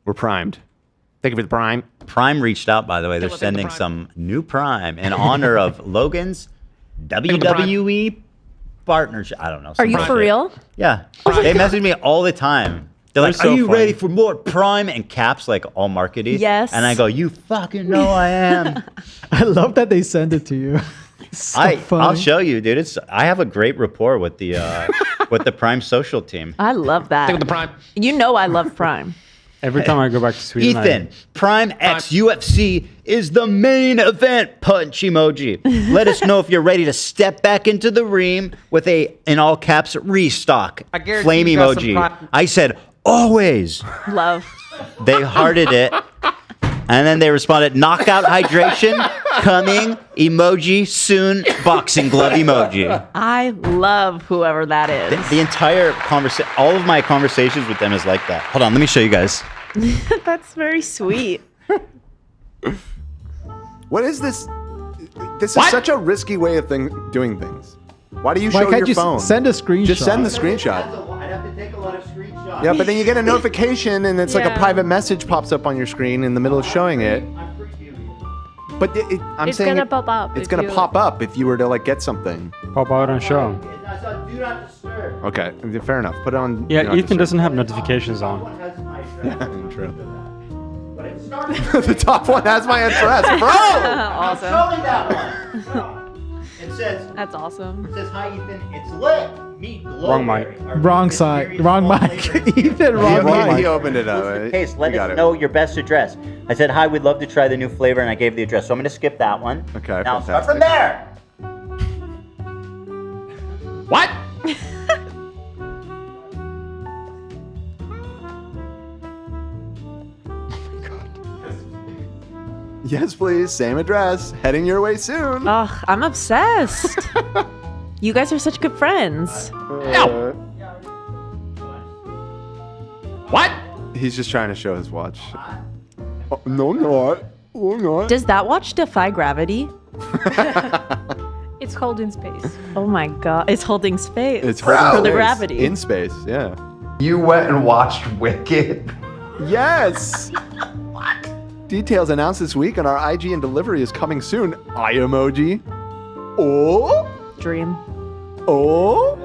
We're primed. Thank you for the prime. Prime reached out, by the way. They're sending some new prime in honor of Logan's WWE partnership. I don't know. Are you for real? Yeah. They message me all the time. They're like, are you ready for more prime? And caps like all markety. Yes. And I go, you fucking know I am. I love that they send it to you. I'll show you, dude. I have a great rapport with the Prime social team. I love that. Stick with the Prime. You know I love Prime. Every time I go back to Sweden, Ethan, Prime X UFC is the main event. Punch emoji. Let us know if you're ready to step back into the ring with a, in all caps, restock. Flame emoji. I said, always. Love. They hearted it. And then they responded, knockout hydration, coming, emoji, soon, boxing glove emoji. I love whoever that is. The entire conversation, all of my conversations with them is like that. Hold on, let me show you guys. That's very sweet. What is this? This is such a risky way of doing things. Why do you show your phone? Send a screenshot. Just send the screenshot. I'd have to take a lot of screenshots. Yeah, but then you get a notification and it's like a private message pops up on your screen in the middle of showing it. But it's gonna pop up. It's gonna pop up if you were to get something. Pop out and show. Okay, fair enough. Put it on. Yeah, Ethan doesn't have notifications on. Yeah, true. The top one has my address, bro. Awesome. It says. That's awesome. It says, hi Ethan, it's lit. Meet Wrong mic. Wrong side. Wrong mic. Ethan, wrong mic. He opened it up. Case, let us know your best address. I said, hi, we'd love to try the new flavor, and I gave the address. So I'm going to skip that one. Okay, now start from there. What? Yes, please. Same address. Heading your way soon. Ugh, I'm obsessed. You guys are such good friends. What? He's just trying to show his watch. Oh, no, not. Oh, not. Does that watch defy gravity? It's holding space. Oh my God. It's holding space. It's holding for space. the gravity. In space, yeah. You went and watched Wicked? Yes. What? Details announced this week on our IG and delivery is coming soon. Eye emoji. Oh. Dream. Oh.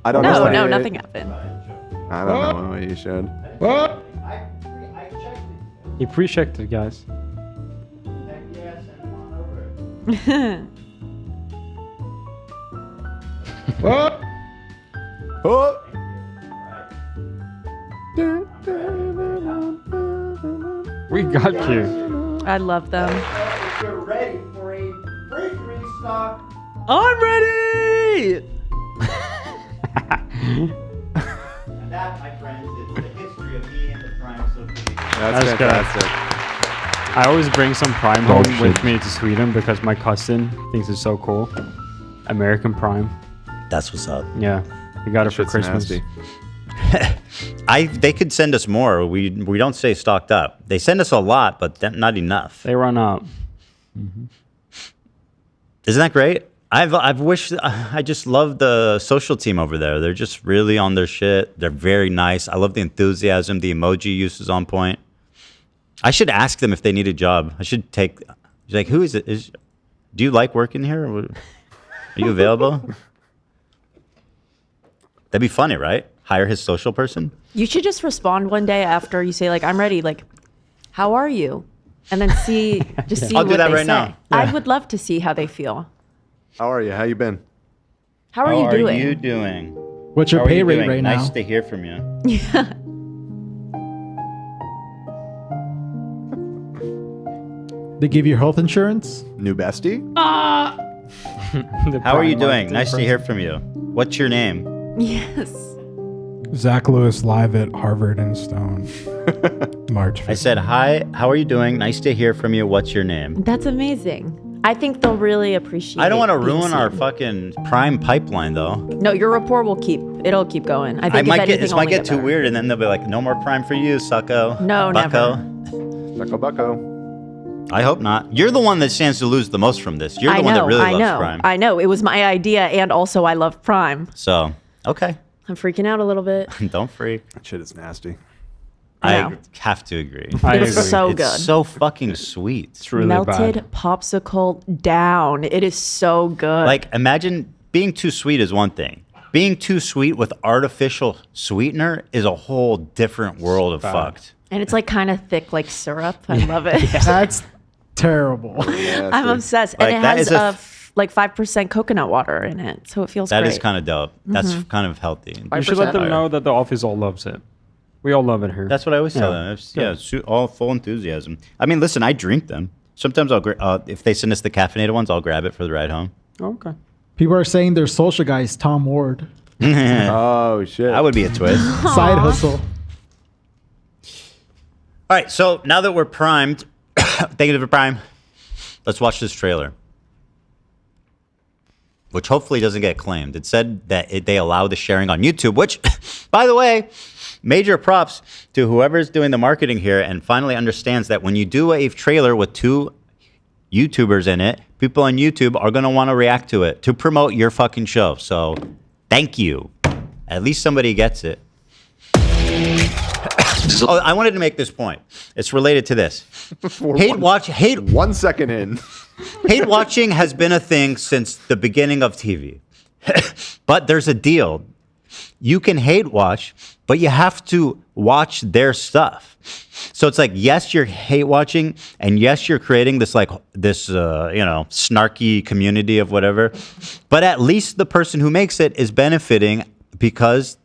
I don't know. No, nothing happened. I don't know what you should. What? He pre-checked it, guys. What? Oh. We got you. I love them. If you're ready for a fridge restock, I'm ready. and that, my friends, is the history of me and the Prime Social. That's fantastic. I always bring some Prime home with me to Sweden because my cousin thinks it's so cool. American Prime. That's what's up. Yeah, we got it for Shit's Christmas. nasty. They could send us more. We don't stay stocked up. They send us a lot, but not enough. They run out. Isn't that great? I've wished. I just love the social team over there. They're just really on their shit. They're very nice. I love the enthusiasm. The emoji use is on point. I should ask them if they need a job. I should take. Like, who is it? Do you like working here? Are you available? That'd be funny, right? Hire his social person. You should just respond one day after you say like, I'm ready. Like, how are you? And then see, just see I'll what do that they right say. now. I would love to see how they feel. How are you? How you been? How are you doing? How are you doing? What's your How are pay you rate doing? right now? Nice to hear from you. Yeah. They give you health insurance? New bestie? How are you doing? Nice to hear from you. What's your name? Yes. Zach Lewis live at Harvard and Stone. March 15th. I said, hi, how are you doing? Nice to hear from you. What's your name? That's amazing. I think they'll really appreciate. I don't want to being ruin our seen. fucking Prime pipeline, though. No, your rapport will keep. It'll keep going. I think This might get too weird, and then they'll be like, no more Prime for you, sucko. No, bucko. Bucko, bucko. I hope not. You're the one that stands to lose the most from this. You're the one that really loves Prime. I know. It was my idea, and also I love Prime. So, okay. I'm freaking out a little bit. Don't freak. That shit is nasty. I have to agree. It's so good. It's so fucking sweet. It's really Melted bad. popsicle down. It is so good. Like, imagine being too sweet is one thing. Being too sweet with artificial sweetener is a whole different world of fucked. And it's like kind of thick, like syrup. I love it. That's terrible. I'm obsessed. Like, and that it is has like 5% coconut water in it, so it feels That great. is kind of dope. That's Mhm. kind of healthy. You should let them know that the office all loves it. We all love it here. That's what I always tell them. All full enthusiasm. I mean, listen, I drink them. Sometimes if they send us the caffeinated ones, I'll grab it for the ride home. Okay. People are saying their social guy is Tom Ward. Oh, shit. That would be a twist. Side hustle. All right, so now that we're primed, thank you for Prime. Let's watch this trailer, which hopefully doesn't get claimed. It said that they allow the sharing on YouTube, which, by the way, major props to whoever's doing the marketing here and finally understands that when you do a trailer with two YouTubers in it, people on YouTube are going to want to react to it to promote your fucking show. So thank you. At least somebody gets it. Oh, I wanted to make this point. It's related to this. Hate 1 second in. Hate watching has been a thing since the beginning of TV. But there's a deal. You can hate watch, but you have to watch their stuff. So it's like, yes, you're hate watching, and yes, you're creating this snarky community of whatever. But at least the person who makes it is benefiting because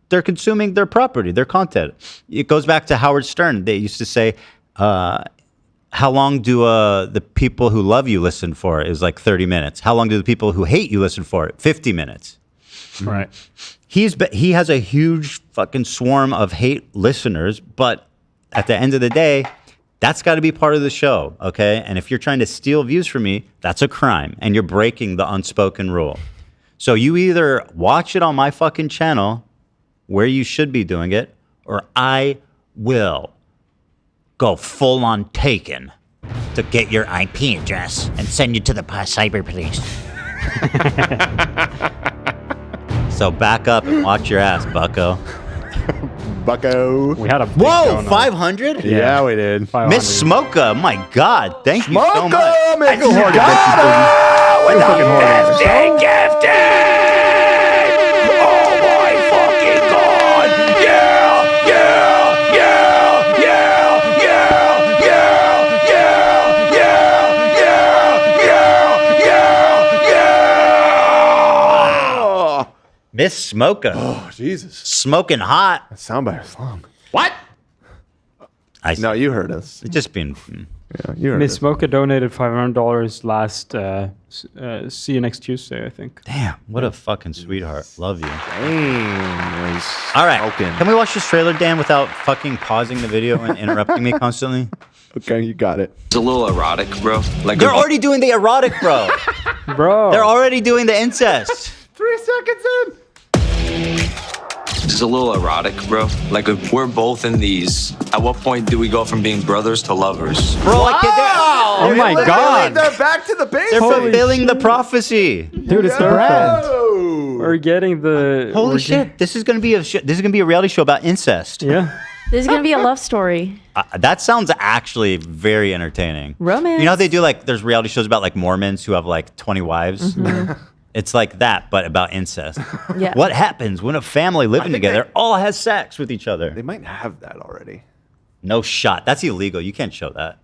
they're consuming their property, their content. It goes back to Howard Stern. They used to say, how long do the people who love you listen for? It was like 30 minutes. How long do the people who hate you listen for? 50 minutes. Right. He has a huge fucking swarm of hate listeners, but at the end of the day, that's got to be part of the show, okay? And if you're trying to steal views from me, that's a crime, and you're breaking the unspoken rule. So you either watch it on my fucking channel, where you should be doing it, or I will go full on Taken to get your IP address and send you to the cyber police. So back up and watch your ass, bucko. Bucko. We had a Whoa, 500? Yeah, we did. Miss Smoka, my God, thank you so much. Make a horny With a gifted. Oh my fucking God! Miss Smoker. Oh, Jesus. Smoking hot. That soundbite is long. What? No, you heard us. Just being... Yeah, you heard Miss us. Smoker donated $500 last. See you next Tuesday, I think. Damn, what a fucking sweetheart. Love you. Dang. All right. Can we watch this trailer, Dan, without fucking pausing the video and interrupting me constantly? Okay, you got it. It's a little erotic, bro. Like They're already doing the erotic, bro. Bro. They're already doing the incest. 3 seconds in. It's a little erotic, bro. Like if we're both in these, at what point do we go from being brothers to lovers? Bro, like Oh my God. They're back to the base. they're fulfilling the prophecy. Dude, it's the brand. We're getting the. Holy shit! This is gonna be this is gonna be a reality show about incest. Yeah. This is gonna be a love story. That sounds actually very entertaining. Romance. You know how they do like there's reality shows about like Mormons who have like 20 wives. It's like that, but about incest. Yeah. What happens when a family living together all has sex with each other? They might have that already. No shot. That's illegal. You can't show that.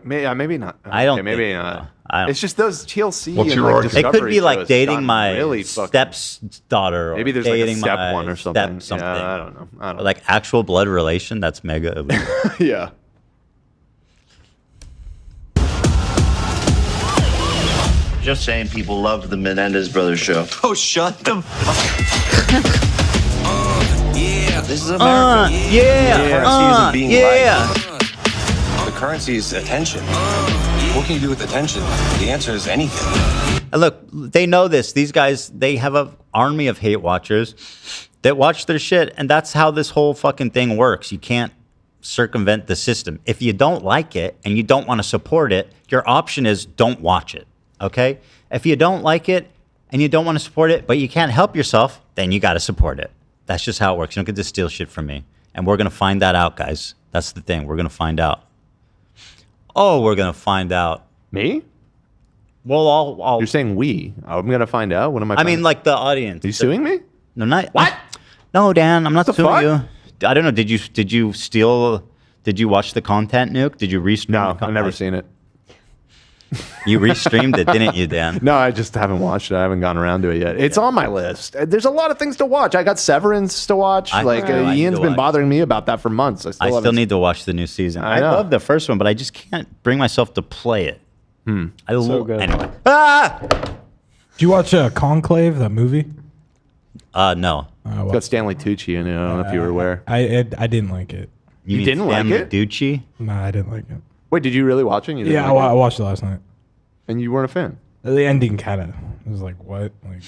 Maybe not. I don't. Okay, maybe think not. so. I don't. It's just those TLC What's and your like argument? It could Discovery be like shows dating gotten my really fucking- stepdaughter. Or Maybe there's like dating a step my one or something. Step something. Yeah, I don't know. I don't know. Like actual blood relation. That's mega illegal. Yeah. Just saying, people loved the Menendez Brothers show. Oh, shut them. Yeah, this is America. The currency is attention. What can you do with attention? The answer is anything. And look, they know this. These guys, they have an army of hate watchers that watch their shit, and that's how this whole fucking thing works. You can't circumvent the system. If you don't like it and you don't want to support it, your option is don't watch it. Okay? If you don't like it and you don't want to support it, but you can't help yourself, then you got to support it. That's just how it works. You don't get to steal shit from me. And we're going to find that out, guys. That's the thing. We're going to find out. Oh, we're going to find out. Me? Well, You're saying we. I'm going to find out? What am I I mean, like the audience. Are you suing me? No, not. What? No, Dan, I'm not The suing fuck? you. I don't know. Did you steal? Did you watch the content, Nuke? Did you restream? No, the I've never seen it. You restreamed it, didn't you, Dan? No, I just haven't watched it. I haven't gotten around to it yet. It's on my list. There's a lot of things to watch. I got Severance to watch. I need Ian's to been watch. bothering me about that for months. I still need to watch the new season. I know. love the first one, but I just can't bring myself to play it. So good. Anyway. Ah! Did you watch Conclave, that movie? No. It's got Stanley Tucci in it. I don't know if you were aware. I didn't like it. You mean didn't like Stanley it? Tucci? No, I didn't like it. Wait, did you really watch it? You didn't Yeah, like I watched it last night. And you weren't a fan? The ending kind of was like, what? Like,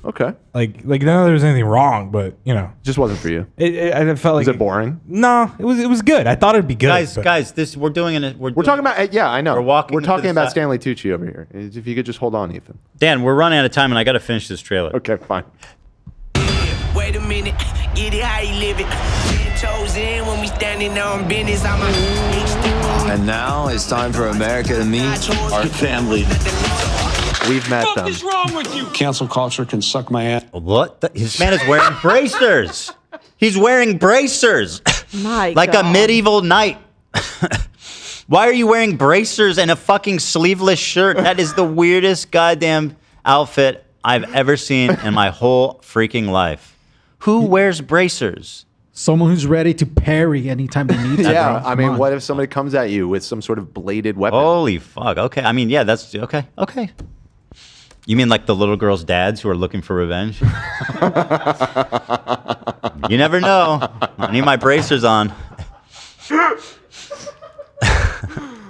Okay. like not that there was anything wrong, but you know, Just wasn't for you. I felt like Was it boring? No, it was good. I thought it'd be good. but- Guys, this we're doing it. We're talking about, yeah, I know. We're walking We're into talking the about side. Stanley Tucci over here. If you could just hold on, Ethan. Dan, we're running out of time, and I got to finish this trailer. Okay, fine. Wait a minute, get it how you live it. 10 toes in when we standing on business. I'm a And now it's time for America to meet our family. We've met them. wrong with you? Cancel culture can suck my ass. What? This man is wearing bracers. He's wearing bracers. My like God. a medieval knight. Why are you wearing bracers and a fucking sleeveless shirt? That is the weirdest goddamn outfit I've ever seen in my whole freaking life. Who wears bracers? Someone who's ready to parry anytime they need to. Yeah, bro. I mean, Come on. what if somebody comes at you with some sort of bladed weapon? Holy fuck. Okay. I mean, yeah, that's okay. Okay. You mean like the little girls' dads who are looking for revenge? You never know. I need my bracers on.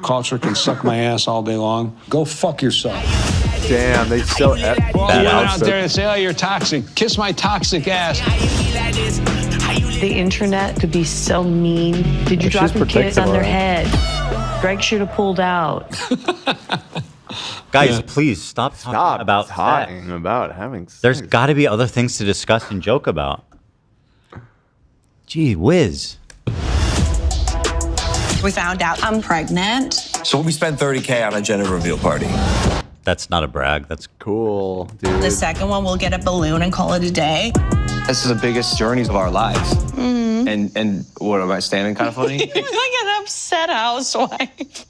Culture can suck my ass all day long. Go fuck yourself. Damn, they so You went out there and say, oh, you're toxic. Kiss my toxic ass. The internet could be so mean. Did you drop your kids on their head? Greg should have pulled out. Guys, please stop talking about sex. talking about having sex. There's got to be other things to discuss and joke about. Gee whiz. We found out I'm pregnant. So we spent $30K on a gender reveal party. That's not a brag. That's cool, dude. The second one, we'll get a balloon and call it a day. This is the biggest journeys of our lives. And what, am I standing kind of funny? You're like an upset housewife.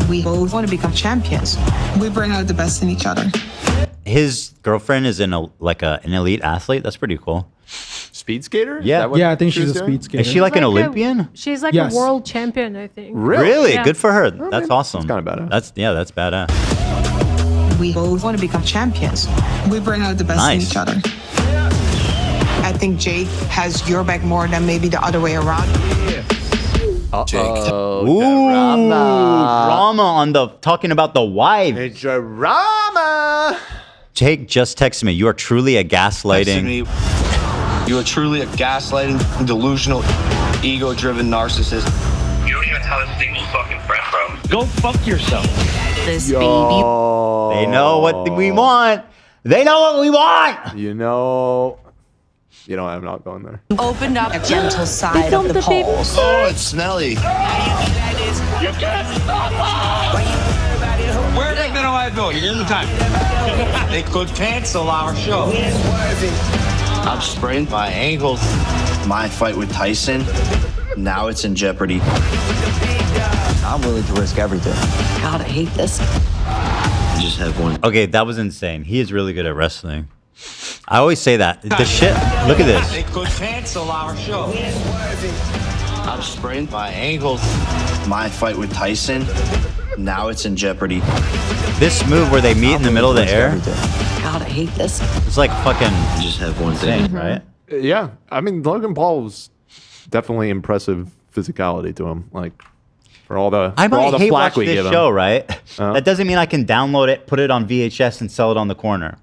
We both want to become champions. We bring out the best in each other. his girlfriend is an elite athlete. That's pretty cool. Speed skater? Yeah. I think she's a speed skater. Is she like an Olympian? She's like Yes. a world champion, I think. Really? Yeah. Good for her. That's awesome. Kind of badass. That's badass. We both want to become champions. We bring out the best in Nice. each other. I think Jake has your back more than maybe the other way around. Ooh, drama on the talking about the wife. It's drama. Jake just texted me. You are truly a gaslighting. You are truly a gaslighting, delusional, ego-driven narcissist. You don't even tell a single fucking friend, bro. Go fuck yourself. This They know what we want. They know what we want. You know, I'm not going there. Opened up a gentle side of the poles. Oh, it's smelly. You can't stop us! Where's that middle I go? You're in the time. They could cancel our show. I've sprained my ankle. My fight with Tyson, now it's in jeopardy. I'm willing to risk everything. God, I hate this. You just have one. Okay, that was insane. He is really good at wrestling. I always say that. The shit. Look at this. They could cancel our show. I've sprained my ankle. My fight with Tyson, now it's in jeopardy. This move where they meet in the middle of the air. God, I hate this. It's like fucking. You just have one thing, right? Yeah, I mean, Logan Paul's definitely impressive physicality to him. Like for all the I might hate flack watch we this give him. show, right? That doesn't mean I can download it, put it on VHS, and sell it on the corner.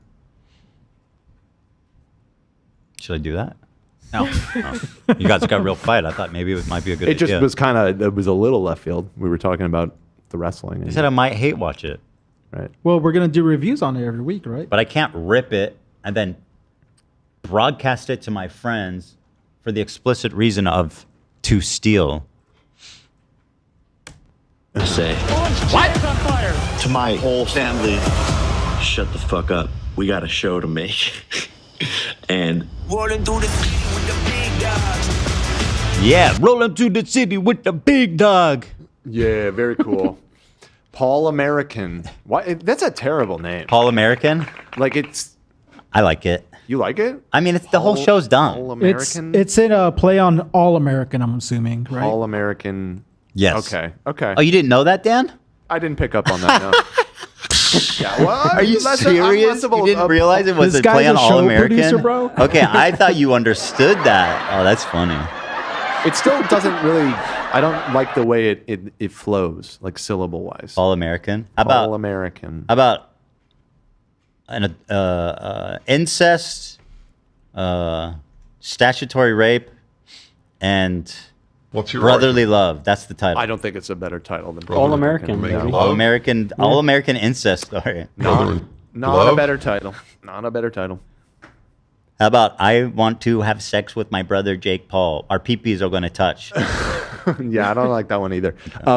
Should I do that? No. Oh. You guys got a real fight. I thought maybe it might be a good It just idea. was it was a little left field. We were talking about the wrestling. I said I might hate watch it. Right. Well, we're gonna do reviews on it every week, right? But I can't rip it and then broadcast it to my friends for the explicit reason of to steal. Say, what? To my whole family, shut the fuck up. We got a show to make. And Rolling through the city with the big dogs. Yeah, rolling through the city with the big dog. Yeah, very cool. Paul American. Why? That's a terrible name. Paul American? Like it's. I like it. You like it? I mean, the whole show's dumb. All American. It's in a play on All American. I'm assuming, right? All American. Yes. Okay. Okay. Oh, you didn't know that, Dan? I didn't pick up on that. No. Yeah, well, Are you serious? You didn't realize it was This a play guy's on a All show American? producer, bro. Okay, I thought you understood that. Oh, that's funny. It still doesn't really. I don't like the way it flows, like syllable wise. All American. How about All American? How about an incest, statutory rape, and What's your brotherly love? That's the title. I don't think it's a better title than All American, No. baby. All American incest story. Not Love? a better title. Not a better title. How about I want to have sex with my brother Jake Paul? Our peepees are going to touch. Yeah, I don't like that one either.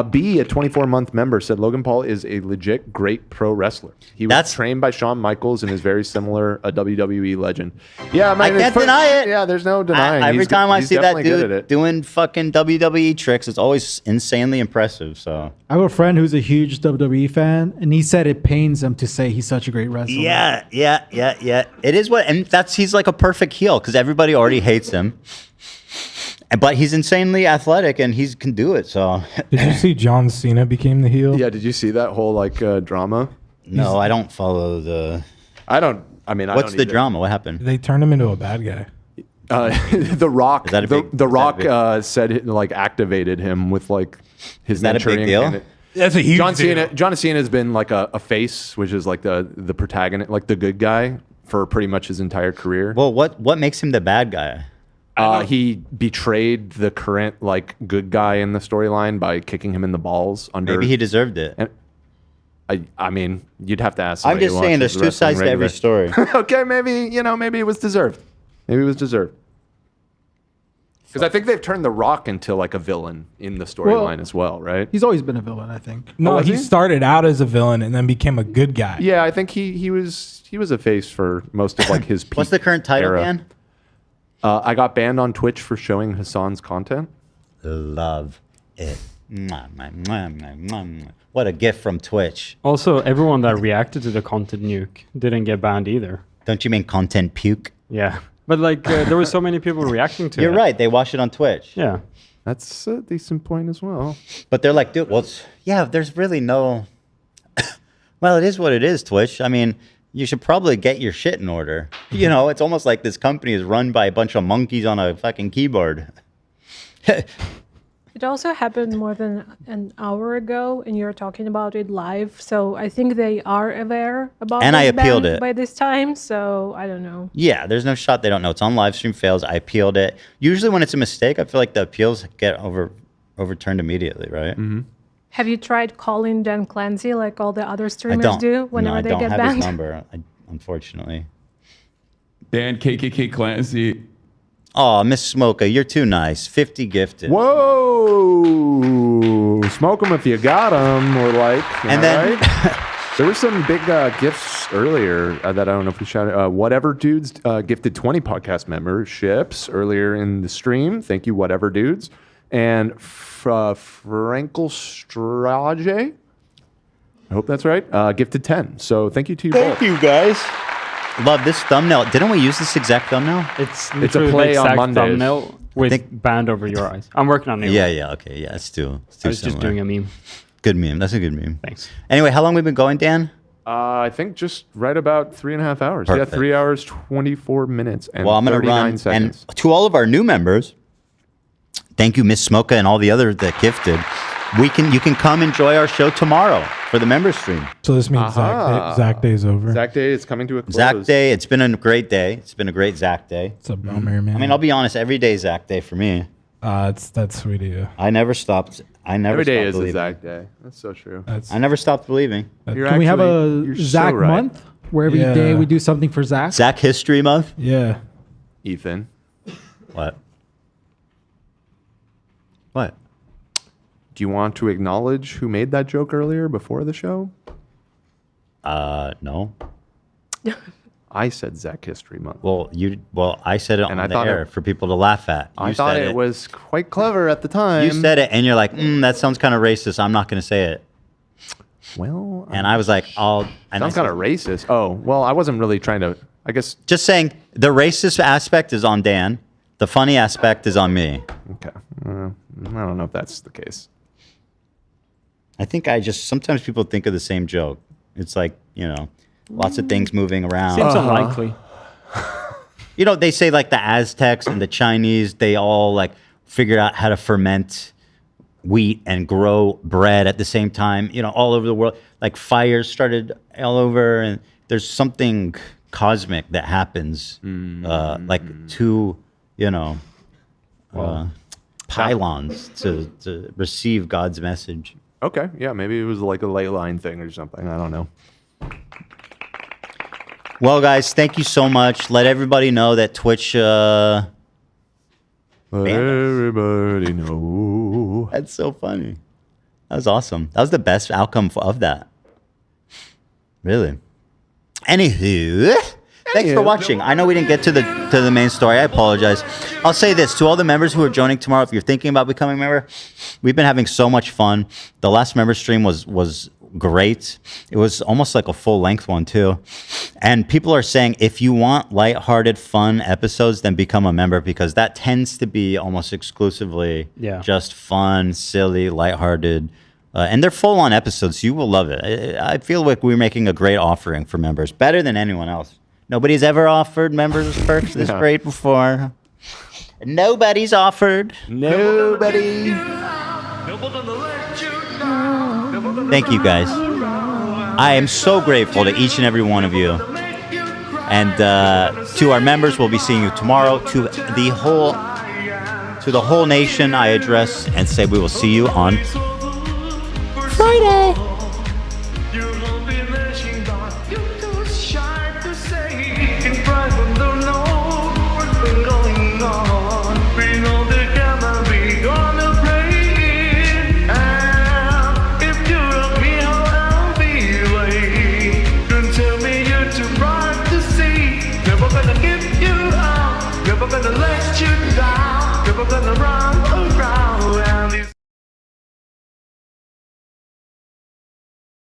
B, a 24-month member, said Logan Paul is a legit great pro wrestler. He was trained by Shawn Michaels and is very similar a WWE legend. Yeah, I can't deny it. Yeah, there's no denying. Every time I he's see that definitely good at dude it. doing fucking WWE tricks, it's always insanely impressive. So I have a friend who's a huge WWE fan, and he said it pains him to say he's such a great wrestler. yeah. It is what, and he's like a perfect heel because everybody already hates him. But he's insanely athletic and he can do it. So Did you see John Cena became the heel? Yeah, did you see that whole drama? No, I don't follow the. I don't. I mean, what's the drama? What happened? They turned him into a bad guy. The Rock. Is that a big- the is Rock that a said it, activated him with his. Is that a big Manchurian deal? Candidate. That's a huge John deal. Cena. John Cena has been like a face, which is like the protagonist, like the good guy for pretty much his entire career. Well, what makes him the bad guy? He betrayed the current good guy in the storyline by kicking him in the balls under. Maybe he deserved it. And I mean, you'd have to ask. I'm somebody just who saying, watches there's two sides to every wrestling story. Okay, maybe it was deserved. Maybe it was deserved. Because I think they've turned The Rock into a villain in the storyline as well, right? He's always been a villain, I think. No, was he he? started out as a villain and then became a good guy. Yeah, I think he was a face for most of his. What's the current title, era. Dan? I got banned on Twitch for showing Hasan's content. Love it. What a gift from Twitch. Also, everyone that reacted to the content nuke didn't get banned either. Don't you mean content puke? Yeah. But like, there were so many people reacting to it. You're right. They watch it on Twitch. Yeah. That's a decent point as well. But they're like, dude, well, there's really no... Well, it is what it is, Twitch. I mean, you should probably get your shit in order. You know, it's almost like this company is run by a bunch of monkeys on a fucking keyboard. It also happened more than an hour ago, and you're talking about it live. So I think they are aware about And I this appealed ban it. by this time. So I don't know. Yeah, there's no shot they don't know. It's on live stream fails. I appealed it. Usually when it's a mistake, I feel like the appeals get overturned immediately, right? Mm-hmm. Have you tried calling Dan Clancy like all the other streamers do whenever they get I don't have banned? his number, unfortunately. Dan KKK Clancy. Oh, Miss Smoka, you're too nice. 50 gifted. Whoa! Smoke them if you got them, or like. And then- right? There were some big gifts earlier that I don't know if we shouted. Whatever Dudes gifted 20 podcast memberships earlier in the stream. Thank you, Whatever Dudes. And Frankel Strage, I hope that's right, gifted 10. So thank you to you both. Thank you, guys. Love this thumbnail. Didn't we use this exact thumbnail? It's a literally play the on exact Mondays. thumbnail with band over your eyes. I'm working on it. Yeah, okay, yeah, it's too I was just similar. doing a meme. Good meme. That's a good meme. Thanks. Anyway, how long we been going, Dan? I think just right about 3.5 hours. Perfect. Yeah, 3 hours, 24 minutes, and Well, I'm going to 39 run. seconds. And to all of our new members, thank you, Miss Smoka, and all the others that gifted. You can come enjoy our show tomorrow for the member stream. So this means Zach Day's over. Zach Day is coming to a close. Zach Day. It's been a great day. It's been a great Zach Day. It's a bummer, man. I mean, I'll be honest. Every day is Zach Day for me. That's sweet of you. I never stopped. Every day is a believing. Zach Day. That's so true. I never stopped believing. Can we have a Zach month where every day we do something for Zach? Zach History Month. Yeah. Ethan. What? What? Do you want to acknowledge who made that joke earlier before the show? No. I said Zach History Month. Well, I said it And on I the thought air for people to laugh at. I You thought said it was quite clever at the time. You said it, and you're like, that sounds kind of racist. I'm not going to say it. Well, and I was like, sounds kind of racist. Oh, well, I wasn't really trying to. I guess just saying the racist aspect is on Dan. The funny aspect is on me. Okay. I don't know if that's the case. I think sometimes people think of the same joke. It's like, lots of things moving around. Seems unlikely. They say like the Aztecs and the Chinese, they all like figured out how to ferment wheat and grow bread at the same time, all over the world. Like fires started all over, and there's something cosmic that happens, like two, pylons to receive God's message. Okay, yeah, maybe it was like a ley line thing or something. I don't know. Well, guys, thank you so much. Let everybody know that Twitch. Let everybody know. That's so funny. That was awesome. That was the best outcome of that. Really. Anywho, thanks for watching. I know we didn't get to the main story. I apologize. I'll say this to all the members who are joining tomorrow. If you're thinking about becoming a member, we've been having so much fun. The last member stream was great. It was almost like a full length one too. And people are saying if you want lighthearted, fun episodes, then become a member, because that tends to be almost exclusively just fun, silly, lighthearted. And they're full-on episodes. So you will love it. I feel like we're making a great offering for members, better than anyone else. Nobody's ever offered members perks this great before. Nobody's offered. Nobody. Thank you, guys. I am so grateful to each and every one of you. And to our members, we'll be seeing you tomorrow. To the whole nation, I address and say we will see you on Friday.